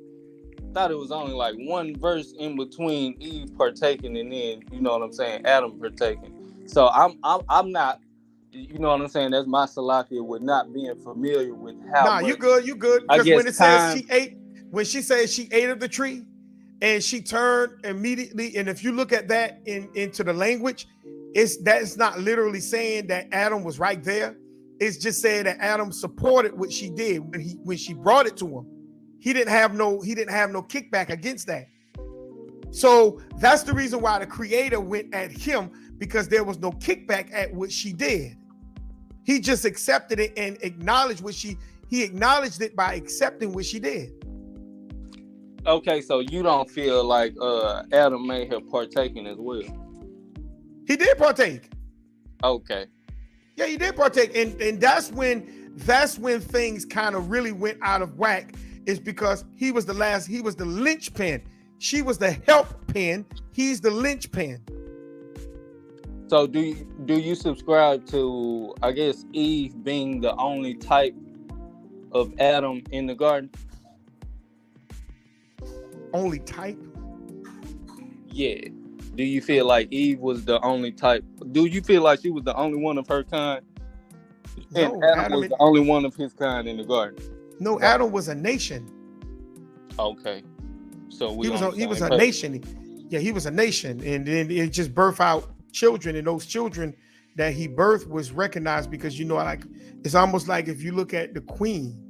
thought it was only like one verse in between Eve partaking and then, you know what I'm saying, Adam partaking. So I'm not, you know what I'm saying, that's my salakia with not being familiar with how Nah, much, you good. I Because guess, when it says time. she ate, when she says she ate of the tree and she turned immediately, and if you look at that into the language, that's not literally saying that Adam was right there. It's just saying that Adam supported what she did when she brought it to him. He didn't have no kickback against that. So that's the reason why the Creator went at him, because there was no kickback at what she did. He just accepted it and acknowledged he acknowledged it by accepting what she did. Okay, so you don't feel like Adam may have partaken as well? He did partake. Okay. Yeah, he did partake, and that's when things kind of really went out of whack. Is because he was the linchpin. She was the help pin. He's the linchpin. So do you subscribe to, I guess, Eve being the only type of Adam in the garden? Only type? Yeah. Do you feel like Eve was the only type? Do you feel like she was the only one of her kind? And No, Adam was the only one of his kind in the garden? No, Adam was a nation. Okay. So he was a nation. Yeah, he was a nation, and then it just birthed out children, and those children that he birthed was recognized because, you know, like, it's almost like if you look at the Queen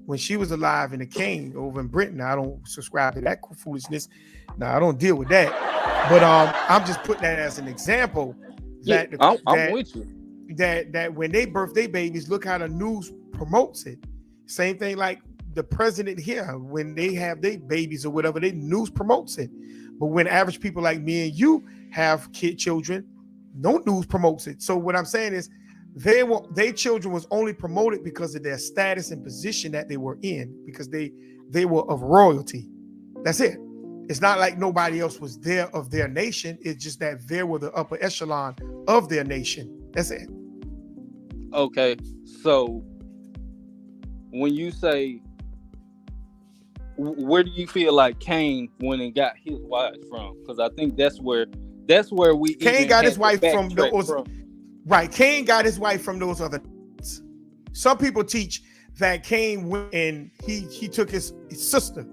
when she was alive and the king over in Britain. I don't subscribe to that foolishness. Now, I don't deal with that, but I'm just putting that as an example. That I'm with you. That when they birth their babies, look how the news promotes it. Same thing like the president here, when they have their babies or whatever, the news promotes it. But when average people like me and you have children, no news promotes it. So what I'm saying is their children was only promoted because of their status and position that they were in, because they were of royalty. That's it. It's not like nobody else was there of their nation. It's just that they were the upper echelon of their nation. That's it. Okay, so when you say, where do you feel like Cain went and got his wife from? Because I think that's where we Cain got his wife from those. Right, Cain got his wife from those other. Some people teach that Cain went and he took his sister,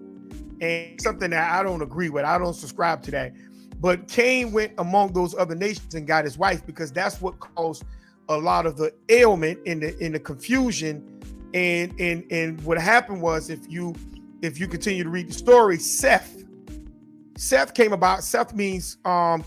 and something that I don't agree with. I don't subscribe to that. But Cain went among those other nations and got his wife, because that's what caused a lot of the ailment in the confusion. And what happened was, if you continue to read the story, Seth came about. Seth means what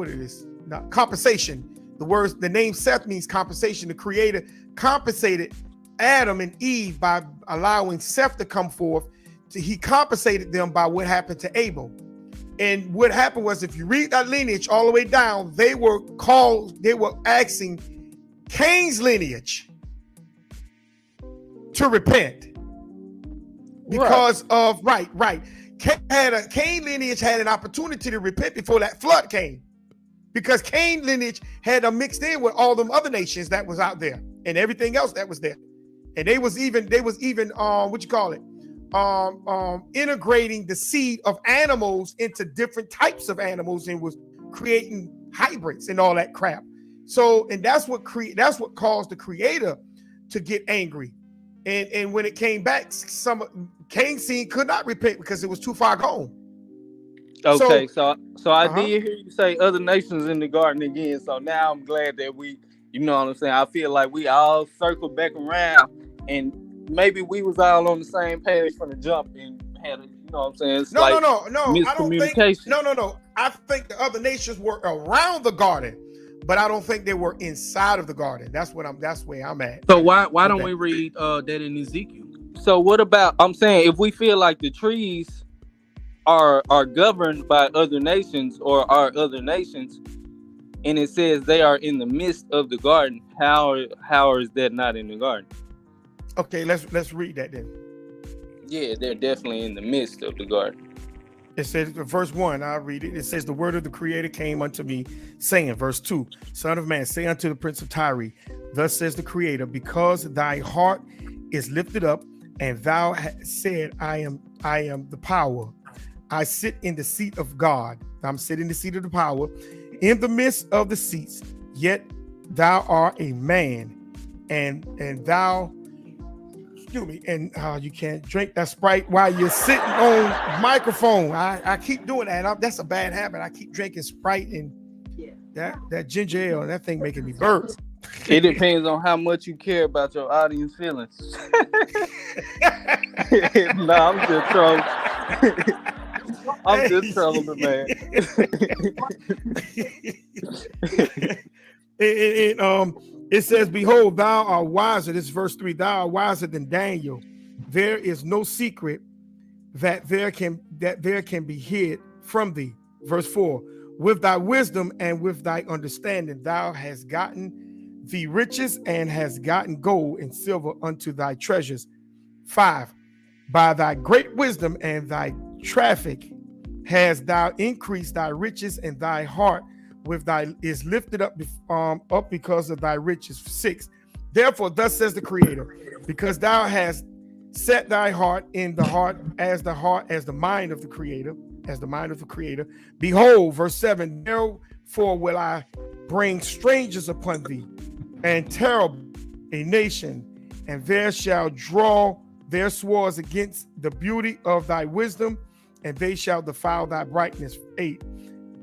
it is? Not compensation. The name Seth means compensation. The Creator compensated Adam and Eve by allowing Seth to come forth. He compensated them by what happened to Abel. And what happened was, if you read that lineage all the way down, they were asking Cain's lineage to repent because of right. Cain lineage had an opportunity to repent before that flood came, because Cain lineage had mixed in with all them other nations that was out there and everything else that was there, and they was even integrating the seed of animals into different types of animals, and was creating hybrids and all that crap. So, and that's what caused the Creator to get angry. And when it came back, Cain's seed could not repent because it was too far gone. Okay, so I did hear you say other nations in the garden again. So now I'm glad that we, you know what I'm saying, I feel like we all circled back around, and maybe we was all on the same page from the jump and had a, you know what I'm saying? It's no. I don't think. No. I think the other nations were around the garden, but I don't think they were inside of the garden. That's where I'm at. So why don't we read that in Ezekiel? So what about, I'm saying, if we feel like the trees are governed by other nations or are other nations, and it says they are in the midst of the garden, how is that not in the garden? Okay, let's read that then. Yeah, they're definitely in the midst of the garden. It says, verse 1, I'll read it. It says, the word of the Creator came unto me, saying, verse 2, Son of man, say unto the prince of Tyre, thus says the Creator, because thy heart is lifted up, and thou hast said, I am I am the power. I sit in the seat of God. I'm sitting in the seat of the power in the midst of the seats. Yet thou art a man, and thou, excuse me, and you can't drink that Sprite while you're sitting on microphone. I keep doing that. That's a bad habit. I keep drinking Sprite and that ginger ale, and that thing making me burp. It depends on how much you care about your audience feelings. No, I'm just trolling. I'm just trolling, man. It says, behold, thou art wiser. This is verse 3. Thou art wiser than Daniel. There is no secret that there can be hid from thee. Verse 4. With thy wisdom and with thy understanding, thou hast gotten the riches and hast gotten gold and silver unto thy treasures. 5. By thy great wisdom and thy traffic hast thou increased thy riches, and thy heart with thy is lifted up because of thy riches. 6. Therefore, thus says the Creator, because thou hast set thy heart in the heart as the mind of the Creator, Behold, verse 7, therefore will I bring strangers upon thee, and terrible a nation, and there shall draw their swords against the beauty of thy wisdom, and they shall defile thy brightness. 8.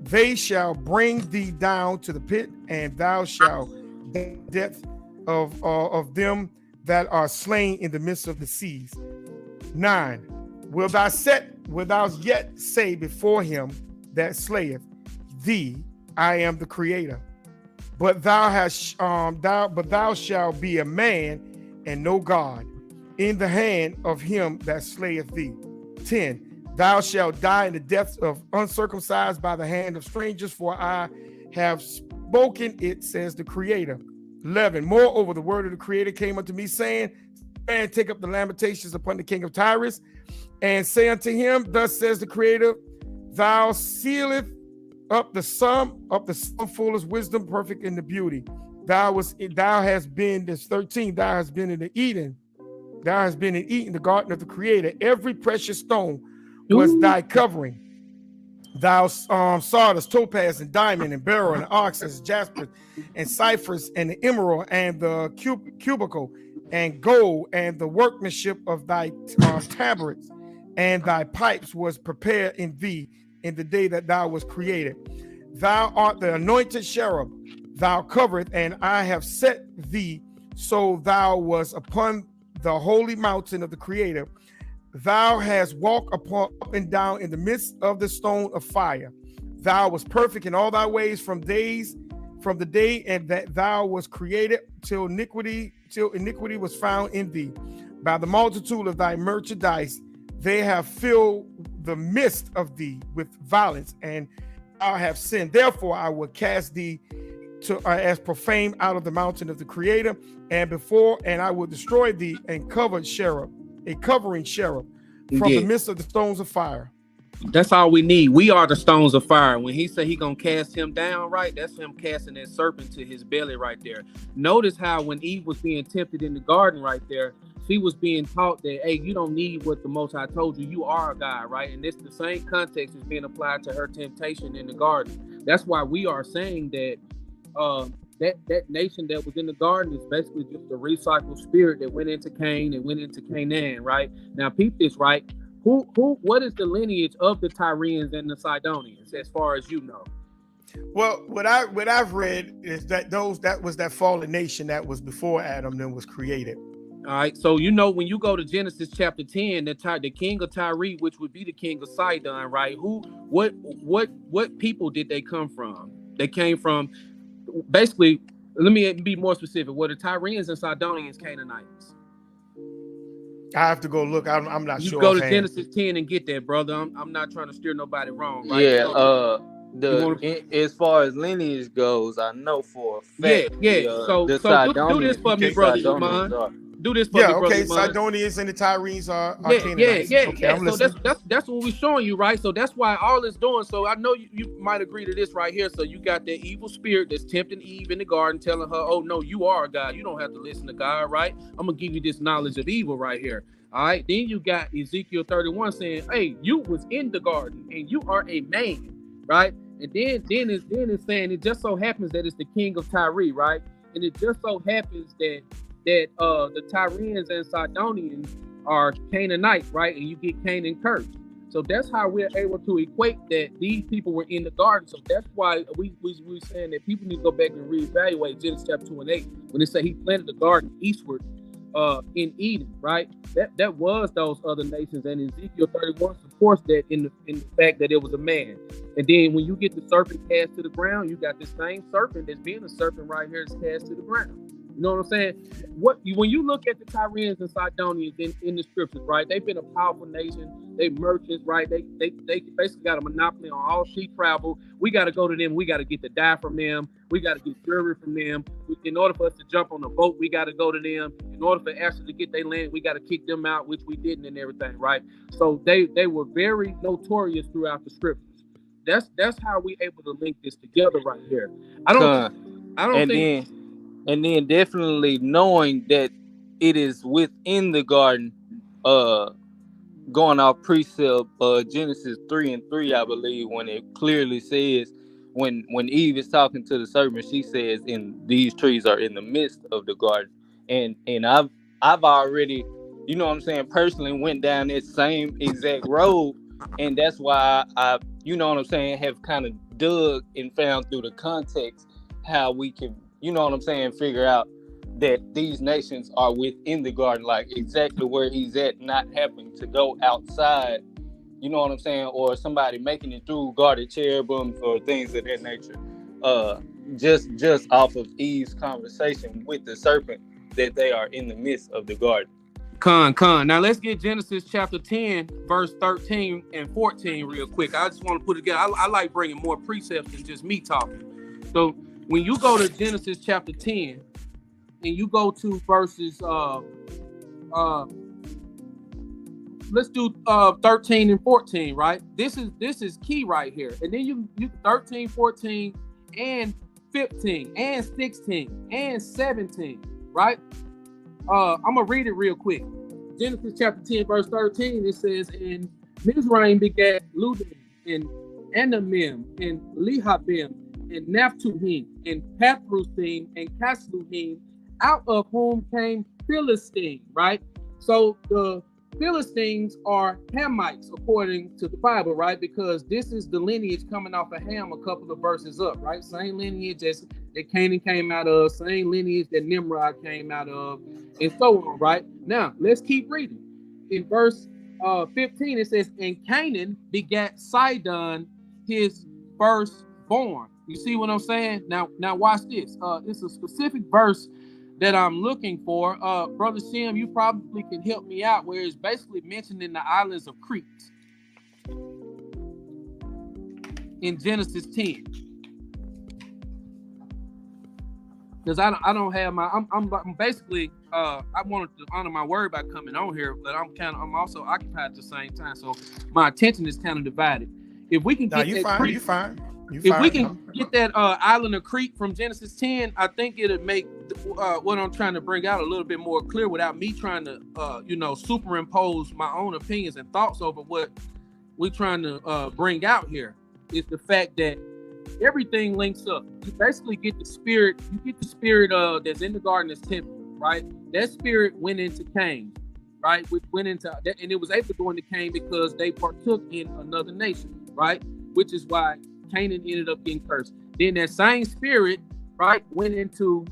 They shall bring thee down to the pit, and thou shalt the depth of them that are slain in the midst of the seas. 9. Will thou yet say before him that slayeth thee, I am the Creator? But thou shalt be a man and no God in the hand of him that slayeth thee. 10. Thou shalt die in the depths of uncircumcised by the hand of strangers, for I have spoken it, says the Creator. 11. Moreover, the word of the Creator came unto me, saying, and take up the lamentations upon the king of Tyrus, and say unto him, thus says the Creator, thou sealeth up the sum full of wisdom, perfect in the beauty. Thou hast been, this 13, thou hast been in Eden, the garden of the Creator. Every precious stone was thy covering. Thou sawdust, topaz, and diamond, and beryl, and onyx, jasper, and cypress, and the emerald, and the cubicle, and gold, and the workmanship of thy tabrets, and thy pipes was prepared in thee in the day that thou was created. Thou art the anointed cherub, thou covereth, and I have set thee, so thou was upon the holy mountain of the Creator. Thou hast walked up and down in the midst of the stone of fire. Thou was perfect in all thy ways from the day and that thou was created till iniquity was found in thee. By the multitude of thy merchandise, they have filled the midst of thee with violence, and thou have sinned. Therefore, I will cast thee as profane out of the mountain of the Creator, and I will destroy thee and covering cherub from the midst of the stones of fire. That's all we need. We are the stones of fire. When he said he gonna cast him down, right? That's him casting that serpent to his belly right there. Notice how when Eve was being tempted in the garden right there, she was being taught that, hey, you don't need what the Most High told you. You are a God, right? And it's the same context is being applied to her temptation in the garden. That's why we are saying that that nation that was in the garden is basically just a recycled spirit that went into Cain and went into Canaan, right? Now, peep this, right? What is the lineage of the Tyrians and the Sidonians, as far as you know? Well, what I've read is that that was that fallen nation that was before Adam then was created. All right, so you know when you go to Genesis chapter 10, the king of Tyre, which would be the king of Sidon, right? What people did they come from? They came from, basically, let me be more specific. Were the Tyrians and Sidonians Canaanites? I have to go look. I'm not sure. You go to Genesis 10 and get that, brother. I'm not trying to steer nobody wrong, right? Yeah, as far as lineage goes, I know for a fact. So do this for me, brother. do this for Yeah, me, okay. brother. Sidonians and the Tyrenes are Yeah. Canaanites. Okay, I'm So listening. that's what we're showing you, right? So that's why all it's doing. So I know you might agree to this right here. So you got that evil spirit that's tempting Eve in the garden, telling her, "Oh no, you are a God. You don't have to listen to God, right? I'm gonna give you this knowledge of evil right here." All right. Then you got Ezekiel 31 saying, "Hey, you was in the garden and you are a man," right? And then it's saying it just so happens that it's the king of Tyre, right? And it just so happens that the Tyrians and Sidonians are Canaanites, right? And you get Canaan cursed. So that's how we're able to equate that these people were in the garden. So that's why we saying that people need to go back and reevaluate Genesis chapter 2 and 8 when they say he planted the garden eastward in Eden, right? That was those other nations, and Ezekiel 31 supports that in the fact that it was a man. And then when you get the serpent cast to the ground, you got the same serpent that's being a serpent right here is cast to the ground. You know what I'm saying? When you look at the Tyrians and Sidonians in the scriptures, right? They've been a powerful nation. They merchants, right? They basically got a monopoly on all sea travel. We got to go to them. We got to get the dye from them. We got to get jewelry from them. In order for us to jump on a boat, we got to go to them. In order for Asher to get their land, we got to kick them out, which we didn't and everything, right? So they were very notorious throughout the scriptures. That's how we able to link this together right here. I don't think. And then definitely knowing that it is within the garden, going off precept Genesis 3:3, I believe, when it clearly says when Eve is talking to the serpent, she says, "In these trees are in the midst of the garden." And I've already, you know what I'm saying, personally went down that same exact road, and that's why I, you know what I'm saying, have kind of dug and found through the context how we can, you know what I'm saying, figure out that these nations are within the garden, like exactly where he's at, not having to go outside, you know what I'm saying, or somebody making it through guarded cherubims or things of that nature. Just off of Eve's conversation with the serpent, that they are in the midst of the garden. Con. Now let's get Genesis chapter 10, verse 13 and 14 real quick. I just want to put it together. I like bringing more precepts than just me talking. So when you go to Genesis chapter 10 and you go to verses, let's do 13 and 14, right? This is key right here. And then you 13, 14, and 15, and 16, and 17, right? I'm gonna read it real quick. Genesis chapter 10, verse 13, it says, "And Mizraim begat Ludim, and Anamim, and Lehabim, and Naphtuhim, and Pathrusim, and Casluhim, out of whom came Philistine," right? So the Philistines are Hamites according to the Bible, right? Because this is the lineage coming off of Ham a couple of verses up, right? Same lineage that Canaan came out of, same lineage that Nimrod came out of, and so on, right? Now, let's keep reading. In verse 15, it says, "And Canaan begat Sidon, his firstborn." You see what I'm saying? Now watch this. It's a specific verse that I'm looking for. Brother Shem, you probably can help me out, where it's basically mentioning the islands of Crete in Genesis 10. Because I don't have my, I'm basically, I wanted to honor my word by coming on here, but I'm also occupied at the same time. So my attention is kind of divided. If we can get you fine. If we can get that island of Crete from Genesis 10, I think it'll make what I'm trying to bring out a little bit more clear without me trying to, superimpose my own opinions and thoughts over what we're trying to bring out here. Is the fact that everything links up. You basically get the spirit. You get the spirit that's in the garden as temple, right? That spirit went into Cain, right? Which went into that, and it was able to go into Cain because they partook in another nation, right? Which is why Canaan ended up getting cursed. Then that same spirit, right, went into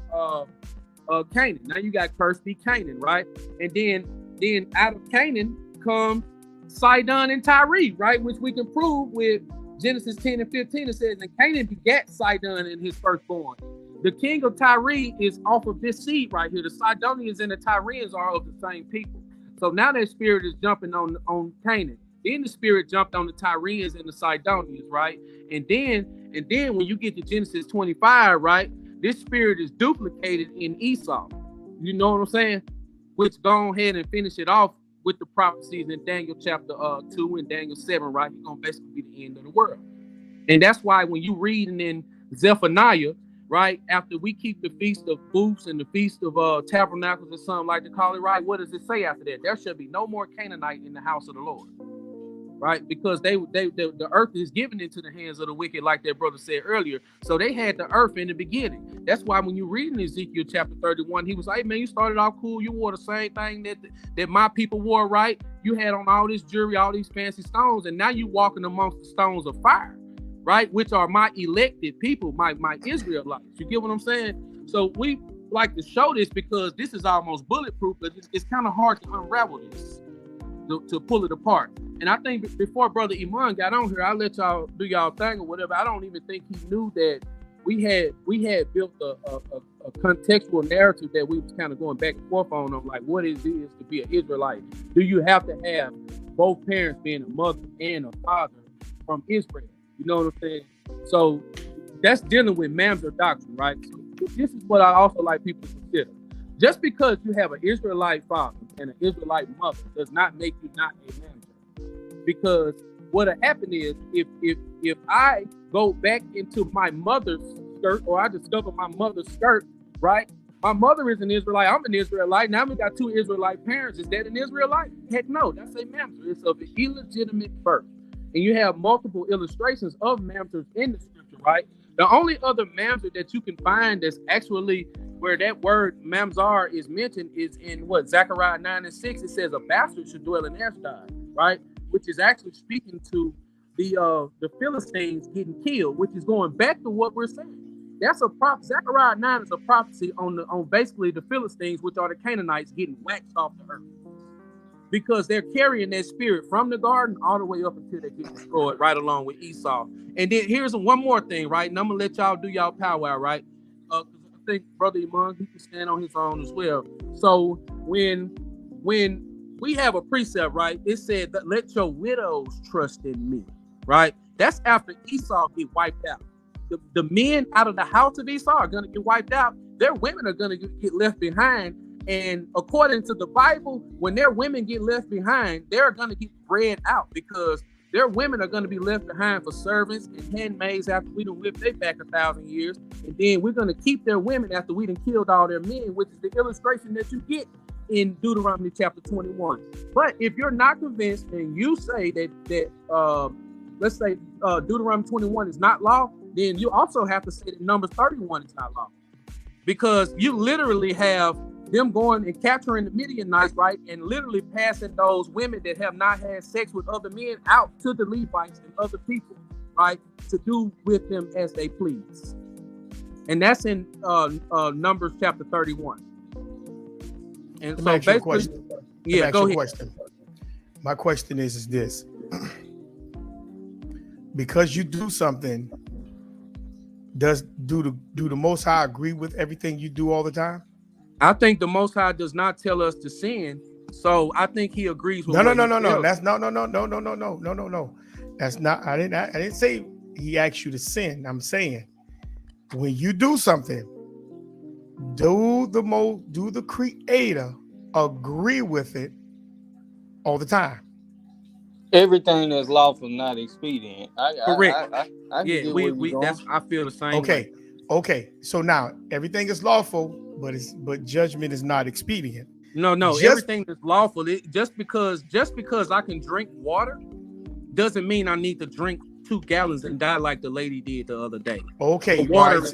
Canaan. Now you got cursed be Canaan, right? And then out of Canaan comes Sidon and Tyre, right? Which we can prove with Genesis 10 and 15. It says, "And Canaan begat Sidon and his firstborn." The king of Tyre is off of this seed right here. The Sidonians and the Tyrians are of the same people. So now that spirit is jumping on Canaan. Then the spirit jumped on the Tyrians and the Sidonians, right? And then when you get to Genesis 25, right, this spirit is duplicated in Esau. You know what I'm saying? which go ahead and finish it off with the prophecies in Daniel chapter 2 and Daniel 7, right? He's gonna basically be the end of the world. And that's why when you reading in Zephaniah, right, after we keep the Feast of Booths and the Feast of Tabernacles or something like to call it, right, what does it say after that? There shall be no more Canaanite in the house of the Lord, right? Because the earth is given into the hands of the wicked, like that brother said earlier. So they had the earth in the beginning. That's why when you read in Ezekiel chapter 31, he was like, hey, man, you started off cool. You wore the same thing that my people wore, right? You had on all this jewelry, all these fancy stones, and now you walking amongst the stones of fire, right? Which are my elected people, my Israelites. You get what I'm saying? So we like to show this because this is almost bulletproof, but it's kind of hard to unravel this, to pull it apart. And I think before Brother Iman got on here, I'll let y'all do y'all thing or whatever. I don't even think he knew that we had built a contextual narrative that we was kind of going back and forth on like what it is to be an Israelite. Do you have to have both parents being a mother and a father from Israel? You know what I'm saying? So that's dealing with Mamzer doctrine, right? So this is what I also like people to consider. Just because you have an Israelite father and an Israelite mother does not make you not a Mamzer. Because what'll happen is if I go back into my mother's skirt or I discover my mother's skirt, right? My mother is an Israelite. I'm an Israelite. Now we got two Israelite parents. Is that an Israelite? Heck no. That's a Mamzer. It's of an illegitimate birth. And you have multiple illustrations of Mamzers in the scripture, right? The only other Mamzer that you can find that's actually where that word Mamzer is mentioned is in what? Zechariah 9:6. It says a bastard should dwell in Ashdod, right? Which is actually speaking to the Philistines getting killed, which is going back to what we're saying. That's a prophecy. Zechariah 9 is a prophecy on basically the Philistines, which are the Canaanites, getting waxed off the earth. Because they're carrying that spirit from the garden all the way up until they get destroyed, right along with Esau. And then here's one more thing, right? And I'm gonna let y'all do y'all powwow, right? Because I think Brother Iman, he can stand on his own as well. So when we have a precept, right? It said that let your widows trust in me, right? That's after Esau get wiped out. The men out of the house of Esau are gonna get wiped out. Their women are gonna get left behind. And according to the Bible, when their women get left behind, they're going to get bred out because their women are going to be left behind for servants and handmaids after we done whipped their back 1,000 years. And then we're going to keep their women after we done killed all their men, which is the illustration that you get in Deuteronomy chapter 21. But if you're not convinced and you say that let's say Deuteronomy 21 is not law, then you also have to say that Numbers 31 is not law. Because you literally have them going and capturing the Midianites, right? And literally passing those women that have not had sex with other men out to the Levites and other people, right? To do with them as they please. And that's in Numbers chapter 31. And so basically, yeah, go ahead. Question. My question is this. Because you do something, do the Most High agree with everything you do all the time? I think the Most High does not tell us to sin, so I think He agrees with. No. That's no. That's not. I didn't say He asked you to sin. I'm saying when you do something, do the Creator agree with it all the time? Everything that's lawful, not expedient. Correct. I feel the same. Okay. Way. Okay. So now everything is lawful, but judgment is not expedient. No. Everything is lawful. Just because I can drink water doesn't mean I need to drink 2 gallons and die like the lady did the other day. Okay. Water. Right,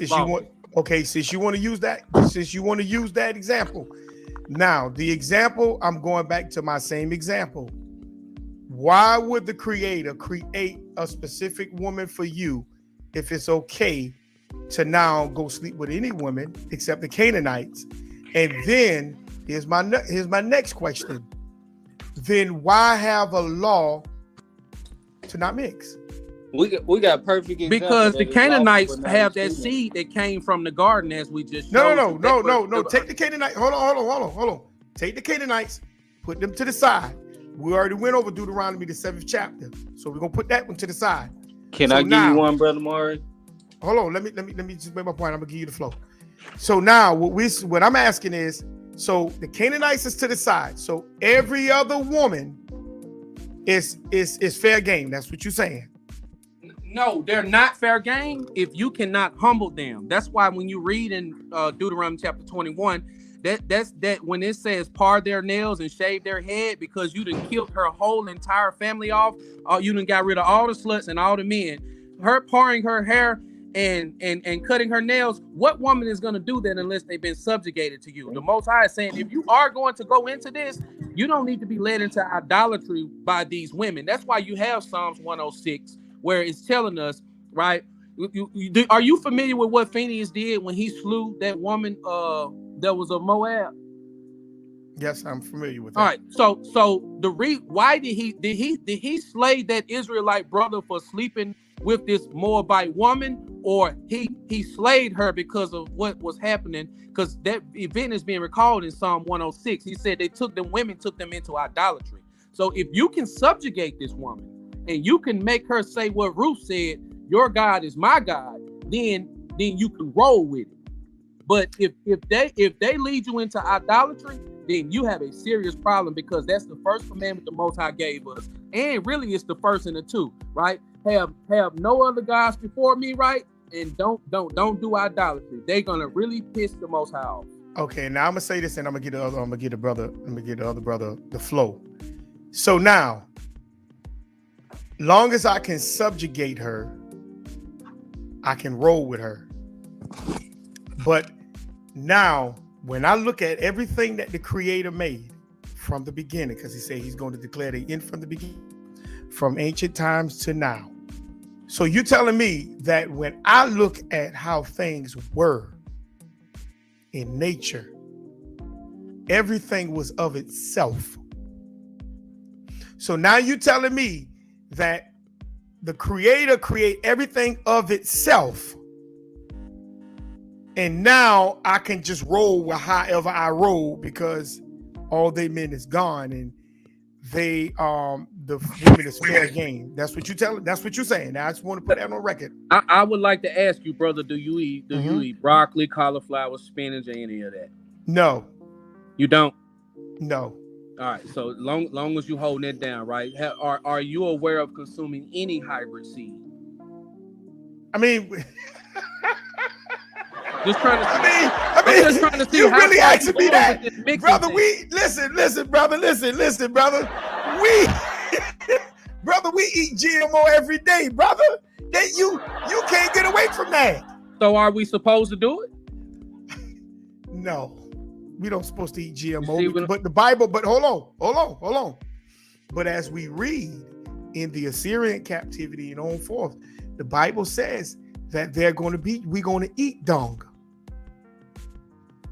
since you want to use that example. Now, the example, I'm going back to my same example. Why would the Creator create a specific woman for you if it's okay to now go sleep with any woman except the Canaanites? And then here's my next question. Then why have a law to not mix? We got perfect example. Because the Canaanites have that seed that came from the garden, as we just showed. No. Take the Canaanites. Hold on. Take the Canaanites, put them to the side. We already went over Deuteronomy, the 7th chapter, so we're gonna put that one to the side. Can I give you one, Brother Maury? Hold on. Let me just make my point. I'm gonna give you the flow. So now, what I'm asking is, So the Canaanites is to the side. So every other woman is fair game. That's what you're saying. No, they're not fair game if you cannot humble them. That's why when you read in Deuteronomy chapter 21, that's when it says par their nails and shave their head because you done killed her whole entire family off. You done got rid of all the sluts and all the men. Her paring her hair and cutting her nails. What woman is going to do that unless they've been subjugated to you? The Most High is saying, if you are going to go into this, you don't need to be led into idolatry by these women. That's why you have Psalms 106, where it's telling us, right? Are you familiar with what Phineas did when he slew that woman that was of Moab? Yes, I'm familiar with that. All right. So why did he slay that Israelite brother for sleeping with this Moabite woman, or he slayed her because of what was happening? Because that event is being recalled in Psalm 106. He said women took them into idolatry. So if you can subjugate this woman and you can make her say what Ruth said, your God is my God, then you can roll with it. But if they lead you into idolatry, then you have a serious problem, because that's the first commandment the Most High gave us. And really it's the first and the two, right? Have no other gods before me, right? And don't do idolatry. They're gonna really piss the Most High off. Okay, now I'm gonna say this, and I'm gonna get the other brother the flow. So now, long as I can subjugate her, I can roll with her. But now, when I look at everything that the Creator made from the beginning, because he said he's going to declare the end from the beginning, from ancient times to now. So you're telling me that when I look at how things were in nature, everything was of itself. So now you're telling me that the Creator created everything of itself, and now I can just roll with however I roll because all they men is gone and they the women is fair game. That's what you telling. That's what you're saying. Now I just want to put that on record. I would like to ask you, brother, do you eat broccoli, cauliflower, spinach, or any of that? No. You don't? No. All right. So long as you holding it down, right? Are you aware of consuming any hybrid seed? I mean, just trying to. I mean, just trying to see. You how really asking me that, brother? Thing. We listen, brother. Listen, brother. Brother, we eat GMO every day, brother. That you can't get away from that. So are we supposed to do it? No, we don't supposed to eat GMO. But the Bible. But hold on. But as we read in the Assyrian captivity and on forth, the Bible says that we're going to eat dung.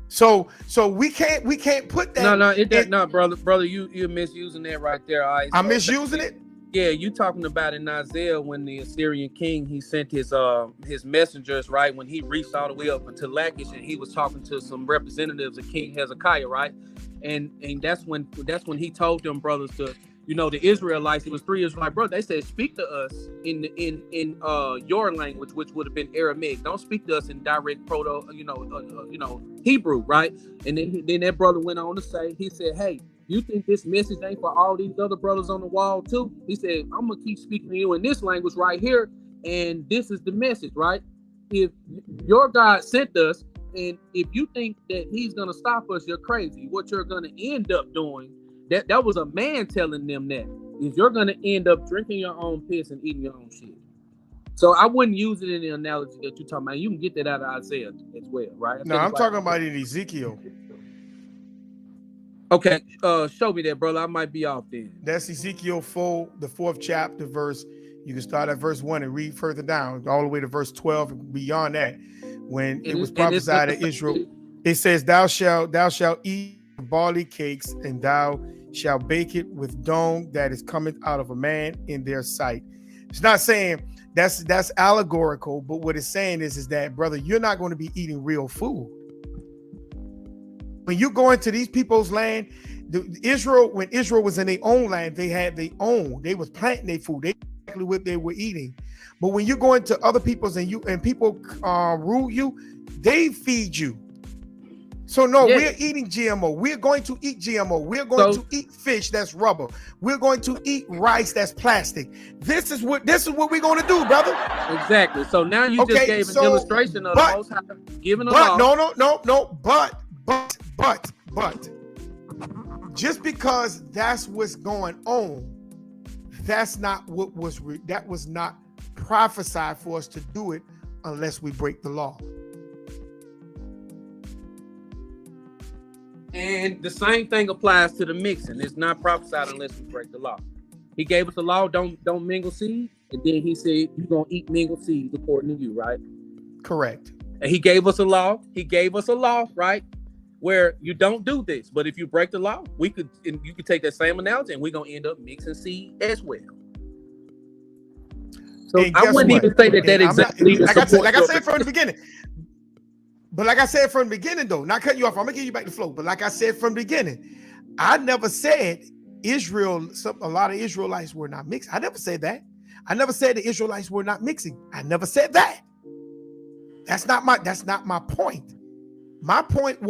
So we can't put that. No, brother, you're misusing that right there. All right, I'm misusing it. Yeah, you talking about in Isaiah when the Assyrian king, he sent his messengers, right? When he reached all the way up to Lachish and he was talking to some representatives of King Hezekiah, right? And that's when he told them brothers to, the Israelites, it was 3 Israelite brothers, they said, speak to us in your language, which would have been Aramaic. Don't speak to us in direct proto, Hebrew, right? And then that brother went on to say, he said, hey, you think this message ain't for all these other brothers on the wall too? He said, I'm gonna keep speaking to you in this language right here, and this is the message, right? If your God sent us, and if you think that he's gonna stop us, you're crazy. What you're gonna end up doing, that was a man telling them that, is you're gonna end up drinking your own piss and eating your own shit. So I wouldn't use it in the analogy that you're talking about. You can get that out of Isaiah as well, right? No, I'm talking about in Ezekiel. Okay, show me that, brother. I might be off then. That's Ezekiel 4, the 4th chapter, verse. You can start at verse 1 and read further down, all the way to verse 12 and beyond that. When it was prophesied to Israel, it says, "Thou shalt eat barley cakes, and thou shalt bake it with dung that is coming out of a man in their sight." It's not saying that's allegorical, but what it's saying is that, brother, you're not going to be eating real food. When you go into these people's land, when Israel was in their own land, they was planting their food. They knew exactly what they were eating. But when you go into other people's and people rule you, they feed you. So no, Yes. we're eating GMO. We're going to eat GMO. We're going to eat fish that's rubber. We're going to eat rice that's plastic. This is what we're going to do, brother. Exactly. So now you just gave an illustration of the Most High giving a law. No. But just because that's what's going on, that's not what that was not prophesied for us to do it unless we break the law. And the same thing applies to the mixing. It's not prophesied unless we break the law. He gave us a law, don't mingle seeds, and then he said you're gonna eat mingled seeds according to you, right? Correct. And he gave us a law. He gave us a law, right? Where you don't do this, but if you break the law, you could take that same analogy, and we're gonna end up mixing seed as well. So I wouldn't even say that exactly. Like I said from the beginning. But like I said from the beginning, though, not cutting you off, I'm gonna give you back the flow. But like I said from the beginning, I never said a lot of Israelites were not mixed. I never said that. I never said the Israelites were not mixing. I never said that. That's not my point. My point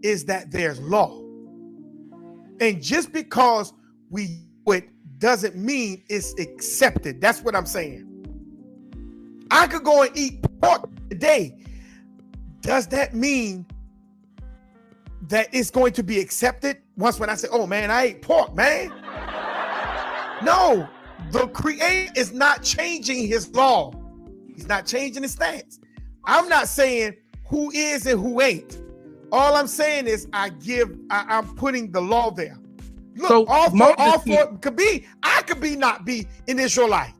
is that there's law. And just because we do it doesn't mean it's accepted. That's what I'm saying. I could go and eat pork today. Does that mean that it's going to be accepted when I say, oh man, I ate pork, man? No, the Creator is not changing his law. He's not changing his stance. I'm not saying who is and who ain't. All I'm saying is I'm putting the law there. Look, So all Moses four could be, I could be not be an Israelite.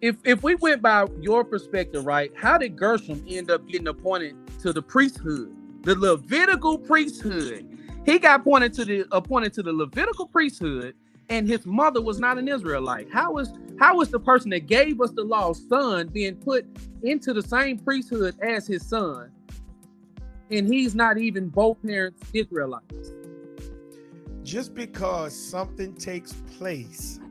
If we went by your perspective, right, how did Gershom end up getting appointed to the priesthood, the Levitical priesthood? He got appointed to the Levitical priesthood, and his mother was not an Israelite. How is the person that gave us the law, son, being put into the same priesthood as his son, and he's not even both parents Israelites? Just because something takes place.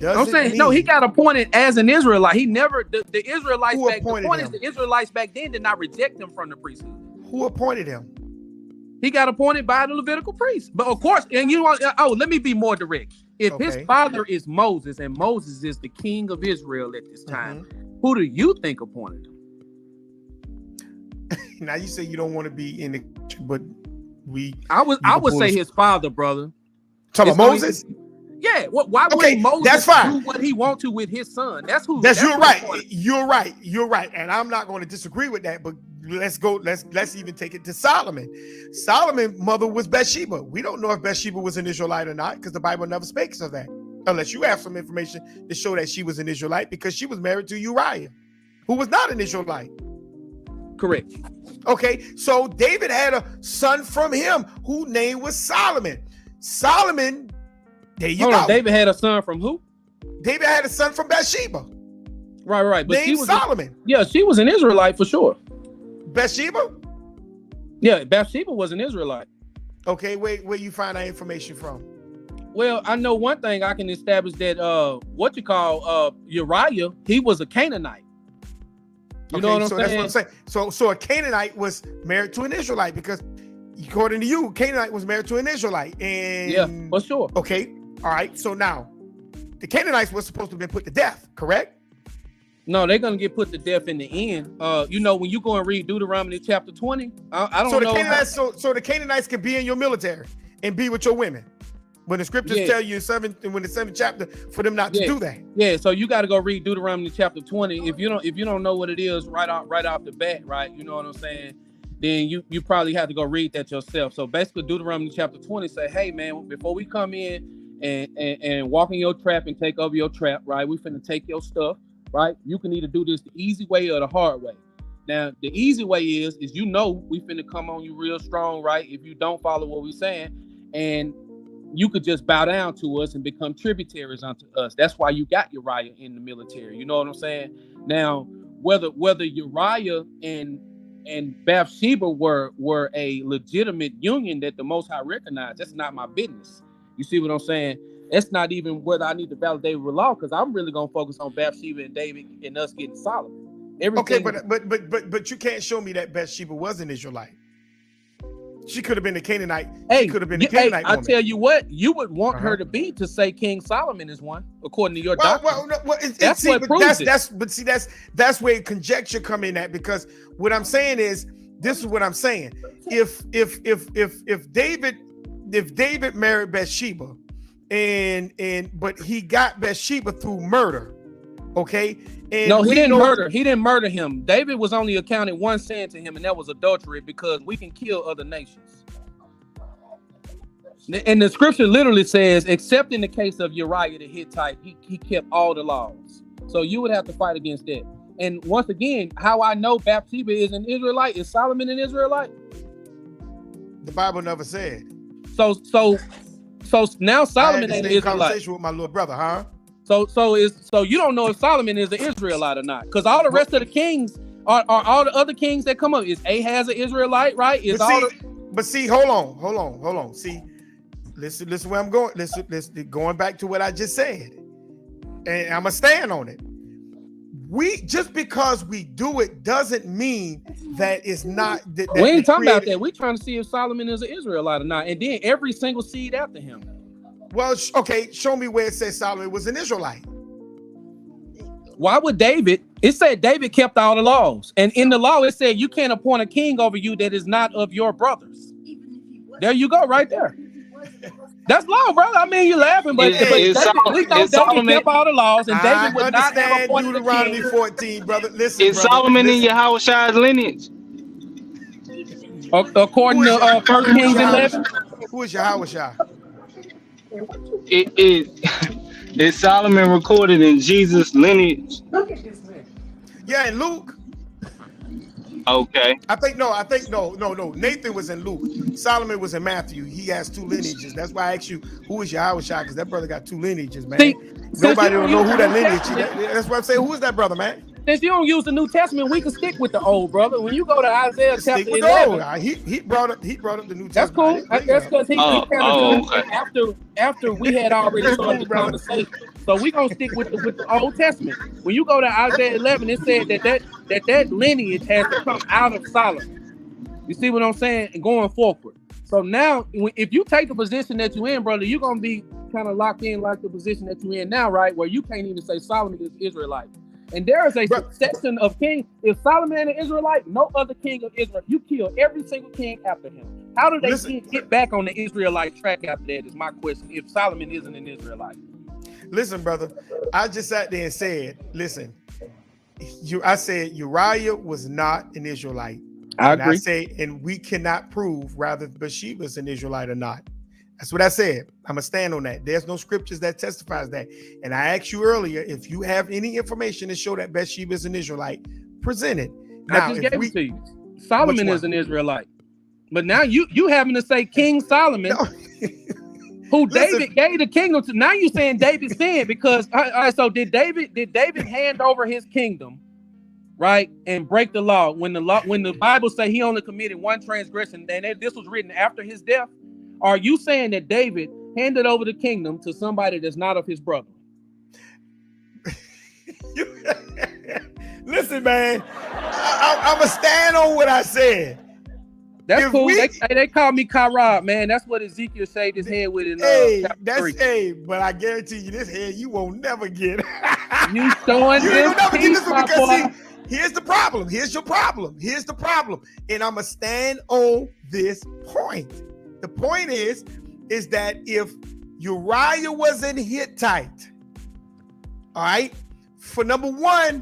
I'm saying no. He got appointed as an Israelite. He never the Israelites back. The point is, the Israelites back then did not reject him from the priesthood. Who appointed him? He got appointed by the Levitical priest. But of course, and you want let me be more direct. If his father is Moses and Moses is the king of Israel at this time, who do you think appointed him? Now you say you don't want to be in the, but I would say his father, brother. Talking about Moses. Yeah, why wouldn't Moses do what he wants to with his son? You're right, and I'm not going to disagree with that. But let's even take it to Solomon. Solomon's mother was Bathsheba. We don't know if Bathsheba was an Israelite or not because the Bible never speaks of that, unless you have some information to show that she was an Israelite, because she was married to Uriah, who was not an Israelite. Correct. Okay, so David had a son from him whose name was Solomon. Solomon. There you go. David had a son from who? David had a son from Bathsheba. Right. But named Solomon. She was an Israelite for sure. Bathsheba? Yeah, Bathsheba was an Israelite. Okay, where you find that information from? Well, I know one thing I can establish that Uriah, he was a Canaanite. You know what I'm saying? That's what I'm saying. So a Canaanite was married to an Israelite, because according to you, Canaanite was married to an Israelite. And yeah, for sure. Okay. All right. So now the Canaanites were supposed to have been put to death, correct? No, they're gonna get put to death in the end. When you go and read Deuteronomy chapter 20, I don't know. So the Canaanites can be in your military and be with your women, when the scriptures tell you in the seventh chapter for them not to do that. Yeah, so you got to go read Deuteronomy chapter 20. If you don't know what it is right off the bat, right? You know what I'm saying? Then you probably have to go read that yourself. So basically, Deuteronomy chapter 20 say, hey man, before we come in and walk in your trap and take over your trap, right? We finna take your stuff, right? You can either do this the easy way or the hard way. Now, the easy way is we finna come on you real strong, right? If you don't follow what we're saying, and you could just bow down to us and become tributaries unto us. That's why you got Uriah in the military. You know what I'm saying? Now, whether Uriah and Bathsheba were a legitimate union that the Most High recognized, that's not my business. You see what I'm saying? That's not even what I need to validate with law, because I'm really gonna focus on Bathsheba and David and us getting Solomon. Everything. Okay, but you can't show me that Bathsheba was an Israelite. She could have been a Canaanite. Hey, she could have been a Canaanite I woman. tell you what, you would want her to be to say King Solomon is one, according to your doctrine. That's what proves it. That's where conjecture come in at, because what I'm saying is, this is what I'm saying. If David married Bathsheba, but he got Bathsheba through murder, okay? And no, he didn't murder. He didn't murder him. David was only accounted one sin to him, and that was adultery, because we can kill other nations. And the scripture literally says, except in the case of Uriah the Hittite, he kept all the laws. So you would have to fight against that. And once again, how I know Bathsheba is an Israelite, is Solomon an Israelite? The Bible never said. So now Solomon ain't an Israelite. Conversation with my little brother, huh? So you don't know if Solomon is an Israelite or not, because all the rest of the kings are all the other kings that come up. Is Ahaz an Israelite, right? But see, hold on. See, listen where I'm going. Listen, going back to what I just said, and I'm gonna stand on it. We just because we do it doesn't mean that it's not. That we ain't talking about that. We're trying to see if Solomon is an Israelite or not, and then every single seed after him. Well, okay, show me where it says Solomon was an Israelite. Why would David? It said David kept all the laws, and in the law it said you can't appoint a king over you that is not of your brothers. There you go, right there. That's law, brother. I mean, you're laughing, but David kept all the laws, and David would not have appointed Deuteronomy 14, brother. Listen, is Solomon in Yahushua's lineage? According to 1 Kings 11. Who is Yahushua? Is Solomon recorded in Jesus' lineage? Look at this man. Yeah, in Luke. Okay. I think no. Nathan was in Luke. Solomon was in Matthew. He has two lineages. That's why I asked you who is Yahushua, because that brother got two lineages, man. Nobody don't know who that lineage is. That's what I'm saying. Who is that brother, man? Since you don't use the New Testament, we can stick with the old, brother. When you go to Isaiah chapter 11, he brought up the New Testament. That's cool. That's because he after we had already started the conversation. So we're gonna stick with the Old Testament. When you go to Isaiah 11, it said that lineage has to come out of Solomon. You see what I'm saying? And going forward. So now, if you take the position that you're in, brother, you're gonna be kind of locked in like the position that you're in now, right? Where you can't even say Solomon is Israelite. And there is a succession of kings. If Solomon an Israelite, no other king of Israel, you kill every single king after him. How do they get back on the Israelite track after that is my question, if Solomon isn't an Israelite. Listen, brother, I just sat there and said, listen, I said Uriah was not an Israelite. I agree. And we cannot prove whether Bathsheba's an Israelite or not. That's what I said. I'm going to stand on that. There's no scriptures that testifies that. And I asked you earlier, if you have any information to show that Bathsheba is an Israelite, present it. Now, I just gave it to you. Solomon is an Israelite. But now you having to say King Solomon, who David gave the kingdom to. Now you saying David sinned because, all right, so did David hand over his kingdom, right, and break the law? When the Bible say he only committed one transgression, and this was written after his death. Are you saying that David handed over the kingdom to somebody that's not of his brother? Listen, man, I'm going to stand on what I said. That's cool. They call me Karab, man. That's what Ezekiel shaved his head with in chapter 3. But I guarantee you this head you won't never get. You showing this because here's the problem. Here's your problem. Here's the problem. And I'm going to stand on this point. The point is that if Uriah was in Hittite, all right, for number one,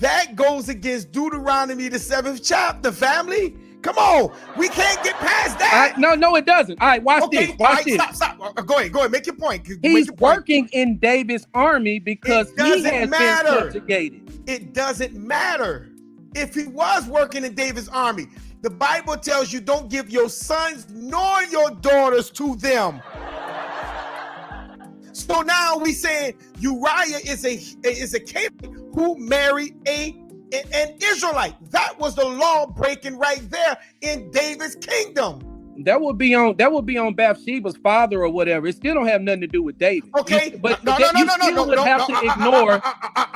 that goes against Deuteronomy, the 7th chapter, family. Come on, we can't get past that. No, it doesn't. All right, watch this. Watch this. Stop. Go ahead. Make your point. He's working in David's army because he has been subjugated. It doesn't matter. If he was working in David's army, the Bible tells you don't give your sons nor your daughters to them. So now we saying Uriah is a Canaanite who married an Israelite. That was the law breaking right there in David's kingdom. That would be on Bathsheba's father or whatever. It still don't have nothing to do with David. Okay, you would have to ignore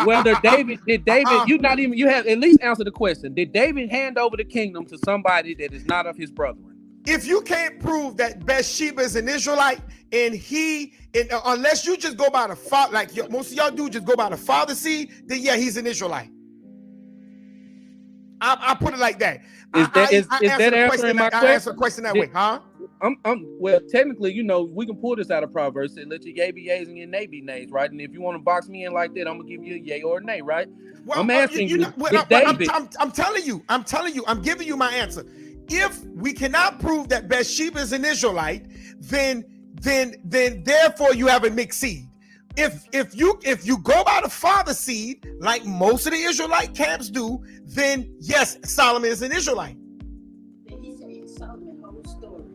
whether David. You have at least answer the question. Did David hand over the kingdom to somebody that is not of his brethren? if you can't prove that Bathsheba is an Israelite, and unless you just go by the father, like most of y'all do, just go by the father seed, then yeah, he's an Israelite. I put it like that. Is that answering my question? I answer the question that way, huh? Well, technically, we can pull this out of Proverbs. Say, let your yea be yeas and your nay be nays, right? And if you want to box me in like that, I'm gonna give you a yea or a nay, right? Well, I'm asking you. I'm telling you. I'm giving you my answer. If we cannot prove that Bathsheba is an Israelite, then therefore you have a mixed seed. If you go by the father seed, like most of the Israelite camps do, then yes, Solomon is an Israelite.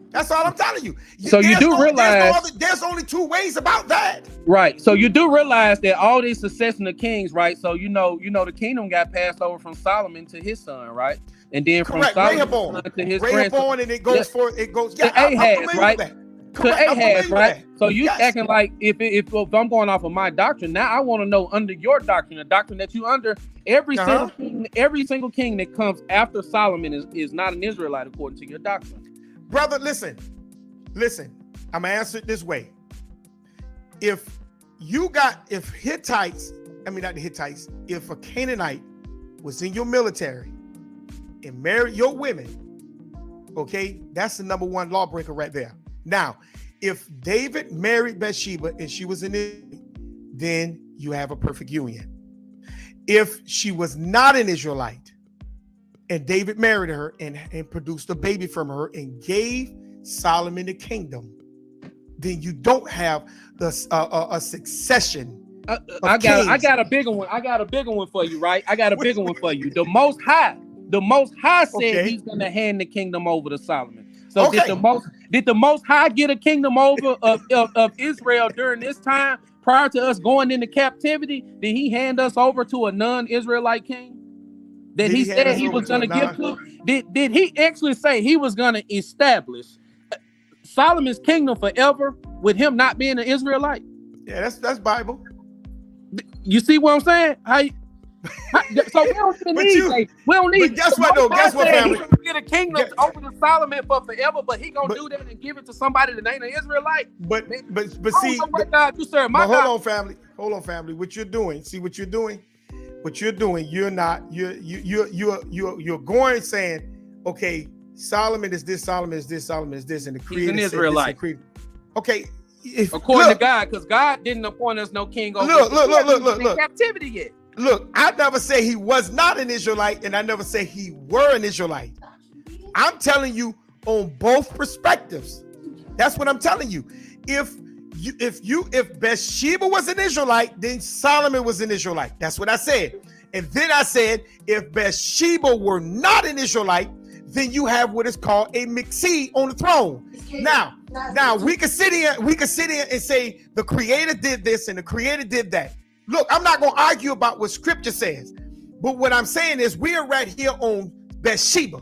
That's all I'm telling you. So you do realize there's only two ways about that. Right. So you do realize that all these succession of kings, right? So the kingdom got passed over from Solomon to his son, right? And then from Solomon to his grandson, and it goes to Ahaz, right? To Ahaz, right? So you acting like if I'm going off of my doctrine, now I want to know under your doctrine, the doctrine that you under, every single king that comes after Solomon is not an Israelite according to your doctrine. Brother, listen. I'm gonna answer it this way. If a Canaanite was in your military and married your women, okay, that's the number one lawbreaker right there. Now, if David married Bathsheba and she was an Israelite, then you have a perfect union. If she was not an Israelite and David married her and produced a baby from her and gave Solomon the kingdom, then you don't have a succession. I got a bigger one. I got a bigger one for you, right? I got a bigger one for you. The Most High said he's going to hand the kingdom over to Solomon. So did the Most High get a kingdom over of Israel during this time prior to us going into captivity? Did he hand us over to a non-Israelite king that he said he was going to give to? Did he actually say he was going to establish Solomon's kingdom forever with him not being an Israelite? Yeah, that's Bible. You see what I'm saying? So we don't need. Guess what though? Guess what, family? He can get a kingdom over to Solomon for forever, but he gonna do that and give it to somebody that ain't an Israelite. But see, God you serve. Hold on, family. What you're doing? See what you're doing? What you're doing? You're going saying, okay, Solomon is this, Solomon is this, Solomon is this, and the Creator he's an Israelite. Okay. According to God, because God didn't appoint us no king over look. captivity yet. Look, I never say he was not an Israelite, and I never say he were an Israelite. I'm telling you on both perspectives. That's what I'm telling you. If Bathsheba was an Israelite, then Solomon was an Israelite. That's what I said. And then I said, if Bathsheba were not an Israelite, then you have what is called a mixed seed on the throne. Now we can sit here and say the Creator did this and the Creator did that. Look, I'm not going to argue about what Scripture says, but what I'm saying is we are right here on Bathsheba.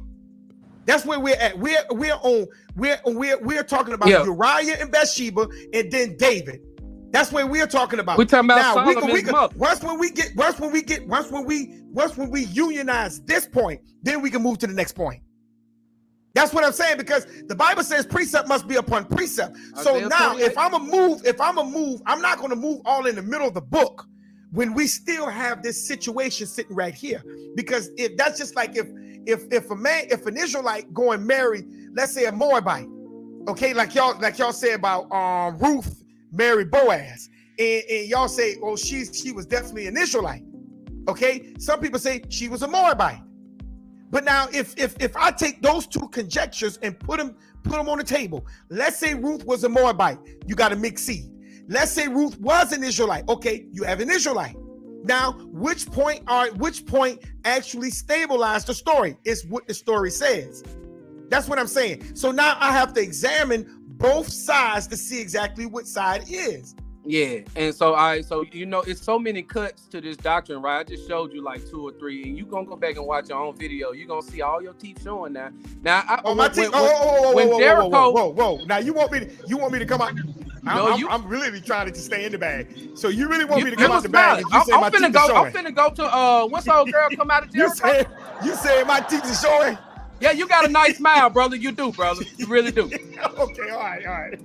That's where we're at. We're talking about Uriah and Bathsheba, and then David. That's what we're talking about. We're talking about Solomon's mother. Once when we unionize this point, then we can move to the next point. That's what I'm saying, because the Bible says precept must be upon precept. So now, if I'm a move, I'm not going to move all in the middle of the book when we still have this situation sitting right here. Because if that's just like if an Israelite go and marry, let's say a Moabite, okay, like y'all say about Ruth married Boaz, and y'all say, oh, she was definitely an Israelite. Okay, some people say she was a Moabite. But now, if I take those two conjectures and put them on the table, let's say Ruth was a Moabite, you got a mixed seed. Let's say Ruth was an Israelite, okay, you have an Israelite. Now, which point actually stabilized the story? It's what the story says. That's what I'm saying. So now I have to examine both sides to see exactly what side is. Yeah, and so it's so many cuts to this doctrine, right? I just showed you like 2 or 3, and you gonna go back and watch your own video. You gonna see all your teeth showing now. Now, my teeth. Whoa! Now you want me to come out? I'm really trying to stay in the bag. So you really want me to come out the bag? I'm finna go to what's old girl come out of Jericho? You said my teeth are showing. Yeah, you got a nice smile, brother. You do, brother. You really do. Okay, all right.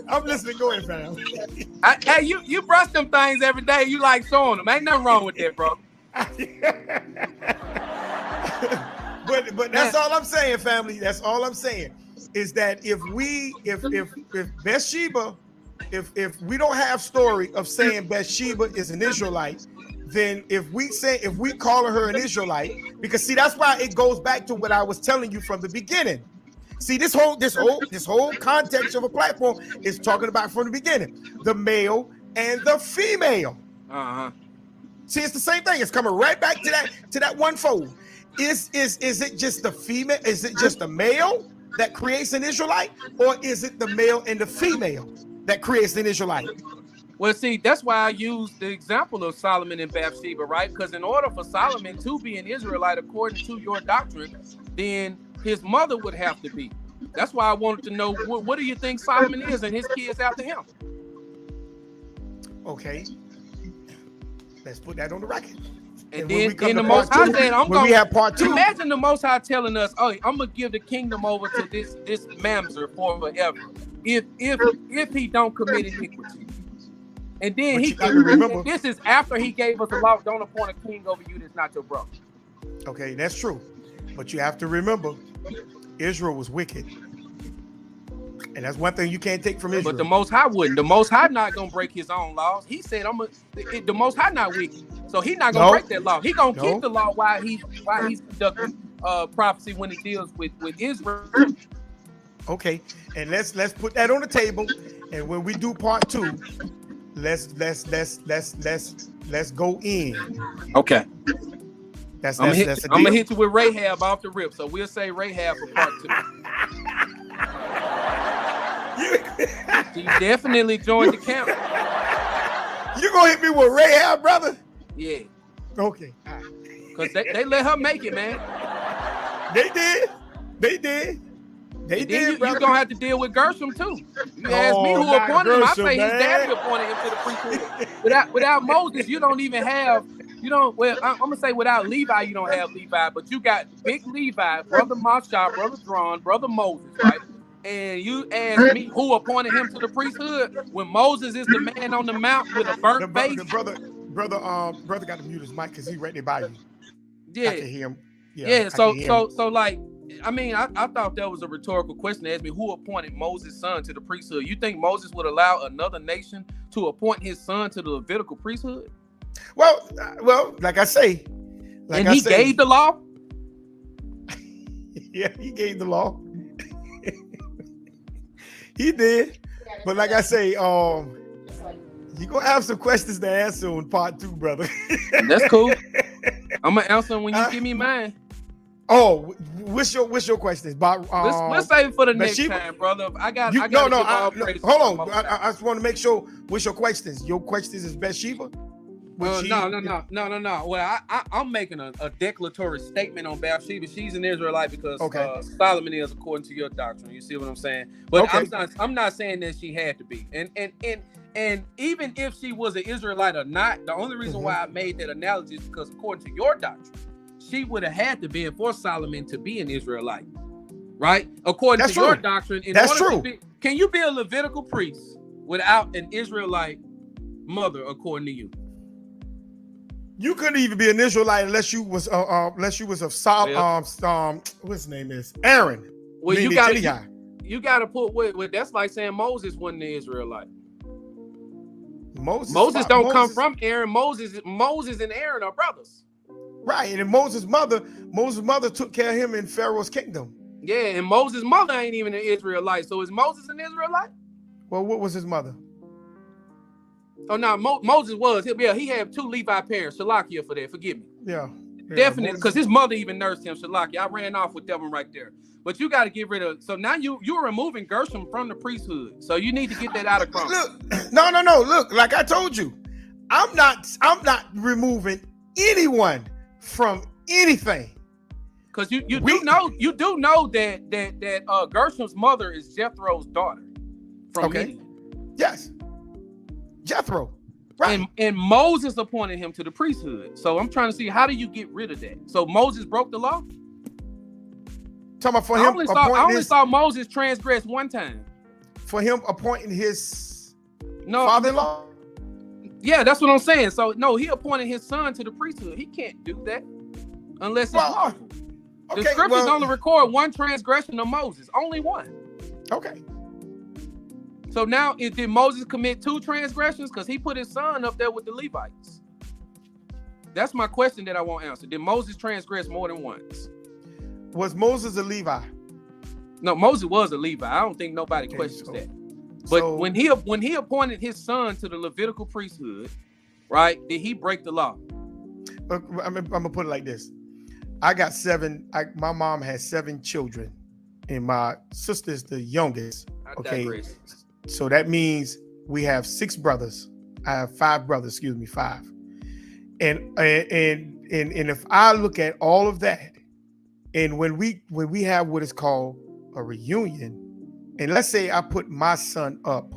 I'm listening. Go ahead, fam. Hey, you brush them things every day. You like showing them. Ain't nothing wrong with that, bro. But that's all I'm saying, family. That's all I'm saying is that if Bathsheba, if we don't have story of saying Bathsheba is an Israelite, then if we call her an Israelite, because see, that's why it goes back to what I was telling you from the beginning. See, this whole context of a platform is talking about from the beginning, the male and the female. See, it's the same thing. It's coming right back to that one fold. Is it just the female? Is it just the male that creates an Israelite, or is it the male and the female that creates an Israelite? Well, see, that's why I used the example of Solomon and Bathsheba, right? Because in order for Solomon to be an Israelite according to your doctrine, then his mother would have to be. That's why I wanted to know, what do you think Solomon is and his kids after him? Okay. Let's put that on the record. And then the Most High said, we have part 2. Imagine the Most High telling us, "Oh, I'm gonna give the kingdom over to this mamzer for forever, if he don't commit iniquity." And then this is after he gave us the law: don't appoint a king over you that's not your brother. Okay, that's true, but you have to remember, Israel was wicked, and that's one thing you can't take from Israel. But the Most High wouldn't. The Most High not gonna break his own laws. He said, the Most High not wicked, so he's not gonna break that law. He gonna keep the law while he's conducting prophecy when he deals with Israel. Okay, and let's put that on the table, and when we do part 2, let's go in. Okay. That's I'm a deal. gonna hit you with Rahab off the rip, so we'll say Rahab for part 2. She definitely joined the camp. You gonna hit me with Rahab, brother? Yeah. Okay. Cause they let her make it, man. They did. You gonna have to deal with Gershom too. You ask me who appointed him. I say his daddy appointed him to the priesthood. Without Moses, you don't even have. Well, I'm gonna say without Levi, you don't have Levi, but you got big Levi, brother Mashah, brother Thron, brother Moses, right? And you ask me who appointed him to the priesthood when Moses is the man on the mount with a burnt face. Brother got to mute his mic because he right there by you. Yeah. I can hear him. Yeah. So like, I mean, I thought that was a rhetorical question to ask me who appointed Moses' son to the priesthood. You think Moses would allow another nation to appoint his son to the Levitical priesthood? Well, like I say, he gave the law. Yeah, he gave the law. He did, but like I say, you're gonna have some questions to answer on part 2, brother. That's cool. I'm gonna answer them when you give me mine. Oh, what's your questions, Bob? Let's save it for the next time, brother. I got. Hold on. I just want to make sure. What's your questions? Your questions is Bathsheba? No. Well, I'm making a declaratory statement on Bathsheba. She's an Israelite because Solomon is, according to your doctrine. You see what I'm saying? But I'm not saying that she had to be. And even if she was an Israelite or not, the only reason why I made that analogy is because according to your doctrine, she would have had to be for Solomon to be an Israelite, right? According to your doctrine, can you be a Levitical priest without an Israelite mother? According to you. You couldn't even be an Israelite unless you was of what's his name is Aaron. Well, you gotta put what that's like saying Moses wasn't an Israelite. Moses don't come from Aaron. Moses and Aaron are brothers. Right, and Moses' mother took care of him in Pharaoh's kingdom. Yeah, and Moses' mother ain't even an Israelite. So is Moses an Israelite? Well, what was his mother? Oh no, Moses was. He had 2 Levi parents. Shalakia for that. Forgive me. Yeah. Definitely, because his mother even nursed him. Shalakia. I ran off with that one right there. But you got to get rid of. So now you're removing Gershom from the priesthood. So you need to get that out of Chrome. Look, no. Look, like I told you, I'm not removing anyone from anything. Because you do know that Gershom's mother is Jethro's daughter. From Midian. Yes. Jethro. Right. And Moses appointed him to the priesthood. So I'm trying to see, how do you get rid of that? So Moses broke the law? Talking about for him I only saw Moses transgress one time. For him appointing his father-in-law? Yeah, that's what I'm saying. So no, he appointed his son to the priesthood. He can't do that unless it's lawful. The scriptures only record one transgression of Moses, only one. Okay. So now, did Moses commit 2 transgressions? Because he put his son up there with the Levites. That's my question that I won't answer. Did Moses transgress more than once? Was Moses a Levi? No, Moses was a Levi. I don't think nobody questions that. But when he appointed his son to the Levitical priesthood, right? Did he break the law? I'm gonna put it like this. I got 7. My mom had 7 children, and my sister's the youngest. Okay, so that means we have 6 brothers. I have 5 brothers. 5. And if I look at all of that, and when we have what is called a reunion, and let's say I put my son up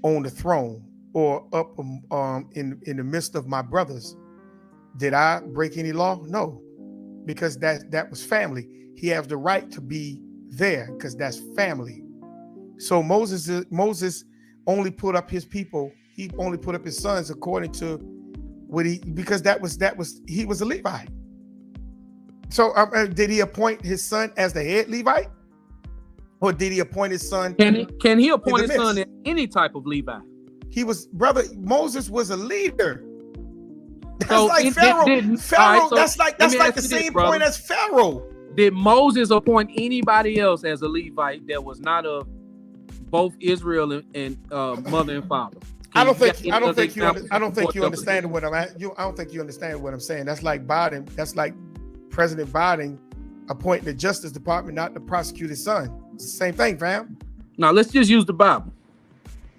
on the throne or up in the midst of my brothers, did I break any law? No, because that was family. He has the right to be there because that's family. So Moses only put up his people. He only put up his sons according to what because he was a Levite. So did he appoint his son as the head Levite, or did he appoint his son? Can he appoint his son as any type of Levi? Moses was a leader. That's So like Pharaoh. Pharaoh. That's like the same point as Pharaoh. Did Moses appoint anybody else as a Levite that was not of both Israel and mother and father? I don't think you understand what I'm at. I don't think you understand what I'm saying. That's like Biden. That's like President Biden appointing the Justice Department not to prosecute his son. It's the same thing, fam. Now let's just use the Bible.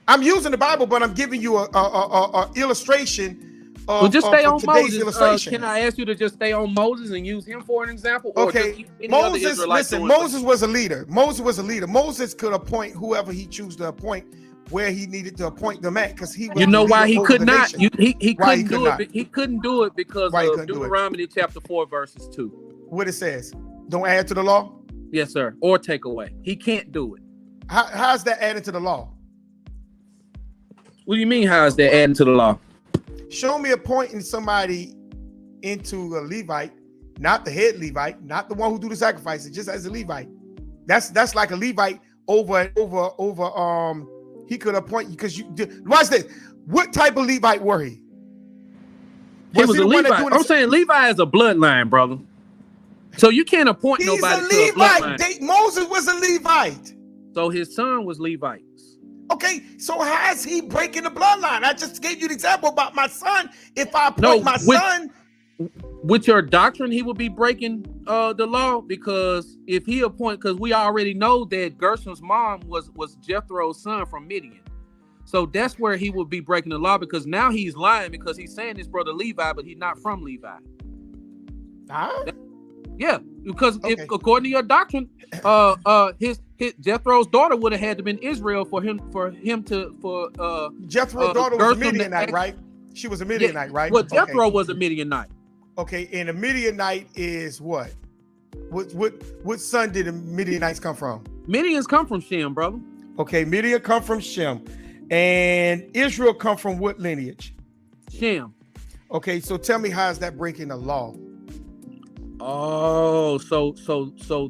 I'm using the Bible, but I'm giving you a illustration. Well, just stay on today's Moses. illustration. Can I ask you to just stay on Moses and use him for an example? Okay, Moses. Listen, Moses was a leader. Moses could appoint whoever he chose to appoint where he needed to appoint them at, because he was. You know why he could not? He couldn't do it. Not? He couldn't do it because of Deuteronomy chapter 4 verses 2. What it says? Don't add to the law. Yes, sir. Or take away. He can't do it. How's that added to the law? What do you mean? How is that adding to the law? Show me appointing somebody into a Levite, not the head Levite, not the one who do the sacrifices, just as a Levite. That's like a Levite over. He could appoint you because you watch this. What type of Levite were he? He was a Levite. I'm saying Levi is a bloodline, brother. So you can't appoint nobody to a bloodline. Moses was a Levite. So his son was Levites. Okay, so how is he breaking the bloodline? I just gave you an example about my son. If I appoint my son, with your doctrine, he would be breaking the law, because if he because we already know that Gershom's mom was Jethro's son from Midian. So that's where he would be breaking the law, because now he's lying because he's saying his brother Levi, but he's not from Levi. Yeah, because according to your doctrine, his Jethro's daughter would have had to been Israel for Jethro's daughter was a Midianite, right? She was a Midianite, right? Well, Jethro was a Midianite. Okay, and a Midianite is what? What son did the Midianites come from? Midians come from Shem, brother. Okay, Midian come from Shem, and Israel come from what lineage? Shem. Okay, so tell me, how is that breaking the law? Oh, so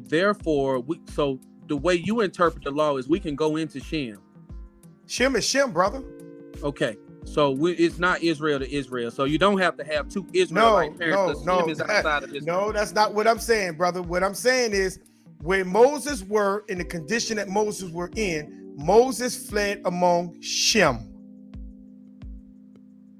therefore, the way you interpret the law is we can go into Shem. Shem is Shem, brother. Okay, so it's not Israel to Israel. So you don't have to have two Israelite parents. No, Shem is outside of Israel. No, that's not what I'm saying, brother. What I'm saying is, where Moses were in the condition that Moses were in, Moses fled among Shem.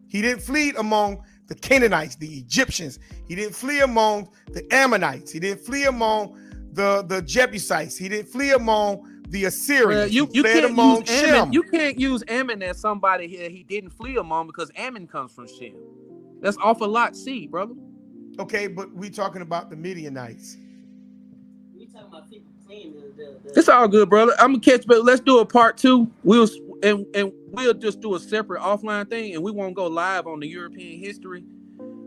He didn't flee among the Canaanites, the Egyptians. He didn't flee among the Ammonites. He didn't flee among the Jebusites. He didn't flee among the Assyrians. You can't use Ammon as somebody he didn't flee among, because Ammon comes from Shem. That's off a lot seed, brother. Okay, but we talking about the Midianites. It's all good, brother. I'm gonna catch, but let's do a part 2. and we'll just do a separate offline thing, and we won't go live on the European history.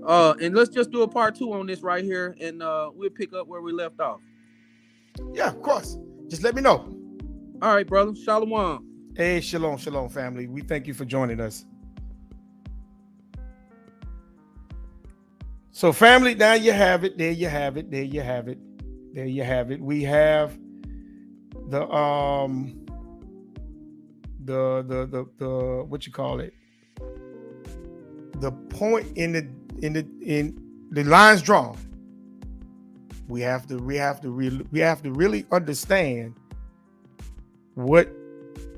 And let's just do a part 2 on this right here, and we'll pick up where we left off. Yeah, of course. Just let me know. All right, brother. Shalom. Hey, shalom, family. We thank you for joining us. So, family, now you have it. There you have it. We have the what you call it? The point in the lines drawn. We have to really understand what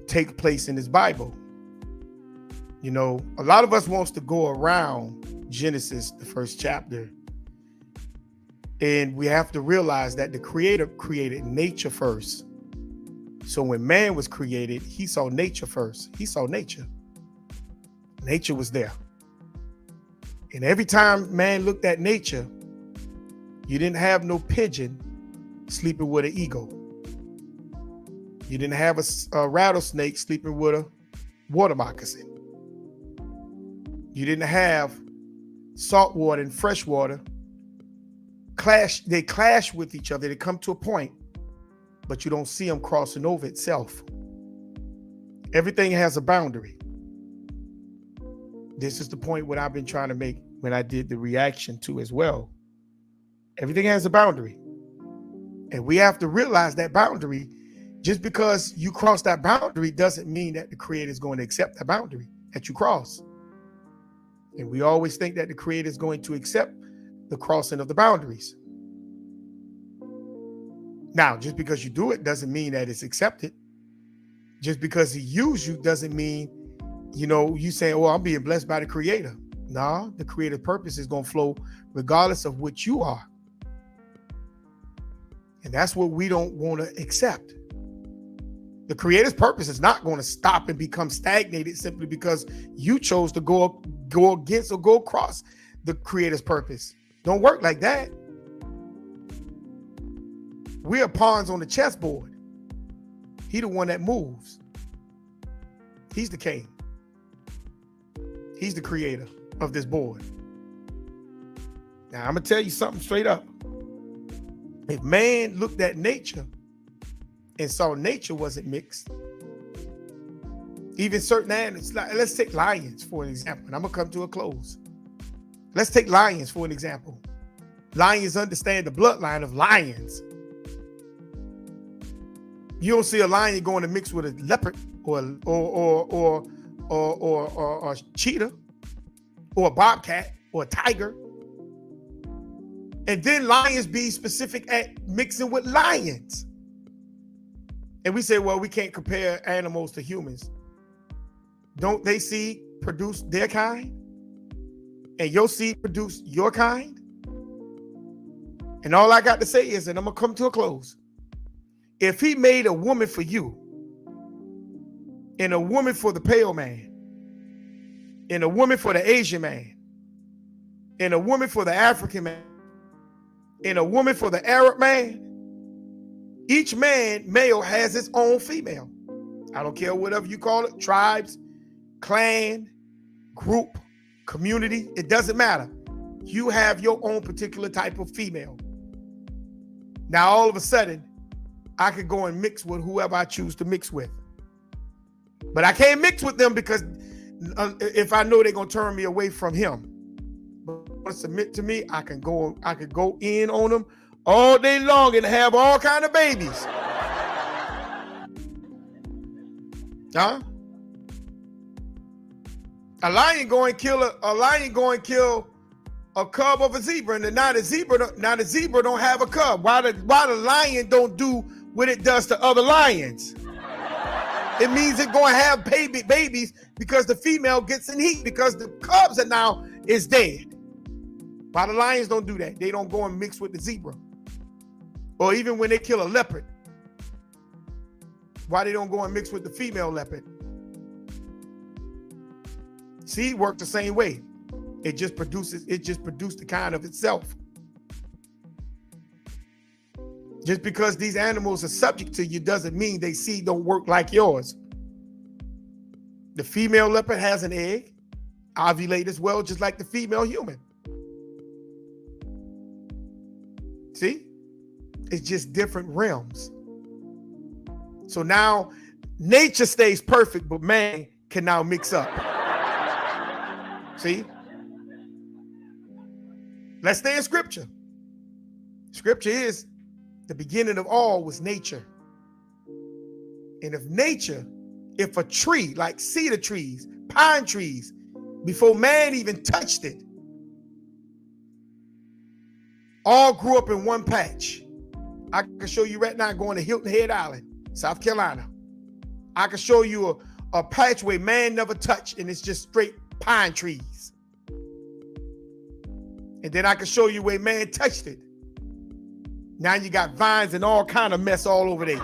takes place in this Bible. You know, a lot of us wants to go around Genesis, the first chapter, and we have to realize that the Creator created nature first. So when man was created, he saw nature first. He saw nature. Nature was there. And every time man looked at nature, you didn't have no pigeon sleeping with an eagle. You didn't have a rattlesnake sleeping with a water moccasin. You didn't have salt water and fresh water clash. They clash with each other. They come to a point, but you don't see them crossing over itself. Everything has a boundary. This is the point what I've been trying to make when I did the reaction to as well. Everything has a boundary. And we have to realize that boundary. Just because you cross that boundary doesn't mean that the Creator is going to accept that boundary that you cross. And we always think that the Creator is going to accept the crossing of the boundaries. Now, just because you do it doesn't mean that it's accepted. Just because he used you doesn't mean, you know, you saying, oh, I'm being blessed by the Creator. No, the Creator's purpose is going to flow regardless of what you are. And that's what we don't want to accept. The Creator's purpose is not going to stop and become stagnated simply because you chose to go against or go across the Creator's purpose. Don't work like that. We are pawns on the chessboard. He the one that moves. He's the king. He's the creator of this board. Now, I'm going to tell you something straight up. If man looked at nature and saw nature wasn't mixed, even certain animals, let's take lions for an example, and I'm going to come to a close. Let's take lions for an example. Lions understand the bloodline of lions. You don't see a lion going to mix with a leopard or a cheetah or a bobcat or a tiger. And then lions be specific at mixing with lions. And we say, well, we can't compare animals to humans. Don't they seed produce their kind? And your seed produce your kind? And all I got to say is, and I'm going to come to a close. If he made a woman for you, and a woman for the pale man, and a woman for the Asian man, and a woman for the African man, and a woman for the Arab man, each man, male, has his own female. I don't care whatever you call it, tribes, clan, group, community, it doesn't matter. You have your own particular type of female. Now, all of a sudden, I could go and mix with whoever I choose to mix with. But I can't mix with them because if I know they're going to turn me away from him. But submit to me, I could go in on them all day long and have all kind of babies. Huh? A lion go and kill a cub of a zebra, and now the zebra don't have a cub. Why the lion don't do what it does to other lions? It means it's going to have babies because the female gets in heat because the cubs are now is dead. Why the lions don't do that? They don't go and mix with the zebra. Or even when they kill a leopard, why they don't go and mix with the female leopard? See, it works the same way. It just produced the kind of itself. Just because these animals are subject to you doesn't mean they seed don't work like yours. The female leopard has an egg, ovulate as well, just like the female human. See? It's just different realms. So now nature stays perfect, but man can now mix up. See? Let's stay in scripture. Scripture is the beginning of all was nature. And if a tree, like cedar trees, pine trees, before man even touched it, all grew up in one patch. I can show you right now going to Hilton Head Island, South Carolina. I can show you a patch where man never touched, and it's just straight pine trees. And then I can show you where man touched it. Now you got vines and all kind of mess all over there.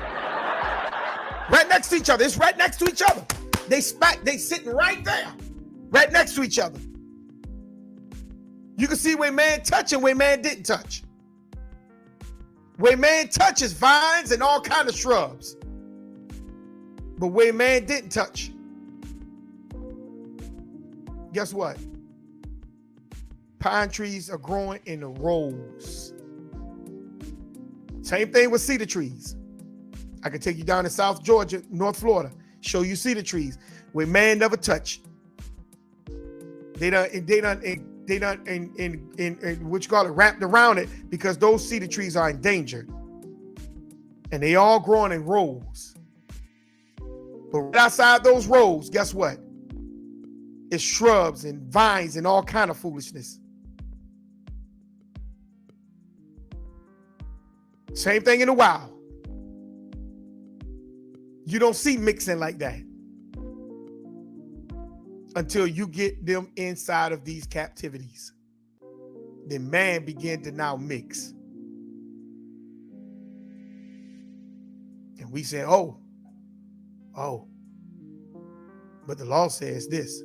Right next to each other. It's right next to each other. They sitting right there. Right next to each other. You can see where man touched and where man didn't touch. Where man touches vines and all kind of shrubs. But where man didn't touch, guess what? Pine trees are growing in rows. Same thing with cedar trees. I can take you down to South Georgia, North Florida, show you cedar trees where man never touched. They done what you call it, wrapped around it, because those cedar trees are endangered. And they all growing in rows. But right outside those rows, guess what? It's shrubs and vines and all kind of foolishness. Same thing in the wild. You don't see mixing like that until you get them inside of these captivities. Then man began to now mix. And we say, oh. But the law says this.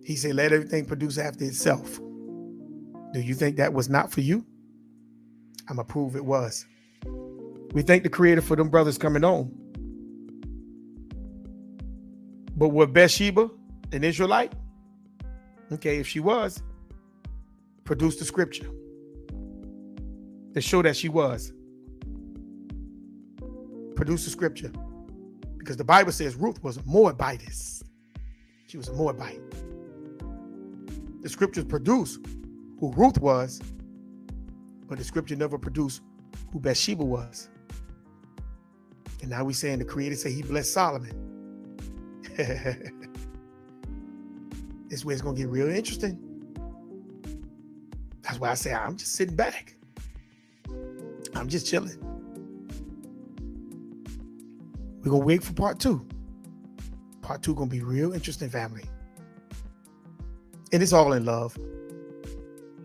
He said, let everything produce after itself. Do you think that was not for you? I'm going to prove it was. We thank the Creator for them brothers coming on. But was Bathsheba an Israelite? Okay, if she was, produce the scripture to show that she was. Produce the scripture. Because the Bible says Ruth was a Moabitess. She was a Moabite. The scriptures produce who Ruth was, but the scripture never produced who Bathsheba was. And now we saying the Creator said he blessed Solomon. This way it's going to get real interesting. That's why I say I'm just sitting back. I'm just chilling. We're going to wait for part 2. Part 2 going to be real interesting, family. And it's all in love.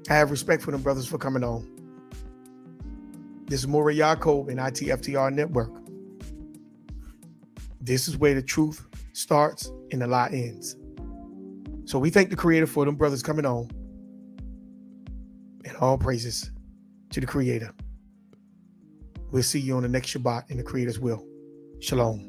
I have respect for them brothers for coming on. This is Moreh Yaakov and ITFTR Network. This is where the truth starts and the lie ends. So we thank the Creator for them brothers coming on. And all praises to the Creator. We'll see you on the next Shabbat in the Creator's will. Shalom.